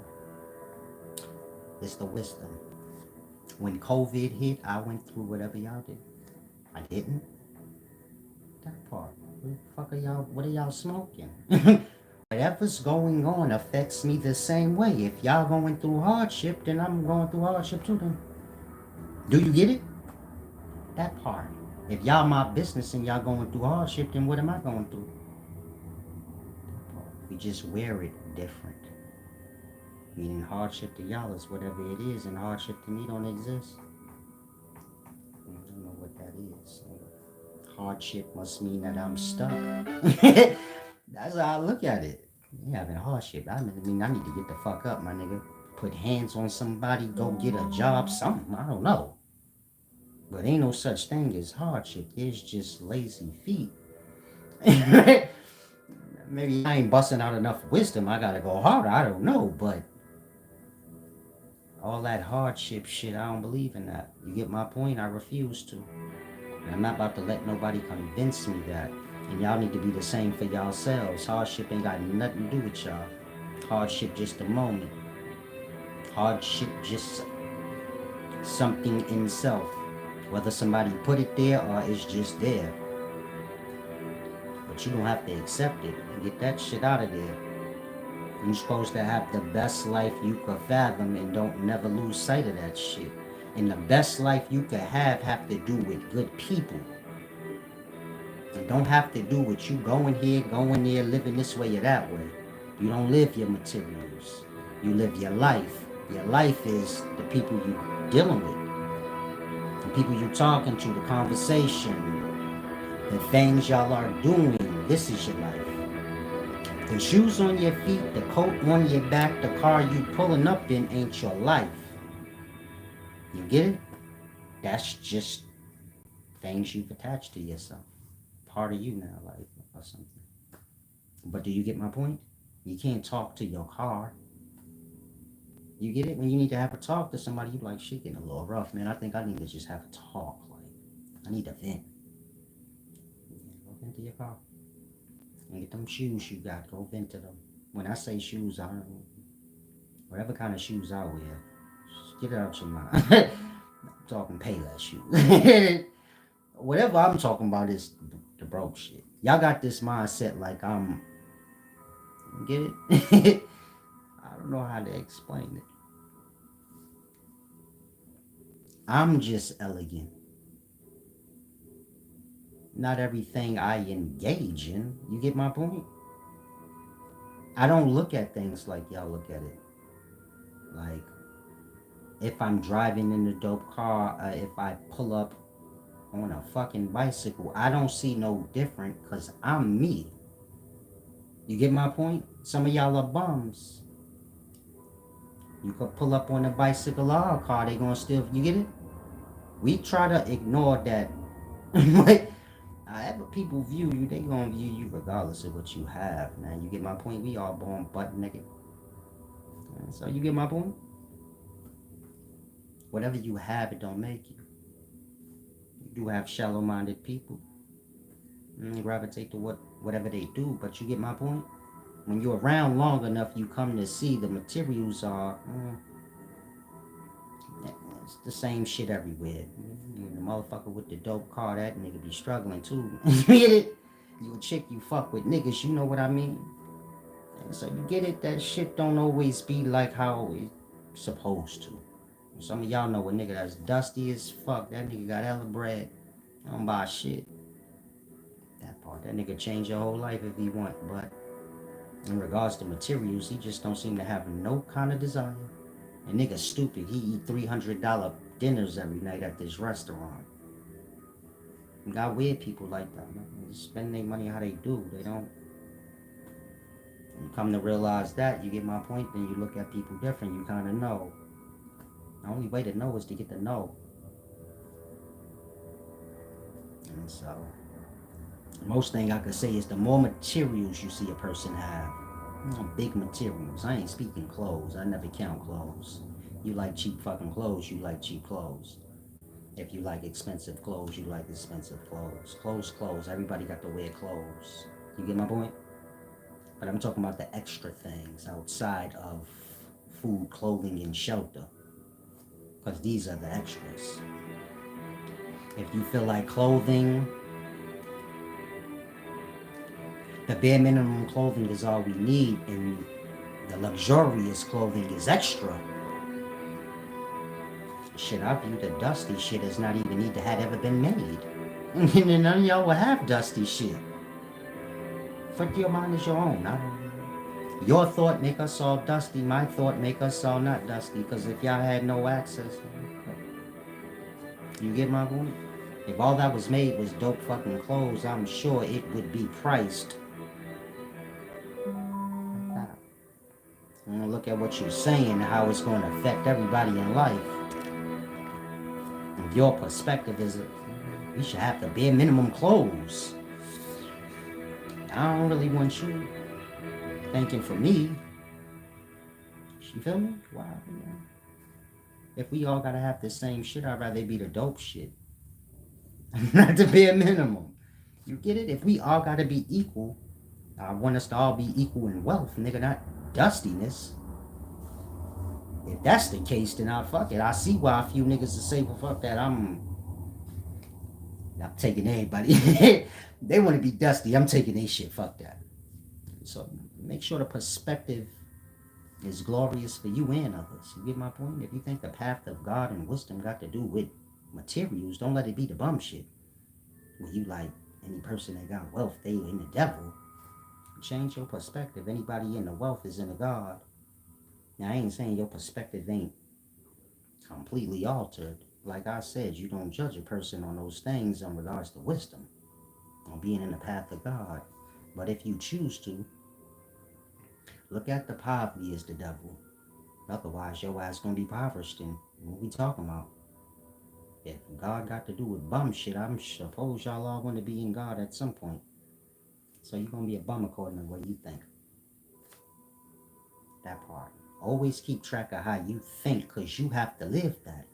It's the wisdom. When COVID hit, I went through whatever y'all did. I didn't. That part. What the fuck are y'all, what are y'all smoking? Whatever's going on affects me the same way. If y'all going through hardship, then I'm going through hardship too then. Do you get it? That part. If y'all my business and y'all going through hardship, then what am I going through? We just wear it different. Meaning hardship to y'all is whatever it is, and hardship to me don't exist. I don't know what that is. Hardship must mean that I'm stuck. That's how I look at it. You having hardship. I mean, I need to get the fuck up, my nigga. Put hands on somebody, go get a job, something. I don't know. But ain't no such thing as hardship. There's just lazy feet. Maybe I ain't busting out enough wisdom. I gotta go harder. I don't know. But all that hardship shit, I don't believe in that. You get my point? I refuse to. And I'm not about to let nobody convince me that. And y'all need to be the same for yourselves. Hardship ain't got nothing to do with y'all. Hardship just a moment. Hardship just something in self. Whether somebody put it there or it's just there. But you don't have to accept it and get that shit out of there. You're supposed to have the best life you could fathom and don't never lose sight of that shit. And the best life you could have to do with good people. It don't have to do with you going here, going there, living this way or that way. You don't live your materials. You live your life. Your life is the people you're dealing with. The people you're talking to, the conversation, the things y'all are doing. This is your life. The shoes on your feet, the coat on your back, the car you pulling up in ain't your life. You get it? That's just things you've attached to yourself. Part of you now, like, or something. But do you get my point? You can't talk to your car. You get it? When you need to have a talk to somebody, you like, shit getting a little rough, man. I think I need to just have a talk. Like, I need to vent. Go vent to your car. And get them shoes you got. Go vent to them. When I say shoes, I don't know. Whatever kind of shoes I wear, just get it out your mind. I'm talking Payless shoes. Whatever I'm talking about is the broke shit. Y'all got this mindset like I'm. Get it? I don't know how to explain it. I'm just elegant. Not everything I engage in. You get my point? I don't look at things like y'all look at it. Like, if I'm driving in a dope car, if I pull up on a fucking bicycle, I don't see no different because I'm me. You get my point? Some of y'all are bums. You could pull up on a bicycle or a car, they gonna still, you get it? We try to ignore that. However people view you, they gonna view you regardless of what you have, man. You get my point? We all born butt naked. So you get my point? Whatever you have, it don't make you. You do have shallow-minded people. They gravitate to whatever they do, but you get my point? When you're around long enough, you come to see the materials are... it's the same shit everywhere. The motherfucker with the dope car, that nigga be struggling too. You get it? You a chick, you fuck with niggas, you know what I mean? And so you get it, that shit don't always be like how it's supposed to. Some of y'all know a nigga that's dusty as fuck. That nigga got hella bread. Don't buy shit. That part, that nigga change your whole life if he want. But in regards to materials, he just don't seem to have no kind of desire. And nigga stupid. He eat $300 dinners every night at this restaurant. You got weird people like that, man. They spend their money how they do. They don't. You come to realize that, you get my point, then you look at people different. You kind of know. The only way to know is to get to know. And so, most thing I could say is the more materials you see a person have, big materials. I ain't speaking clothes. I never count clothes. You like cheap fucking clothes, you like cheap clothes. If you like expensive clothes, you like expensive clothes. Clothes. Everybody got to wear clothes. You get my point? But I'm talking about the extra things outside of food, clothing, and shelter. Because these are the extras. If you feel like clothing, the bare minimum clothing is all we need, and the luxurious clothing is extra. Shit, I view the dusty shit as not even need to have ever been made. And none of y'all will have dusty shit. Fuck, your mind is your own. Your thought make us all dusty. My thought make us all not dusty. Because if y'all had no access, you get my point? If all that was made was dope fucking clothes, I'm sure it would be priced like that. And look at what you're saying, how it's going to affect everybody in life. If your perspective is, we should have the bare minimum clothes. I don't really want you thinking for me. You feel me? Wow. Yeah. If we all gotta have the same shit, I'd rather be the dope shit. Not the bare minimum. You get it? If we all gotta be equal, I want us to all be equal in wealth, nigga, not dustiness. If that's the case, then I fuck it. I see why a few niggas will say, well, fuck that, I'm taking everybody. They want to be dusty. I'm taking their shit. Fuck that. So make sure the perspective is glorious for you and others. You get my point? If you think the path of God and wisdom got to do with materials, don't let it be the bum shit. Where you like any person that got wealth, they in the devil. Change your perspective. Anybody in the wealth is in the God. Now I ain't saying your perspective ain't completely altered. Like I said, you don't judge a person on those things in regards to wisdom, on being in the path of God. But if you choose to, look at the poverty as the devil. Otherwise, your ass gonna be impoverished. And what we talking about? If God got to do with bum shit, I'm suppose y'all all want to be in God at some point. So you're gonna be a bum according to what you think. That part. Always keep track of how you think, cause you have to live that.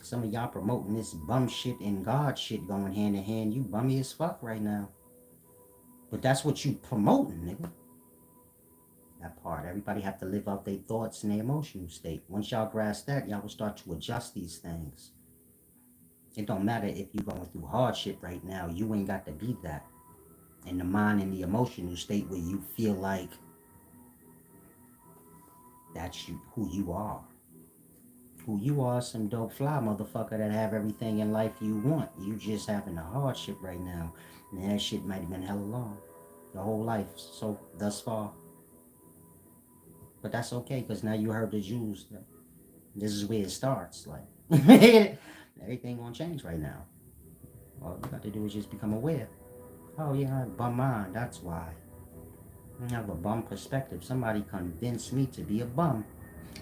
Some of y'all promoting this bum shit and God shit going hand in hand. You bummy as fuck right now. But that's what you promoting, nigga. That part. Everybody have to live out their thoughts and their emotional state. Once y'all grasp that, y'all will start to adjust these things. It don't matter if you're going through hardship right now. You ain't got to be that. In the mind and the emotional state where you feel like that's you, who you are. Who you are, some dope fly motherfucker that have everything in life you want. You just having a hardship right now. And that shit might have been hella long. Your whole life, so thus far. But that's okay, because now you heard the Jews. This is where it starts. Like, everything gonna change right now. All you got to do is just become aware. Oh yeah, I have a bum mind, that's why. I have a bum perspective. Somebody convinced me to be a bum.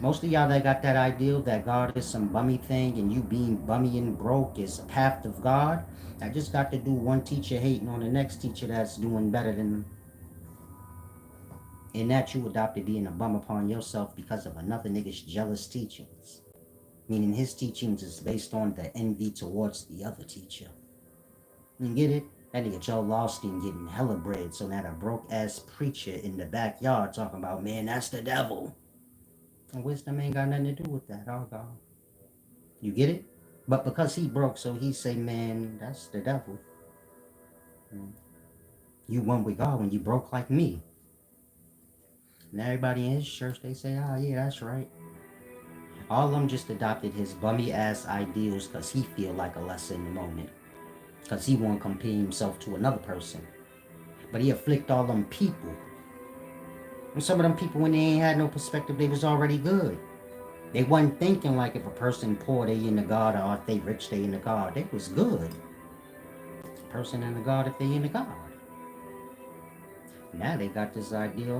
Most of y'all that got that ideal that God is some bummy thing and you being bummy and broke is a path of God, I just got to do one teacher hating on the next teacher that's doing better than them. In that you adopted being a bum upon yourself because of another nigga's jealous teachings. Meaning his teachings is based on the envy towards the other teacher. You get it? That nigga Joe Lostin getting hella bread, so now a broke ass preacher in the backyard talking about, man, that's the devil. And wisdom ain't got nothing to do with that, oh God. You get it? But because he broke, so he say, man, that's the devil. You won with God when you broke like me. And everybody in his church, they say, oh yeah, that's right. All of them just adopted his bummy ass ideals because he feel like a lesser in the moment. Because he won't compare himself to another person. But he afflict all them people. And some of them people, when they ain't had no perspective, they was already good. They wasn't thinking like if a person poor, they in the God, or if they rich, they in the God. They was good. A person in the God, if they in the God. Now they got this idea,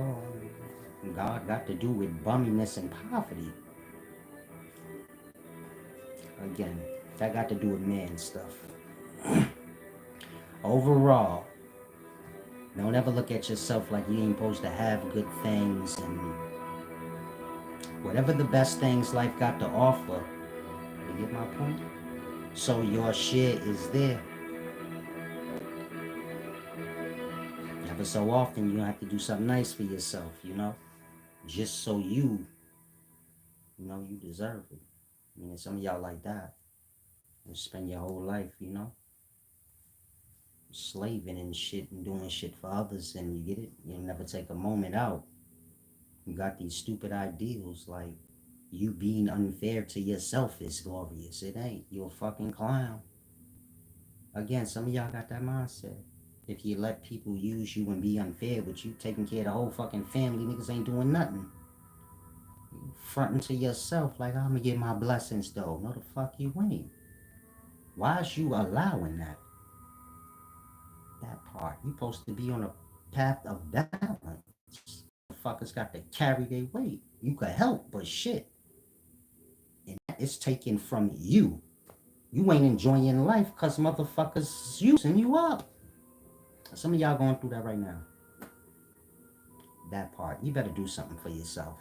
God got to do with bumminess and poverty. Again, that got to do with man stuff. Overall, don't ever look at yourself like you ain't supposed to have good things and whatever the best things life got to offer. You get my point? So your share is there. Ever so often you have to do something nice for yourself, just so you deserve it. I mean, some of y'all like that. You spend your whole life, slaving and shit and doing shit for others, and you get it? You never take a moment out. You got these stupid ideals like you being unfair to yourself is glorious. It ain't. You're a fucking clown. Again, some of y'all got that mindset. If you let people use you and be unfair with you, taking care of the whole fucking family, niggas ain't doing nothing. Fronting to yourself like, I'm gonna get my blessings though. No, the fuck you ain't. Why is you allowing that? That part. You supposed to be on a path of balance. Motherfuckers got to carry their weight. You could help, but shit. And that is taken from you. You ain't enjoying life because motherfuckers using you up. Some of y'all going through that right now. That part. You better do something for yourself.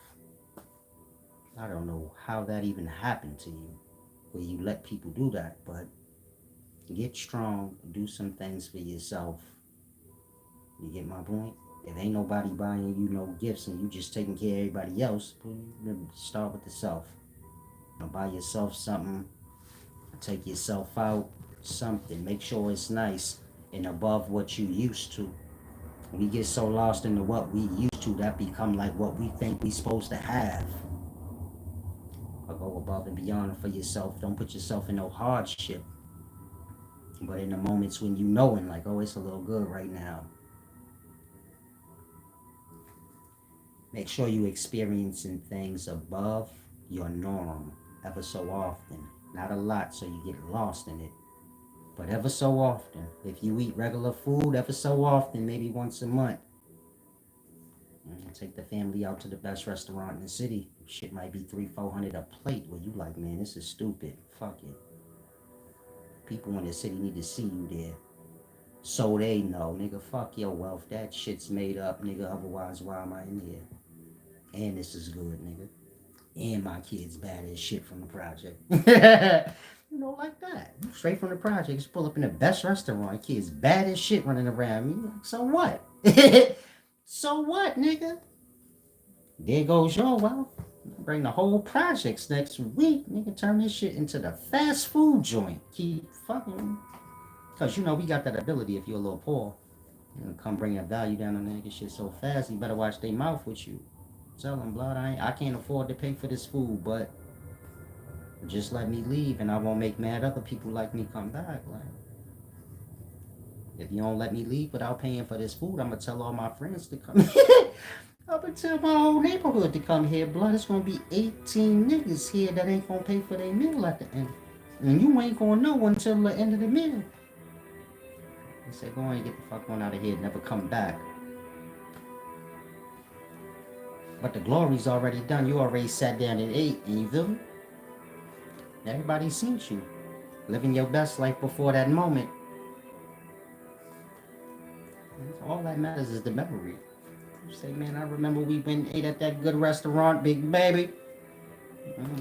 I don't know how that even happened to you, where you let people do that, but get strong, do some things for yourself. You get my point? If ain't nobody buying you no gifts and you just taking care of everybody else, start with the self. Buy yourself something, take yourself out, something. Make sure it's nice and above what you used to. We get so lost into what we used to, that become like what we think we supposed to have. Or go above and beyond for yourself. Don't put yourself in no hardship. But in the moments when you knowing like, oh, it's a little good right now, make sure you experiencing things above your norm ever so often. Not a lot so you get lost in it. But ever so often, if you eat regular food ever so often, maybe once a month, take the family out to the best restaurant in the city. Shit might be $300-400 a plate where you like, man, this is stupid. Fuck it. People in the city need to see you there. So they know, nigga, fuck your wealth. That shit's made up, nigga. Otherwise, why am I in here? And this is good, nigga. And my kid's bad as shit from the project. You know, like that. Straight from the project. Just pull up in the best restaurant. Kids bad as shit running around me. So what? So what, nigga? There goes your wealth. Bring the whole projects next week. Nigga, turn this shit into the fast food joint. Keep fucking. Because, you know, we got that ability if you're a little poor. You know, come bring that value down on nigga shit so fast, you better watch their mouth with you. Tell them, blood, I can't afford to pay for this food, but just let me leave and I won't make mad other people like me come back. Like, if you don't let me leave without paying for this food, I'm going to tell all my friends to come. I'm going to tell my whole neighborhood to come here, blood. It's going to be 18 niggas here that ain't going to pay for their meal at the end. And you ain't going to know until the end of the meal. They said, go on and get the fuck on out of here. Never come back. But the glory's already done. You already sat down and ate, and you feel me? Everybody seen you. Living your best life before that moment. All that matters is the memory. You say, man, I remember we went and ate at that good restaurant, big baby.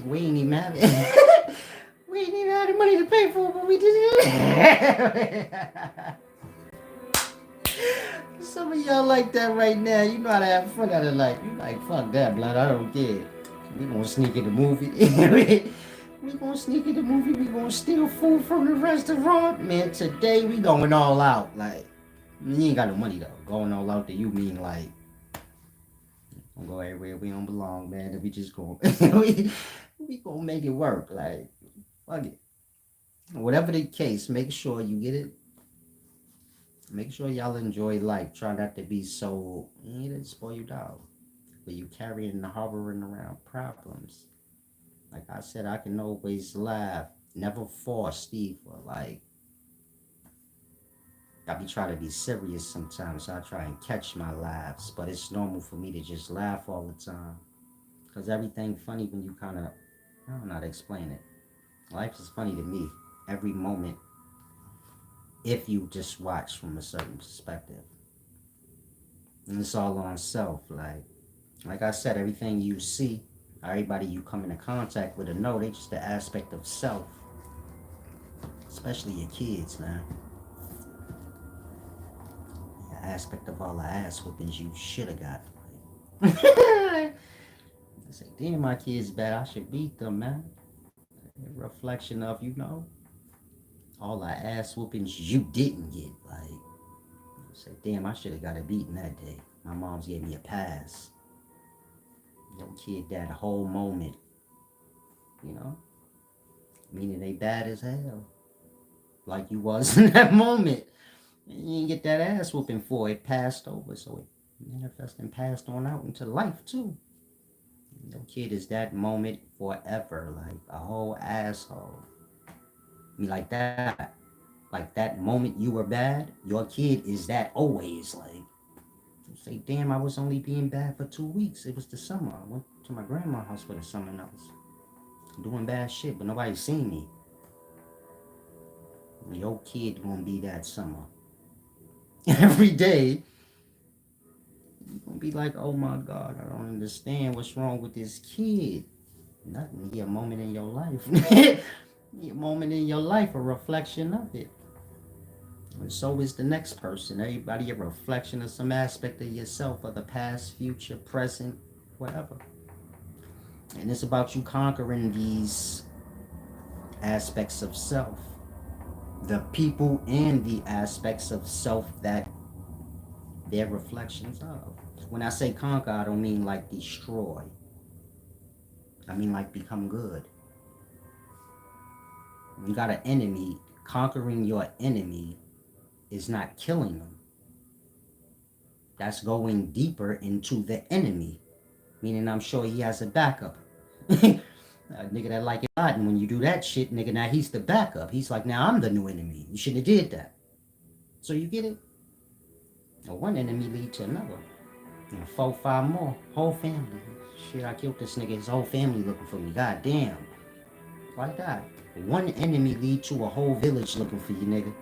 We ain't even have it. We ain't even had the money to pay for it, but we did it. Some of y'all like that right now. You know how to have fun out of life. You like, fuck that, blood. I don't care. We gonna sneak in the movie. We gonna sneak in the movie. We gonna steal food from the restaurant. Man, today we going all out. Like, you ain't got no money though. Going all out to you mean like, don't go everywhere we don't belong, man. And we just go, we gonna make it work. Like, fuck it. Whatever the case, make sure you get it. Make sure y'all enjoy life. Try not to be so, spoiled out. But you carrying and hovering around problems. Like I said, I can always laugh. Never force Steve. Like, I be trying to be serious sometimes. So I try and catch my laughs. But it's normal for me to just laugh all the time. Because everything funny when you kind of, I don't know how to explain it. Life is funny to me. Every moment. If you just watch from a certain perspective. And it's all on self. Like I said, everything you see, everybody you come into contact with or know, they just the aspect of self. Especially your kids, man. The aspect of all the ass whoopings you should have got. I say, damn, my kids bad. I should beat them, man. A reflection of, all the ass whoopings you didn't get. Like, I say, damn, I should have got a beating that day. My mom's gave me a pass. Your kid that whole moment, meaning they bad as hell, like you was in that moment. You didn't get that ass whooping for it passed over, so it manifested and passed on out into life too. Your kid is that moment forever, like a whole asshole. I mean, like that. Like that moment you were bad, your kid is that always. Like, you say, damn, I was only being bad for 2 weeks. It was the summer. I went to my grandma's house for the summer and I was doing bad shit, but nobody seen me. Your kid gonna be that summer. Every day, you gonna be like, oh my God, I don't understand what's wrong with this kid. Nothing. Be a moment in your life. Be a moment in your life, a reflection of it. And so is the next person. Everybody a reflection of some aspect of yourself, of the past, future, present, whatever. And it's about you conquering these aspects of self. The people and the aspects of self that they're reflections of. When I say conquer, I don't mean like destroy. I mean like become good. When you got an enemy, conquering your enemy is not killing them. That's going deeper into the enemy. Meaning I'm sure he has a backup. A nigga that like it a lot, and when you do that shit, nigga, now he's the backup. He's like, now I'm the new enemy. You shouldn't have did that. So you get it? Now one enemy lead to another. And 4, 5 more. Whole family. Shit, I killed this nigga. His whole family looking for me. God damn. Like that. One enemy lead to a whole village looking for you, nigga.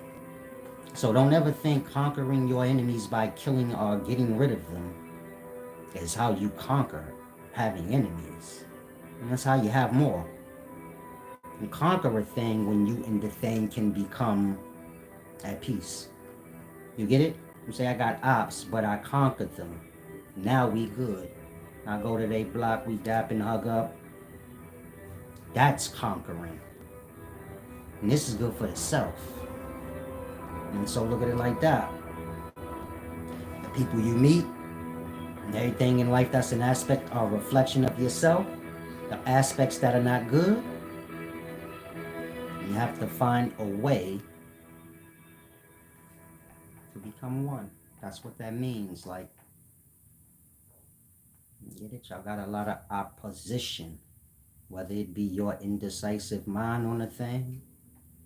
So don't ever think conquering your enemies by killing or getting rid of them is how you conquer having enemies. And that's how you have more. You conquer a thing when you and the thing can become at peace. You get it? You say, I got ops, but I conquered them. Now we good. I go to their block, we dap and hug up. That's conquering. And this is good for the self. And so look at it like that. The people you meet, and everything in life that's an aspect or reflection of yourself, the aspects that are not good, you have to find a way to become one. That's what that means. Like, get it? Y'all got a lot of opposition. Whether it be your indecisive mind on a thing,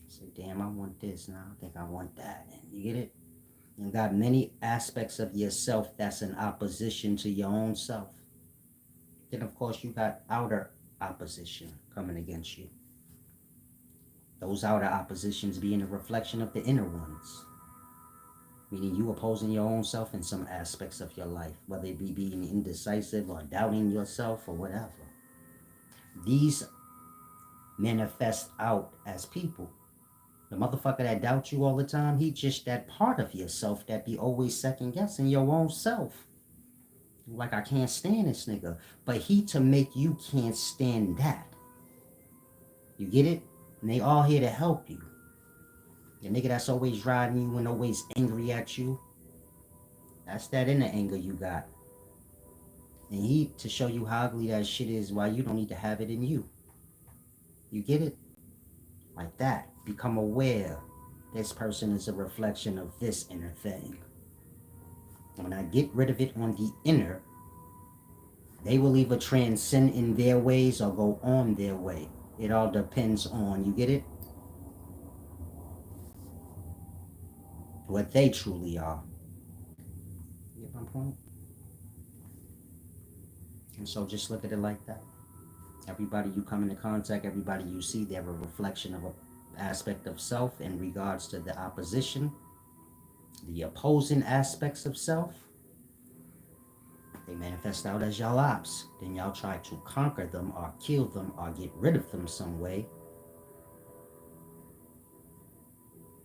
say, damn, I want this now. I think I want that. And you get it? You got many aspects of yourself that's in opposition to your own self. Then, of course, you got outer opposition coming against you. Those outer oppositions being a reflection of the inner ones. Meaning you opposing your own self in some aspects of your life, whether it be being indecisive or doubting yourself or whatever. These manifest out as people. The motherfucker that doubts you all the time, he just that part of yourself that be always second guessing your own self. Like, I can't stand this nigga. But he to make you can't stand that. You get it? And they all here to help you. The nigga that's always riding you and always angry at you, that's that inner anger you got. And he to show you how ugly that shit is, why you don't need to have it in you. You get it? Like that. Become aware this person is a reflection of this inner thing. When I get rid of it on the inner, they will either transcend in their ways or go on their way. It all depends on, you get it? What they truly are. You get my point? And so just look at it like that. Everybody you come into contact, everybody you see, they're a reflection of an aspect of self in regards to the opposition, the opposing aspects of self. They manifest out as y'all ops. Then y'all try to conquer them or kill them or get rid of them some way.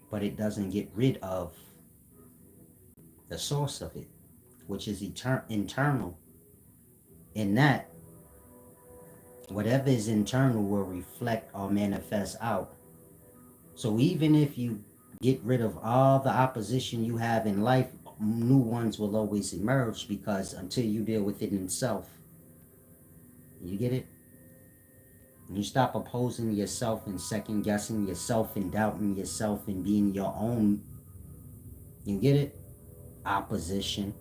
But it doesn't get rid of the source of it, which is internal. In that, whatever is internal will reflect or manifest out. So even if you get rid of all the opposition you have in life, new ones will always emerge, because until you deal with it in self, you get it? When you stop opposing yourself and second guessing yourself and doubting yourself and being your own You get it? Opposition.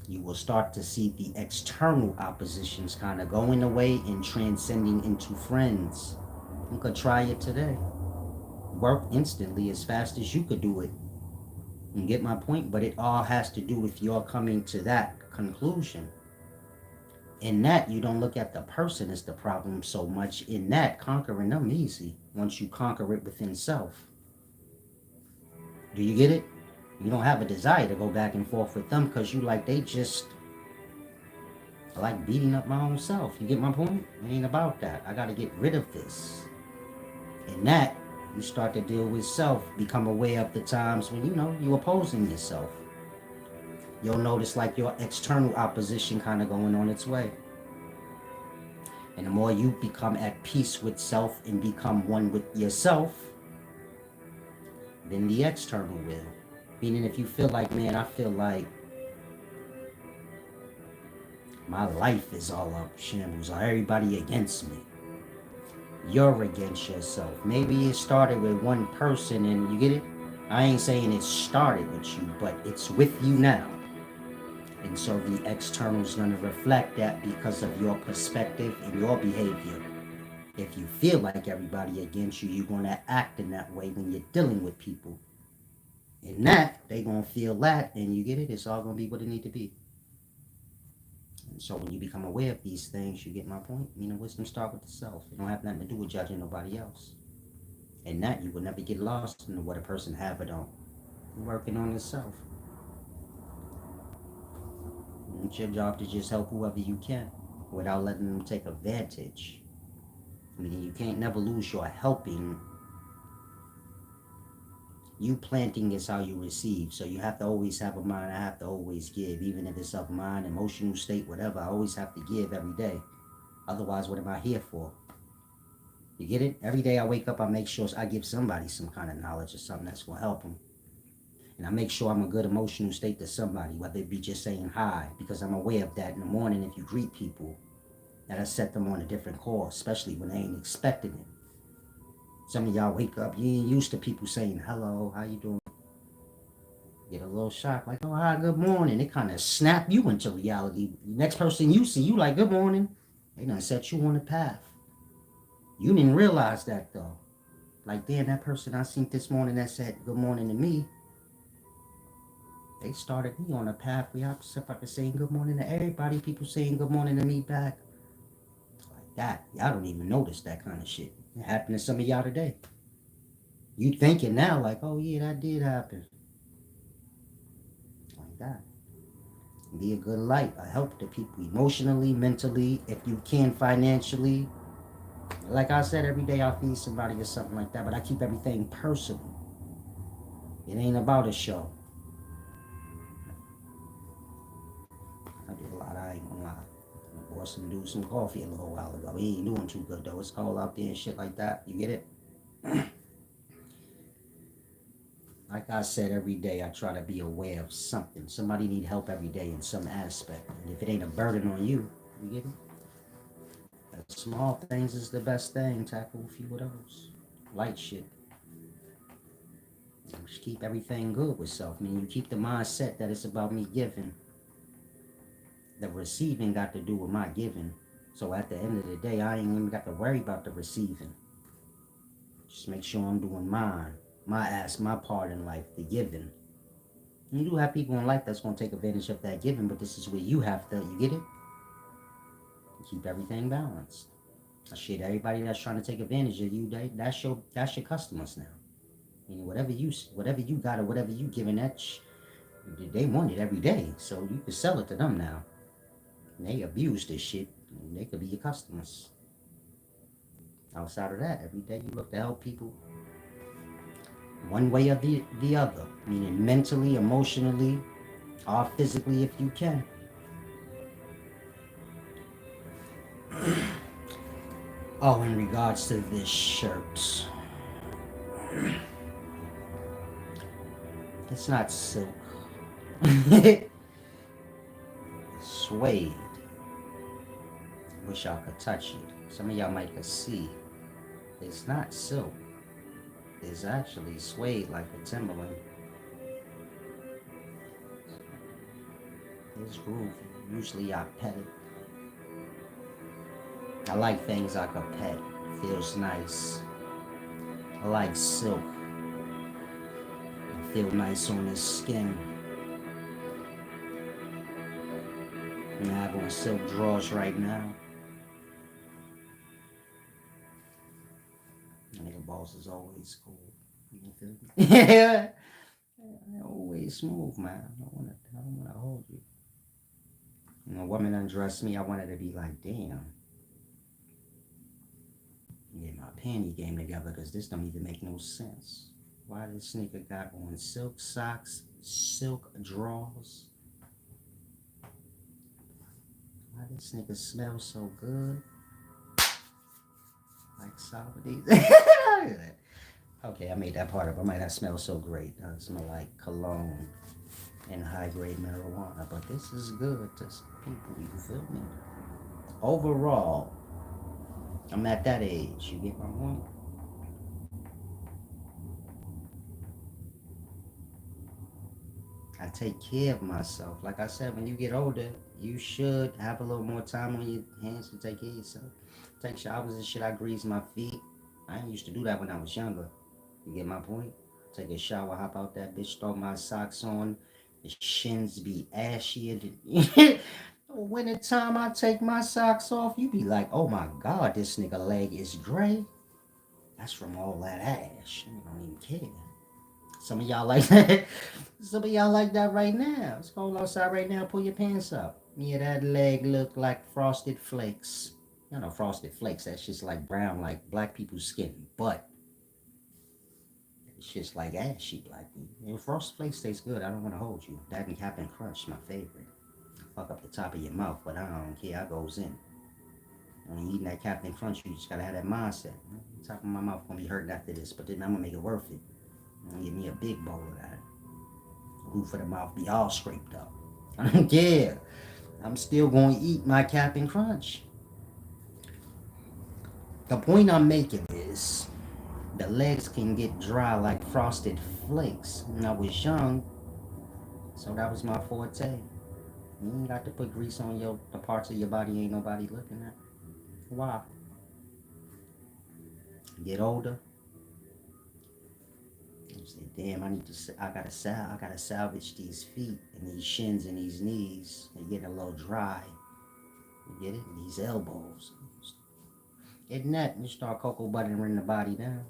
You will start to see the external oppositions kind of going away and transcending into friends. You could try it today. Work instantly as fast as you could do it. You get my point? But it all has to do with your coming to that conclusion. In that, you don't look at the person as the problem so much. In that, conquering them easy once you conquer it within self. Do you get it? You don't have a desire to go back and forth with them because you like they just like beating up my own self. You get my point? It ain't about that. I got to get rid of this. In that, you start to deal with self, become aware of the times when you opposing yourself. You'll notice like your external opposition kind of going on its way. And the more you become at peace with self and become one with yourself, then the external will. Meaning if you feel like, man, I feel like my life is all up shambles, or everybody against me. You're against yourself. Maybe it started with one person and you get it? I ain't saying it started with you, but it's with you now. And so the external is going to reflect that because of your perspective and your behavior. If you feel like everybody against you, you're going to act in that way when you're dealing with people. In that, they're going to feel that, and you get it? It's all going to be what it need to be. And so when you become aware of these things, you get my point? Wisdom start with the self. It don't have nothing to do with judging nobody else. And that, you will never get lost in what a person have or don't. You're working on yourself. It's your job to just help whoever you can without letting them take advantage. You can't never lose your helping. You planting is how you receive. So you have to always have a mind. I have to always give, even if it's of mind, emotional state, whatever. I always have to give every day. Otherwise, what am I here for? You get it? Every day I wake up, I make sure I give somebody some kind of knowledge or something that's going to help them. And I make sure I'm a good emotional state to somebody, whether it be just saying hi, because I'm aware of that in the morning. If you greet people, that I set them on a different course, especially when they ain't expecting it. Some of y'all wake up, you ain't used to people saying, hello, how you doing? Get a little shock, like, oh, hi, good morning. It kind of snap you into reality. The next person you see, you like, good morning. They done set you on the path. You didn't realize that, though. Like, damn, that person I seen this morning that said good morning to me, they started me on a path where I could saying good morning to everybody, people saying good morning to me back. Like that. Y'all don't even notice that kind of shit. It happened to some of y'all today. You thinking now like, oh yeah, that did happen. Like that. Be a good light, a help to people emotionally, mentally, if you can financially. Like I said, every day I'll feed somebody or something like that, but I keep everything personal. It ain't about a show. I did a lot, I ain't gonna lie. I bought some dude some coffee a little while ago. He ain't doing too good though. It's cold out there and shit like that. You get it? Like I said, every day I try to be aware of something. Somebody need help every day in some aspect. And if it ain't a burden on you, you get it? The small things is the best thing. Tackle a few of those. Light shit. Just keep everything good with self. You keep the mindset that it's about me giving. The receiving got to do with my giving. So at the end of the day, I ain't even got to worry about the receiving. Just make sure I'm doing mine. My part in life, the giving. You do have people in life that's going to take advantage of that giving, but this is where you have to, you get it? Keep everything balanced. Shit, everybody that's trying to take advantage of you, that's your customers now. Whatever you got or whatever you giving they want it every day, so you can sell it to them now. And they abuse this shit, and they could be your customers. Outside of that, every day you look to help people one way or the other, meaning mentally, emotionally, or physically if you can. Oh, in regards to this shirt, it's not silk. It's suede. Wish y'all could touch it. Some of y'all might could see. It's not silk. It's actually suede like a Timberland. It's groovy. Usually I pet it. I like things I could pet. Feels nice. I like silk. It feel nice on the skin. And I have on silk drawers right now. Nigga boss is always cool. You feel me? Yeah. Always smooth, man. I don't wanna hold you. When a woman undressed me, I wanted to be like, damn. Get my panty game together because this don't even make no sense. Why this nigga got on silk socks, silk drawers? Why this nigga smell so good? Like Saudis. Okay, I made that part up. I might not smell so great. I smell like cologne and high grade marijuana, but this is good to some people. You feel me? Overall, I'm at that age. You get my point? I take care of myself. Like I said, when you get older, you should have a little more time on your hands to take care of yourself. Take showers and shit. I grease my feet. I ain't used to do that when I was younger. You get my point? Take a shower, hop out that bitch, throw my socks on. The shins be ashy. Winter time, I take my socks off. You be like, oh my god, this nigga leg is gray. That's from all that ash. You don't even care. Some of y'all like that. Some of y'all like that right now. Let's go outside right now. Pull your pants up. Yeah, that leg look like frosted flakes. You know, frosted flakes. That's just like brown, like black people's skin. But it's just like ashy black people. And frosted flakes taste good. I don't want to hold you. That and Captain Crunch, my favorite. Fuck up the top of your mouth, but I don't care. I goes in. When you eating that Captain Crunch, you just gotta have that mindset. The top of my mouth gonna be hurting after this, but then I'm gonna make it worth it. I'm gonna give me a big bowl of that. Roof of the mouth be all scraped up. I don't care. I'm still going to eat my Captain Crunch. The point I'm making is the legs can get dry like frosted flakes. When I was young, so that was my forte. You ain't got to put grease on the parts of your body ain't nobody looking at. Why? Get older. You say, damn, I gotta salvage these feet and these shins and these knees. They're getting a little dry. You get it? These elbows. Isn't that you start cocoa buttering the body down?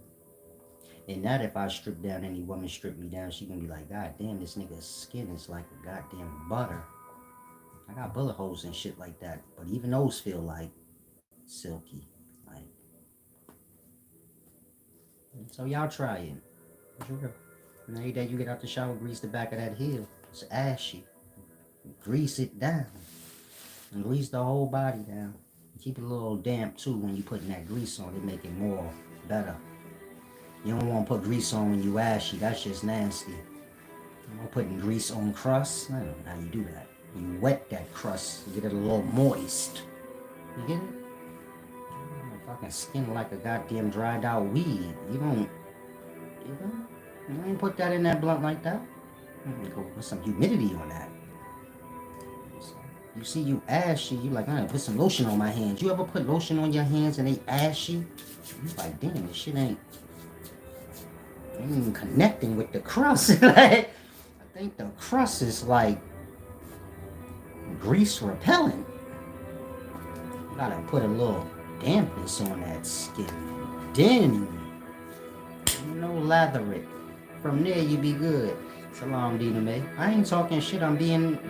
And that if I strip down any woman strip me down, she gonna be like, God damn, this nigga's skin is like a goddamn butter. I got bullet holes and shit like that, but even those feel like silky. Like, so y'all try it. And every day you get out the shower, grease the back of that heel. It's ashy. Grease it down. And grease the whole body down. Keep it a little damp too when you putting that grease on. It make it more better. You don't want to put grease on when you ashy. That's just nasty. You know, putting grease on crust. I don't know how you do that. You wet that crust. You get it a little moist. You get it? Fucking skin like a goddamn dried out weed. You don't. You ain't put that in that blunt like that. You go put some humidity on that. You see you ashy, you like, I gotta put some lotion on my hands. You ever put lotion on your hands and they ashy? You like, damn, this shit ain't even connecting with the crust. Like, I think the crust is like grease repellent. You gotta put a little dampness on that skin. Then, lather it. From there, you be good. Salam, Dina May. I ain't talking shit.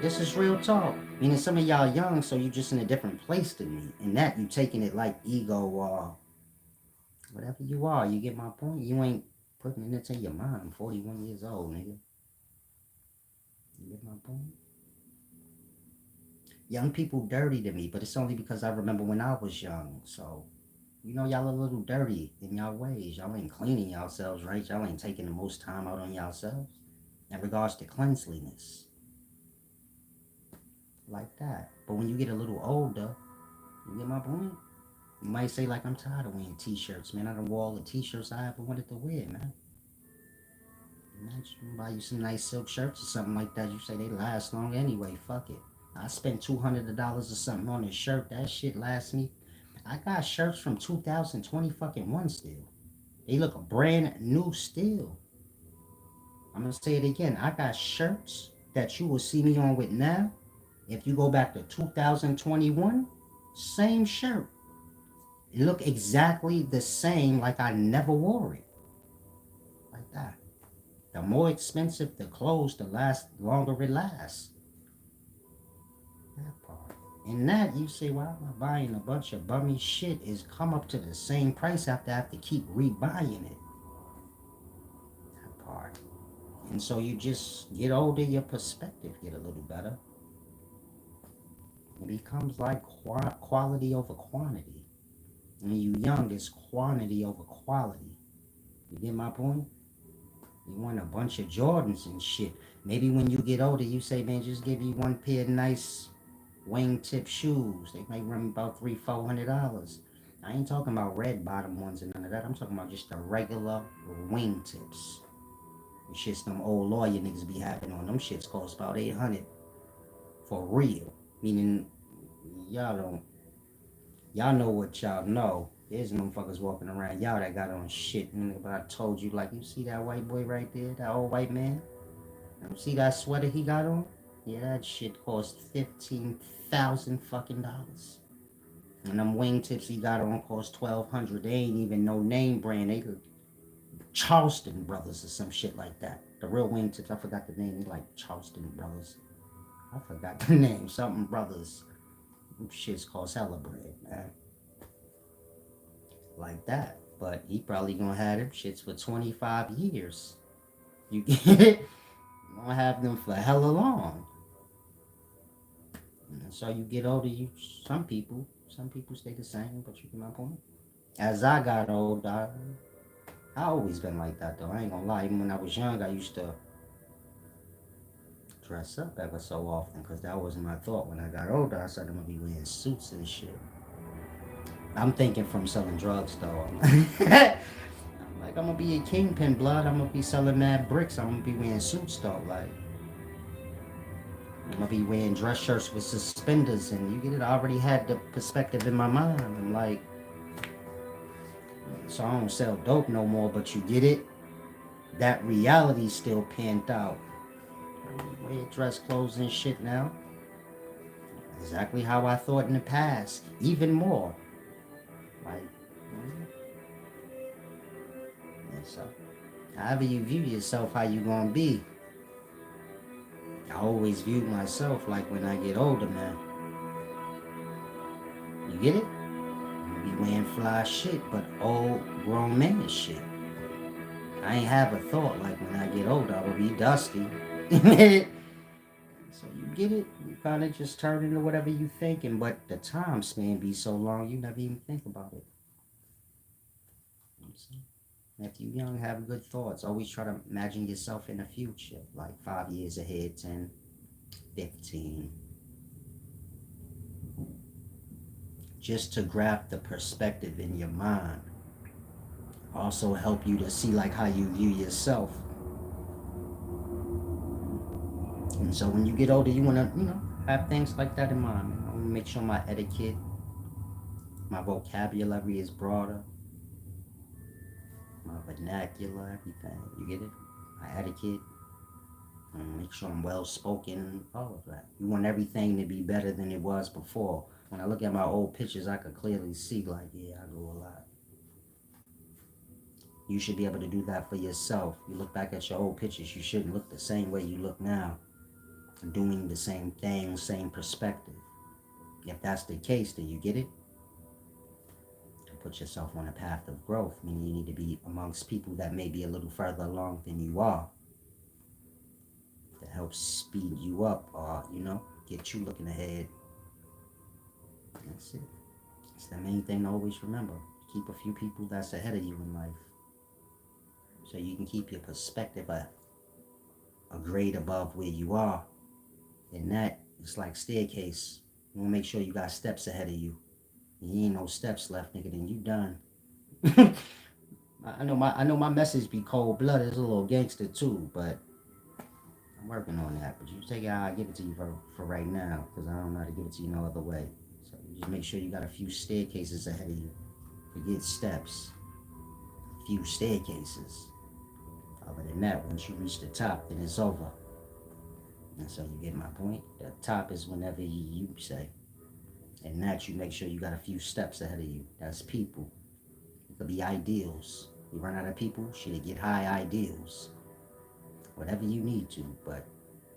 This is real talk. Meaning some of y'all young, so you just in a different place than me. And that, you taking it like ego or whatever you are. You get my point? You ain't putting it into your mind. I'm 41 years old, nigga. You get my point? Young people dirty to me, but it's only because I remember when I was young. So, y'all a little dirty in y'all ways. Y'all ain't cleaning yourselves, right? Y'all ain't taking the most time out on yourselves. In regards to cleanliness. Like that. But when you get a little older, you get my point? You might say, like, I'm tired of wearing t-shirts, man. I done wore all the t-shirts I ever wanted to wear, man. Imagine buy you some nice silk shirts or something like that. You say they last long anyway. Fuck it. I spent $200 or something on a shirt. That shit lasts me. I got shirts from 2020 fucking one still. They look brand new still. I'm gonna say it again. I got shirts that you will see me on with now. If you go back to 2021, same shirt. It look exactly the same, like I never wore it. Like that. The more expensive the clothes, the longer it lasts. That part. And that you say, why am I buying a bunch of bummy shit? Is come up to the same price after I have to keep rebuying it. That part. And so you just get older, your perspective get a little better. It becomes like quality over quantity. When you young, it's quantity over quality. You get my point? You want a bunch of Jordans and shit. Maybe when you get older, you say, man, just give me one pair of nice wingtip shoes. They might run about $300-400. I ain't talking about red bottom ones and none of that. I'm talking about just the regular wingtips. The shits them old lawyer niggas be having on. Them shits cost about 800 for real. Meaning, y'all don't, y'all know what y'all know. There's motherfuckers walking around y'all that got on shit. But I told you, like, you see that white boy right there, that old white man? You see that sweater he got on? Yeah, that shit cost 15,000 fucking dollars. And them wingtips he got on cost 1,200. They ain't even no name brand. They look Charleston Brothers or some shit like that. The real wingtips, I forgot the name. They like Charleston Brothers. I forgot the name. Something Brothers. Them shits cost hella bread, man. Like that. But he probably gonna have them shits for 25 years. You get it? You gonna have them for hella long. And so you get older, some people stay the same, but you get my point. As I got older, I always been like that though. I ain't gonna lie. Even when I was young, I used to dress up ever so often because that wasn't my thought. When I got older, I said I'm gonna be wearing suits and shit. I'm thinking from selling drugs though. I'm like, I'm gonna be a kingpin, blood. I'm gonna be selling mad bricks. I'm gonna be wearing suits though. Like, I'm gonna be wearing dress shirts with suspenders, and you get it. I already had the perspective in my mind. I'm like, so I don't sell dope no more, but you get it. That reality still panned out. I wear dress clothes and shit now. Exactly how I thought in the past, even more. Like, and so, however you view yourself, how you gonna be. I always viewed myself like when I get older, man. You get it? I'm gonna be wearing fly shit, but old grown man shit. I ain't have a thought like when I get older, I will be dusty. So you get it? You kind of just turn into whatever you thinking, but the time span be so long, you never even think about it. If you young, have good thoughts. Always try to imagine yourself in the future, like 5 years ahead, 10, 15. Just to grab the perspective in your mind. Also help you to see like how you view yourself. And so when you get older, you want to, have things like that in mind. I want to make sure my etiquette, my vocabulary is broader. My vernacular, everything. You get it? My etiquette. Make sure I'm well spoken, all of that. You want everything to be better than it was before. When I look at my old pictures, I could clearly see, like, yeah, I grew a lot. You should be able to do that for yourself. You look back at your old pictures, you shouldn't look the same way you look now. Doing the same thing, same perspective. If that's the case, then you get it? Put yourself on a path of growth, meaning you need to be amongst people that may be a little further along than you are. To help speed you up or, get you looking ahead. That's it. It's the main thing to always remember. Keep a few people that's ahead of you in life. So you can keep your perspective a grade above where you are. And that is like staircase. You want to make sure you got steps ahead of you. You ain't no steps left, nigga, then you done. I know my message be cold blooded. It's a little gangster too, but I'm working on that, but you take it how I give it to you for right now, because I don't know how to give it to you no other way. So you just make sure you got a few staircases ahead of you. Forget steps. A few staircases. Other than that, once you reach the top, then it's over. And so you get my point? The top is whenever you say. And that you make sure you got a few steps ahead of you. That's people. It could be ideals. You run out of people, shit, get high ideals. Whatever you need to, but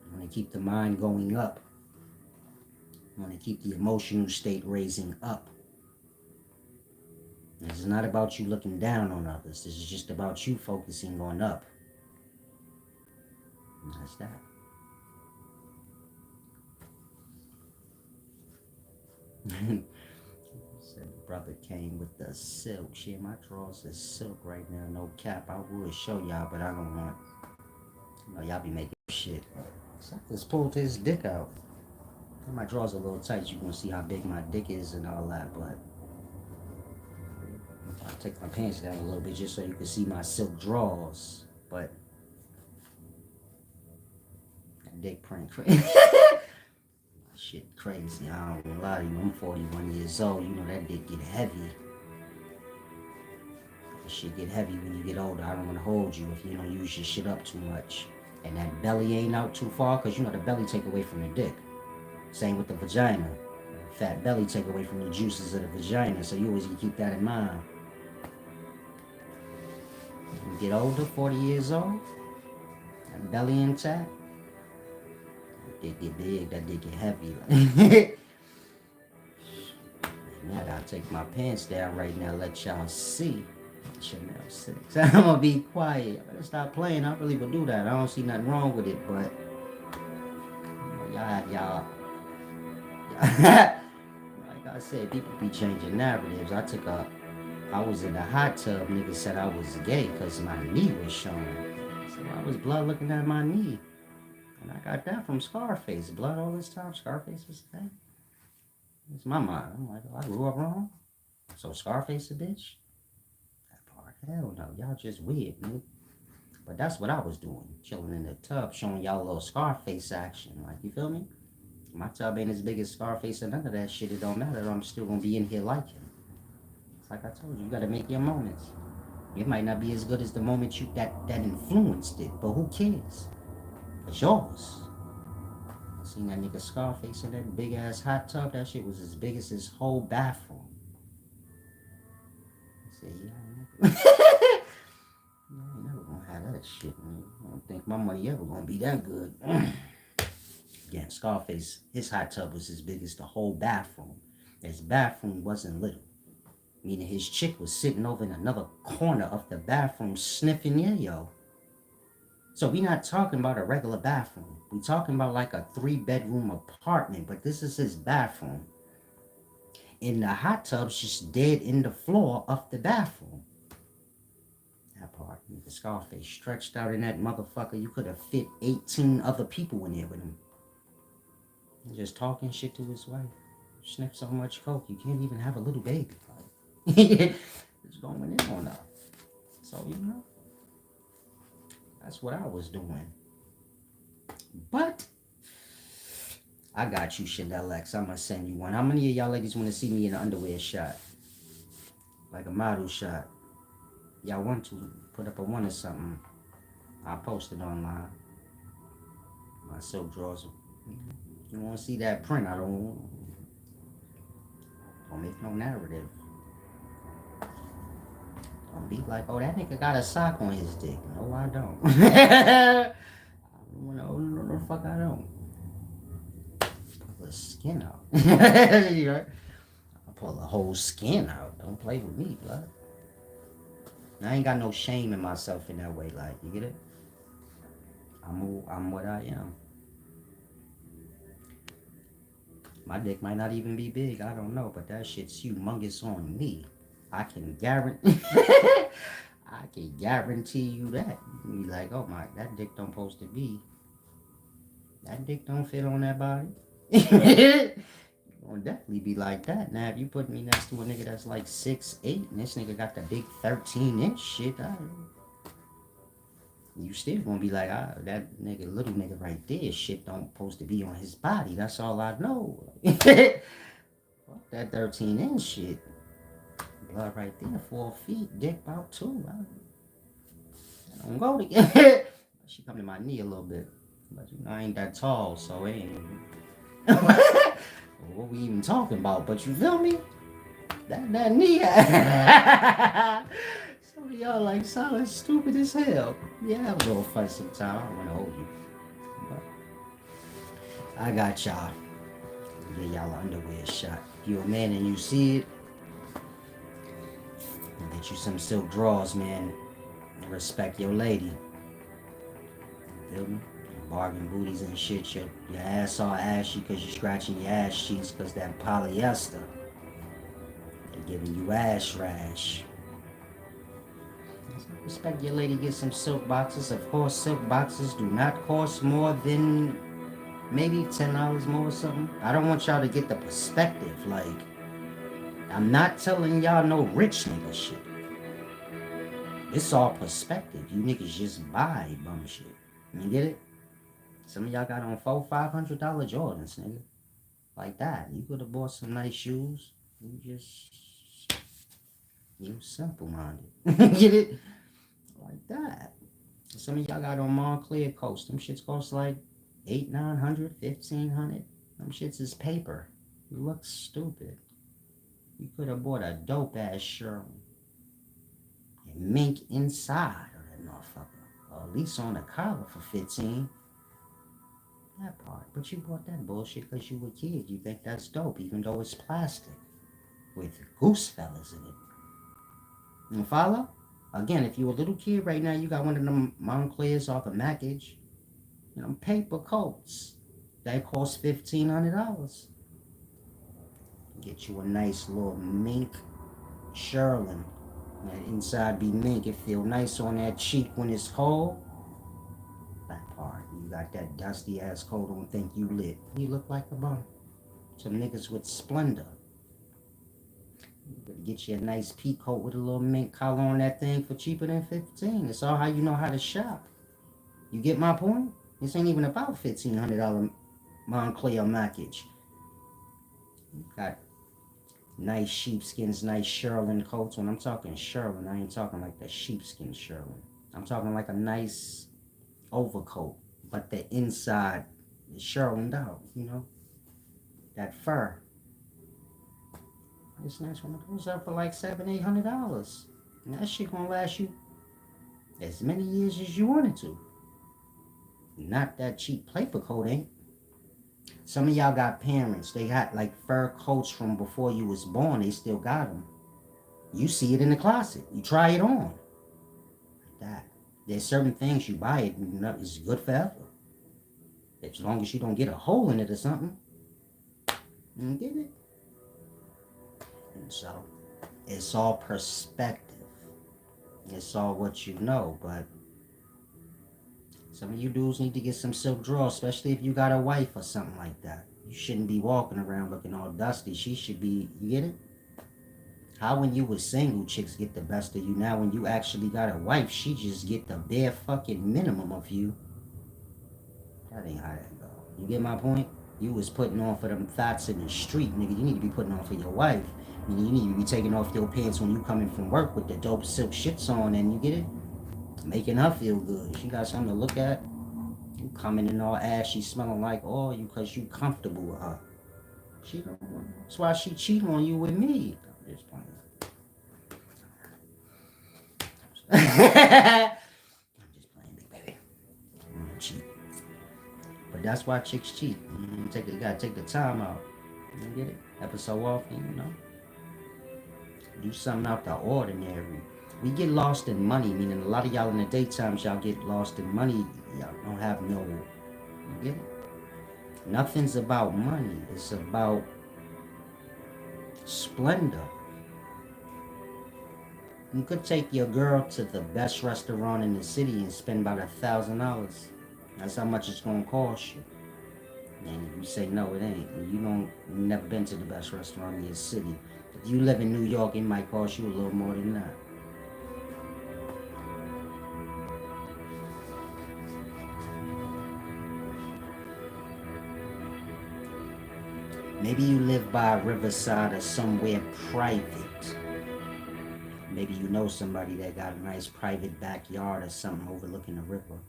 you want to keep the mind going up. You want to keep the emotional state raising up. This is not about you looking down on others. This is just about you focusing on up. And that's that. Said the brother came with the silk. Shit, my drawers is silk right now. No cap. I would show y'all, but I don't want. You know, y'all be making shit. So I just pulled his dick out. My drawers are a little tight. You can see how big my dick is and all that, but I'll take my pants down a little bit just so you can see my silk drawers. But that dick print crazy. Shit crazy. I don't gonna lie to you. I'm 41 years old. You know that dick get heavy. That shit get heavy when you get older. I don't want to hold you if you don't use your shit up too much. And that belly ain't out too far, because you know the belly take away from the dick. Same with the vagina. Fat belly take away from the juices of the vagina, so you always can keep that in mind. When you get older, 40 years old, that belly intact, that dick get big, that dick get heavy. Now I gotta take my pants down right now, let y'all see. Chanel 6. I'm gonna be quiet. I better stop playing. I really would do that. I don't see nothing wrong with it, but you know, y'all like I said, people be changing narratives. I was in the hot tub, niggas said I was gay because my knee was showing. So I was blood looking at my knee. And I got that from Scarface. Blood all this time, Scarface was gay. It's my mind. I'm like, oh, I grew up wrong. So Scarface a bitch? That part, hell no. Y'all just weird, nigga. But that's what I was doing. Chilling in the tub, showing y'all a little Scarface action. Like, you feel me? My tub ain't as big as Scarface and none of that shit. It don't matter. I'm still gonna be in here like him. It's like I told you, you gotta make your moments. It might not be as good as the moment you that influenced it, but who cares? It's yours. I seen that nigga Scarface in that big ass hot tub. That shit was as big as his whole bathroom. I said, yeah, I ain't never gonna have that shit, man. I don't think my money ever gonna be that good. Again, Scarface, his hot tub was as big as the whole bathroom. His bathroom wasn't little. Meaning his chick was sitting over in another corner of the bathroom sniffing yayo. So we not talking about a regular bathroom. We talking about like a 3-bedroom apartment, but this is his bathroom. And the hot tub's just dead in the floor of the bathroom. That part, the Scarface stretched out in that motherfucker. You could have fit 18 other people in there with him. Just talking shit to his wife. Sniff so much coke, you can't even have a little baby. It's going in on her. So, you know, that's what I was doing. But I got you, Chanel X. I'm gonna send you one. How many of y'all ladies want to see me in an underwear shot? Like a model shot. Y'all want to put up a one or something? I'll post it online. My silk drawers. You want to see that print? I don't make no narrative. Don't be like, oh, that nigga got a sock on his dick. No, I don't. No, the fuck I don't. Pull the skin out. I pull the whole skin out. Don't play with me, blood. I ain't got no shame in myself in that way. Like, you get it? I'm what I am. My dick might not even be big, I don't know, but that shit's humongous on me. I can guarantee you that. You be like, oh my, that dick don't supposed to be. That dick don't fit on that body. It's gonna definitely be like that. Now, if you put me next to a nigga that's like 6'8", and this nigga got the big 13-inch shit, You still gonna be like, ah, that nigga, little nigga right there, shit don't supposed to be on his body. That's all I know. Fuck that 13-inch shit. Blood right there, 4 feet, dick about 2. I don't go together. She come to my knee a little bit. But you know, I ain't that tall, so it ain't. What we even talking about? But you feel me? That knee. Some of y'all like solid stupid as hell. Yeah, have a little fun sometime. I don't want to hold you. But I got y'all. Get y'all underwear shot. If you a man and you see it, get you some silk drawers, man. Respect your lady. You feel me? Bargain booties and shit. Your ass all ashy because you're scratching your ass cheeks because that polyester. They're giving you ass rash. Respect your lady, get some silk boxes. Of course, silk boxes do not cost more than maybe $10 more or something. I don't want y'all to get the perspective. Like, I'm not telling y'all no rich nigga shit. It's all perspective. You niggas just buy bum shit. You get it? Some of y'all got on $400-$500 Jordans, nigga. Like that. You could have bought some nice shoes. You simple minded. Get it? Like that. Some of y'all got on Montclair coats. Them shits cost like $800, $900, $1,500. Them shits is paper. You look stupid. You could have bought a dope ass shirt. And mink inside of that motherfucker. Or at least on the collar for $15. That part. But you bought that bullshit because you were a kid. You think that's dope, even though it's plastic. With goose feathers in it. You follow? Again, if you're a little kid right now, you got one of them Montclairs off of Mackage. You know, paper coats. That cost $1,500. Get you a nice little mink shearling. That inside be mink. It feel nice on that cheek when it's cold. That part. You got that dusty ass coat on, think you lit. You look like a bum. Some niggas with splendor. Get you a nice pea coat with a little mink collar on that thing for cheaper than $15. It's all how you know how to shop. You get my point? This ain't even about $1,500 Montclair Mackage. You got nice sheepskins, nice shearling coats. When I'm talking shearling, I ain't talking like the sheepskin shearling. I'm talking like a nice overcoat, but the inside is shearled out, you know? That fur. This nice one goes up for like $700-$800. And that shit gonna last you as many years as you want it to. Not that cheap paper coat, ain't. Some of y'all got parents. They got like fur coats from before you was born. They still got them. You see it in the closet. You try it on. Like that. There's certain things you buy it, it's good forever. As long as you don't get a hole in it or something. You get it? And so, it's all perspective. It's all what you know, but some of you dudes need to get some silk drawers, especially if you got a wife or something like that. You shouldn't be walking around looking all dusty. She should be, you get it? How when you was single, chicks get the best of you. Now when you actually got a wife, she just get the bare fucking minimum of you. That ain't how that go. You get my point? You was putting on for them thoughts in the street, nigga. You need to be putting on for your wife. You need to be taking off your pants when you coming from work with the dope silk shits on, and you get it? Making her feel good. She got something to look at. You coming in all ashy, smelling like oil, you cause you comfortable with her. She don't want. That's why she cheating on you with me. I'm just playing. I'm just playing, big baby. I'm gonna cheat. But that's why chicks cheat. You gotta take the time out. You get it? Episode off, you know. Do something out the ordinary. We get lost in money, meaning a lot of y'all in the daytime, y'all get lost in money. Y'all don't have no, you get it? Nothing's about money. It's about splendor. You could take your girl to the best restaurant in the city and spend about $1,000. That's how much it's gonna cost you. And you say no, it ain't. You never been to the best restaurant in your city. If you live in New York, it might cost you a little more than that. Maybe you live by a riverside or somewhere private. Maybe you know somebody that got a nice private backyard or something overlooking the river.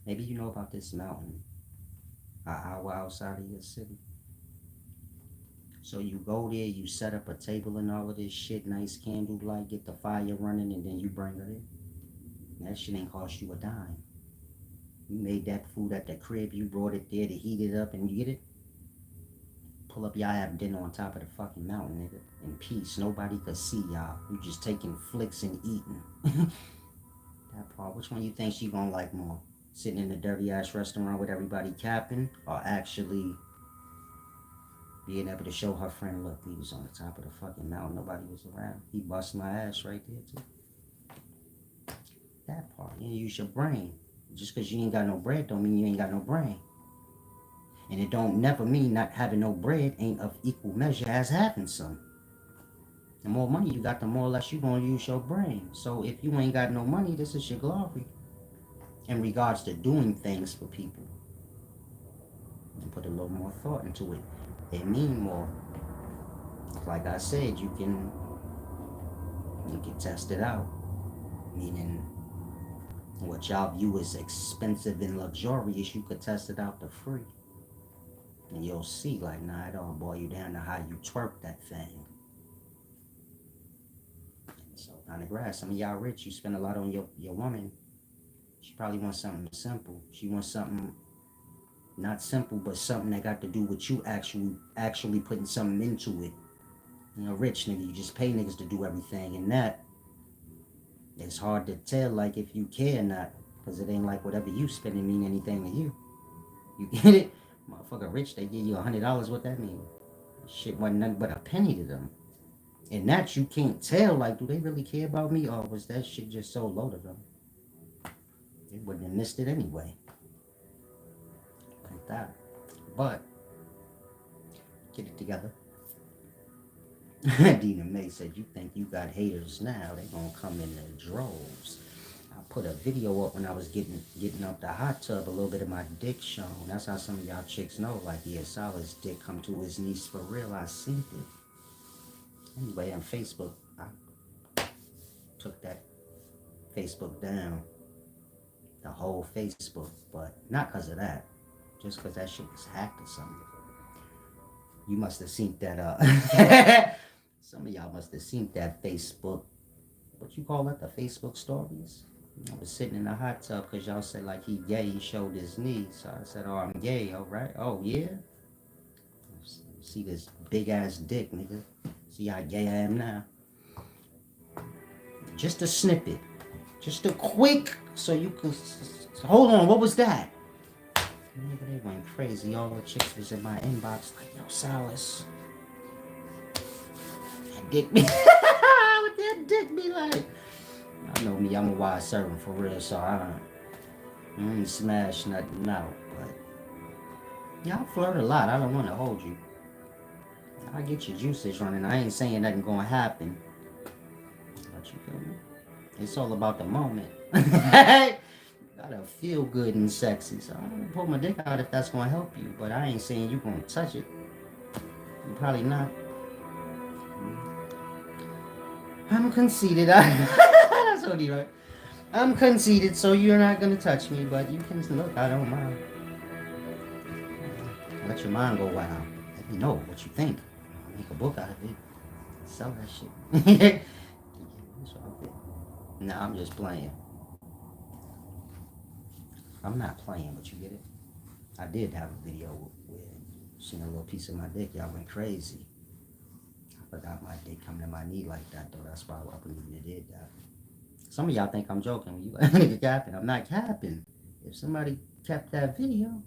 Maybe you know about this mountain an hour outside of your city. So you go there, you set up a table and all of this shit, nice candlelight, get the fire running, and then you bring it in. That shit ain't cost you a dime. You made that food at the crib, you brought it there to heat it up, and you get it. Pull up, y'all have dinner on top of the fucking mountain, nigga. In peace, nobody could see y'all. You just taking flicks and eating. That part, which one you think she gonna like more? Sitting in a dirty ass restaurant with everybody capping, or actually being able to show her friend, look, he was on the top of the fucking mountain, nobody was around. He bust my ass right there too. That part, you use your brain. Just because you ain't got no bread don't mean you ain't got no brain. And it don't never mean not having no bread ain't of equal measure as having some. The more money you got, the more or less you gonna use your brain. So if you ain't got no money, this is your glory. In regards to doing things for people. And put a little more thought into it. It mean more. Like I said, you can test it out. Meaning what y'all view as expensive and luxurious, you could test it out for free. And you'll see, like, nah, it don't boil you down to how you twerk that thing. So, on the grass, some of y'all rich, you spend a lot on your woman. She probably wants something simple. She wants something not simple, but something that got to do with you actually putting something into it. You know, rich nigga, you just pay niggas to do everything, and that it's hard to tell, like, if you care or not, because it ain't like whatever you spending mean anything to you. You get it? Motherfucker rich, they give you $100, what that mean? Shit wasn't nothing but a penny to them. And that you can't tell, like, do they really care about me, or was that shit just so low to them? They wouldn't have missed it anyway. Like that. But, get it together. Dina May said, you think you got haters now, they gonna come in their droves. I put a video up when I was getting up the hot tub, a little bit of my dick shown. That's how some of y'all chicks know, like, yeah, Salah's dick come to his knees for real. I seen it. Anyway, on Facebook, I took that Facebook down. The whole Facebook, but not because of that. Just because that shit was hacked or something. You must have seen that, some of y'all must have seen that Facebook, what you call it, the Facebook stories? I was sitting in the hot tub because y'all said, like, he gay, he showed his knees. So I said, oh, I'm gay, all right. Oh, yeah? See this big-ass dick, nigga. See how gay I am now? Just a snippet. Just a quick, so you can... Hold on, what was that? Nigga, they went crazy. All the chicks was in my inbox like, yo, Silas. That dick be... what that dick be like? I know me, I'm a wide servant for real, so I don't smash nothing out, but yeah, I flirt a lot. I don't want to hold you. I get your juices running. I ain't saying nothing gonna happen, but you feel me? It's all about the moment. Gotta feel good and sexy, so I'm gonna pull my dick out if that's gonna help you, but I ain't saying you gonna touch it. You probably not. I'm conceited. That's only right. I'm conceited, so you're not gonna touch me, but you can look. I don't mind. Let your mind go wild. Let me know what you think. I'll make a book out of it. Sell that shit. Nah, I'm just playing. I'm not playing, but you get it? I did have a video where seen a little piece of my dick. Y'all went crazy. I forgot my dick coming to my knee like that, though. That's why I wouldn't even did that. Some of y'all think I'm joking. You like, nigga capping. I'm not capping. If somebody kept that video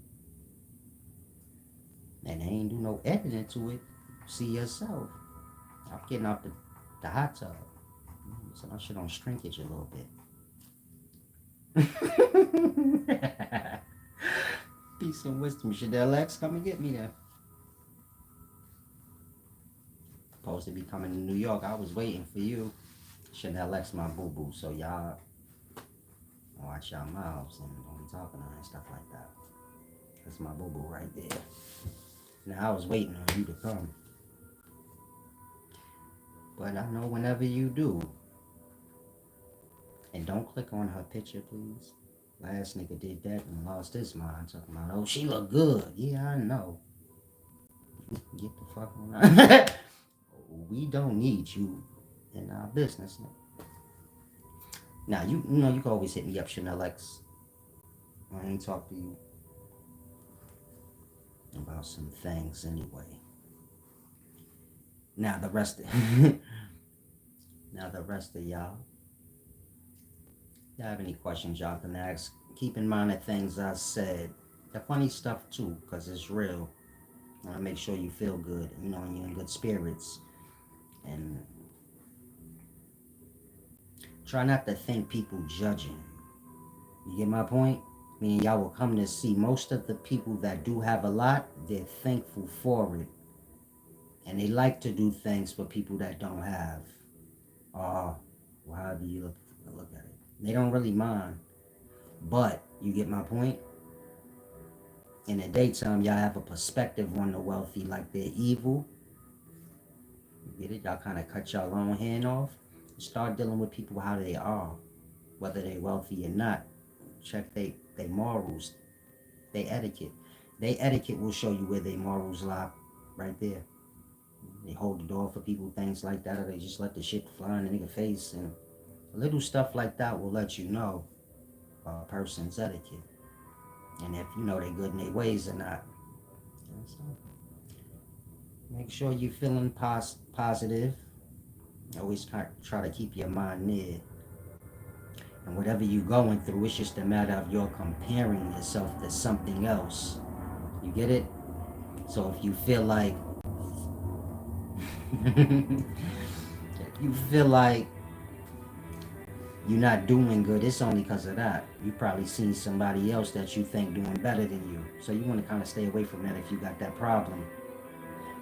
and they ain't do no editing to it, see yourself. I'm getting off the hot tub. So my shit on shrinkage a little bit. Peace and wisdom. Chanel X, come and get me there. Supposed to be coming to New York. I was waiting for you. Chanel X, my boo-boo. So y'all watch y'all mouths and don't be talking to her and stuff like that. That's my boo-boo right there. Now, I was waiting on you to come. But I know whenever you do. And don't click on her picture, please. Last nigga did that and lost his mind. Talking about, oh, she look good. Yeah, I know. Get the fuck on. We don't need you in our business. Now, you know, you can always hit me up, Chanel X. I ain't talk to you about some things anyway. Now the rest of y'all. If you have any questions, y'all can ask. Keep in mind the things I said. The funny stuff too, because it's real. I want to make sure you feel good, you know, and you're in good spirits. And try not to think people judging. You get my point? Meaning y'all will come to see most of the people that do have a lot, they're thankful for it. And they like to do things for people that don't have. Or however you look at it. They don't really mind. But, you get my point? In the daytime, y'all have a perspective on the wealthy like they're evil. You get it? Y'all kind of cut y'all own hand off. Start dealing with people how they are. Whether they're wealthy or not. Check they morals. They etiquette. They etiquette will show you where their morals lie. Right there. They hold the door for people, things like that. Or they just let the shit fly in the nigga face. And little stuff like that will let you know a person's etiquette. And if you know they're good in their ways or not. Make sure you're feeling positive. Always try to keep your mind near. And whatever you're going through, it's just a matter of you're comparing yourself to something else. You get it? So if you feel like you're not doing good, it's only because of that. You probably seen somebody else that you think doing better than you. So you want to kind of stay away from that if you got that problem.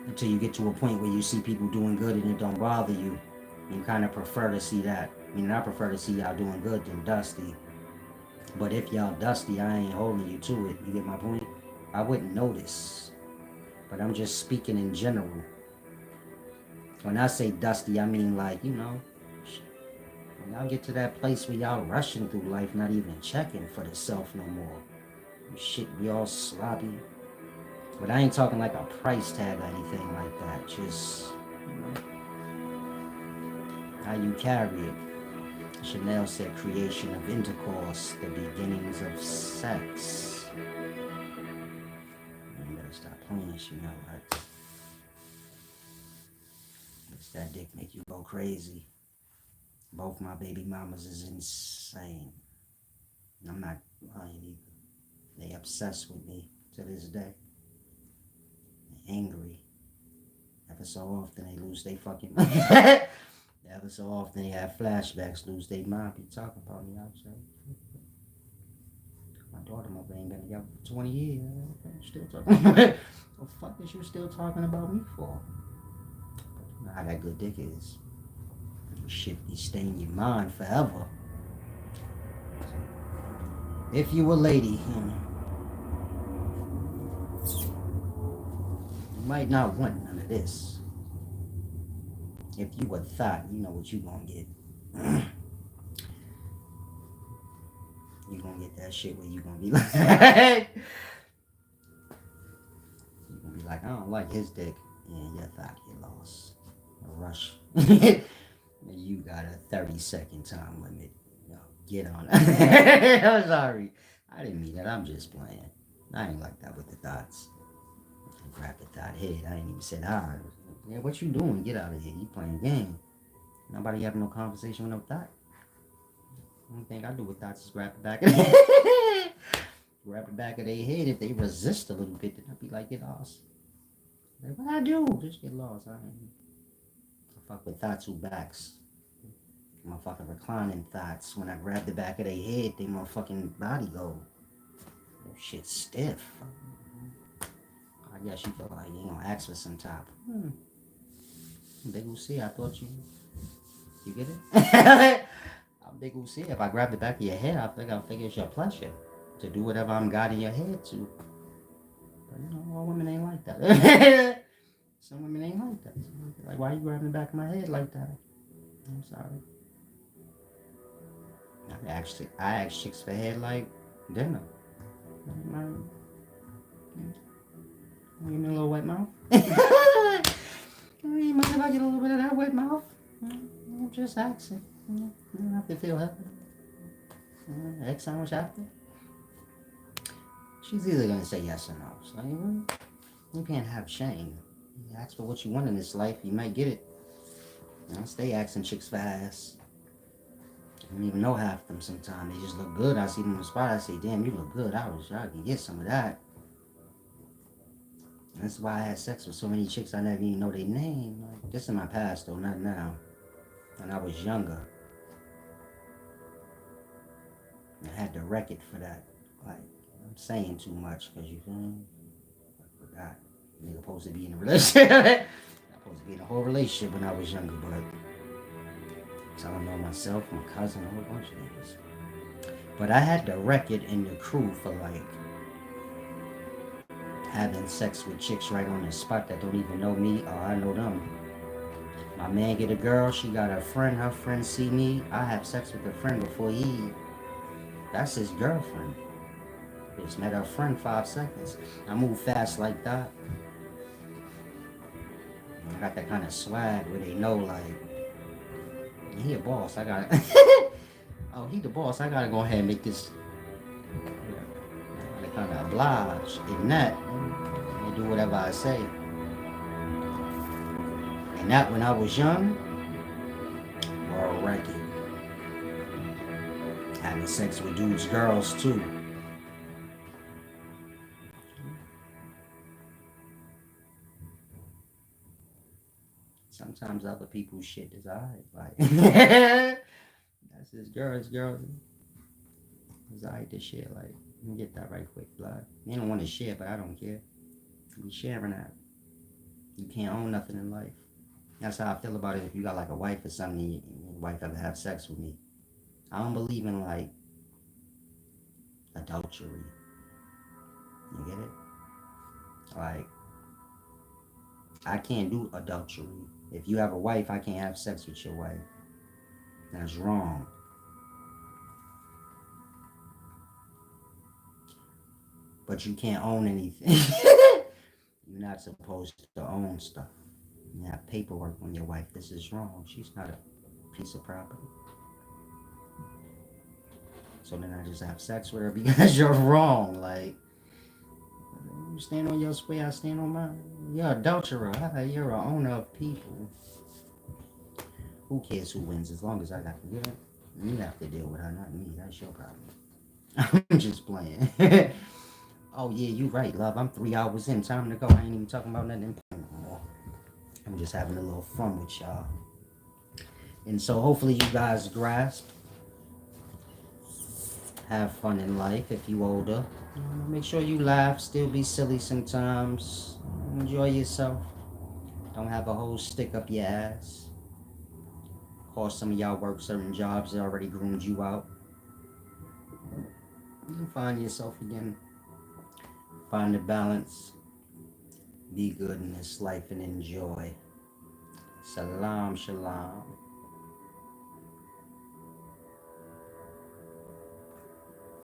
Until you get to a point where you see people doing good and it don't bother you. You kind of prefer to see that. I mean, I prefer to see y'all doing good than dusty. But if y'all dusty, I ain't holding you to it. You get my point? I wouldn't notice. But I'm just speaking in general. When I say dusty, I mean like, you know, when y'all get to that place where y'all rushing through life, not even checking for the self no more. Shit be all sloppy. But I ain't talking like a price tag or anything like that. Just, you know, how you carry it. Chanel said creation of intercourse, the beginnings of sex. You better stop playing, Chanel, right? Does that dick make you go crazy? Both my baby mamas is insane. I'm not lying either. They obsessed with me to this day. They're angry. Ever so often they lose their fucking mind. Ever so often they have flashbacks, lose their mind, be talking about me outside. My daughter, my brain been together for 20 years. Still talking. What the fuck is you still talking about me for? You know how that good dick is. Shit be staying in your mind forever. If you a lady, you might not want none of this. If you a thought, you know what you gonna get. You gonna get that shit where you gonna be like, you gonna be like, I don't like his dick. Yeah, your thought get lost. A rush. You got a 30-second time limit. Yo, get on it. I'm sorry. I didn't mean that. I'm just playing. I ain't like that with the thoughts. I grabbed the thought head. I ain't even said hi. Yeah, what you doing? Get out of here. You playing game. Nobody having no conversation with no thought. The only thing I do with thoughts is grab the back of their head. Grab the back of their head. If they resist a little bit, then I'll be like, get lost. Like, what I do? Just get lost. I fuck with thoughts who backs. Motherfucking reclining thoughts. When I grab the back of their head, they motherfucking body go. Oh, shit stiff. I guess you feel like you ain't gonna ask for some top. Big Uzi, I thought you get it? I'm Big Uzi. If I grab the back of your head, I figure it's your pleasure to do whatever I'm guiding your head to. But all women ain't like that. Some women ain't like that. Like, why you grabbing the back of my head like that? I'm sorry. I asked chicks for head like dinner. Give me a little wet mouth. You mind if I get a little bit of that wet mouth? I'm just asking. You don't have to feel happy. Egg sandwich after? She's either gonna say yes or no. So you can't have shame. You ask for what you want in this life, you might get it. Stay asking chicks for ass. I don't even know half them sometimes. They just look good. I see them in the spot. I say, damn, you look good. I can get some of that. And that's why I had sex with so many chicks I never even know their name. Like, this in my past though, not now. When I was younger. I had the record for that. Like, I'm saying too much because you feel me? I forgot. Nigga supposed to be in a relationship. I'm supposed to be in a whole relationship when I was younger, but I don't know myself, my cousin, a whole bunch of niggas. But I had the record in the crew for like having sex with chicks right on the spot that don't even know me or I know them. My man get a girl, she got a friend, her friend see me, I have sex with a friend before that's his girlfriend. Just met her friend 5 seconds. I move fast like that. I got that kind of swag where they know like, he a boss, I got oh, he the boss, I gotta go ahead and make this. They kind of oblige. If not, they do whatever I say. And that when I was young, world record. Having sex with dudes, girls too. Sometimes other people's shit is alright. Like, that's his girl, his girl. It's alright to share. Like, let me get that right quick, blood. They don't want to share, but I don't care. You sharing that. You can't own nothing in life. That's how I feel about it. If you got like a wife or something, and your wife ever have sex with me, I don't believe in like adultery. You get it? Like, I can't do adultery. If you have a wife, I can't have sex with your wife. That's wrong. But you can't own anything. You're not supposed to own stuff. You have paperwork on your wife. This is wrong. She's not a piece of property. So then I just have sex with her because you're wrong. Like, you stand on your square, I stand on mine. You're an adulterer. You're an owner of people. Who cares who wins as long as I got to get it? You have to deal with her, not me. That's your problem. I'm just playing. Oh yeah, you right, love. I'm 3 hours in. Time to go. I ain't even talking about nothing important anymore. I'm just having a little fun with y'all. And so hopefully you guys grasp. Have fun in life if you older. Make sure you laugh, still be silly sometimes. Enjoy yourself. Don't have a whole stick up your ass. Of course, some of y'all work certain jobs that already groomed you out. You can find yourself again. Find the balance. Be good in this life and enjoy. Salam, shalom.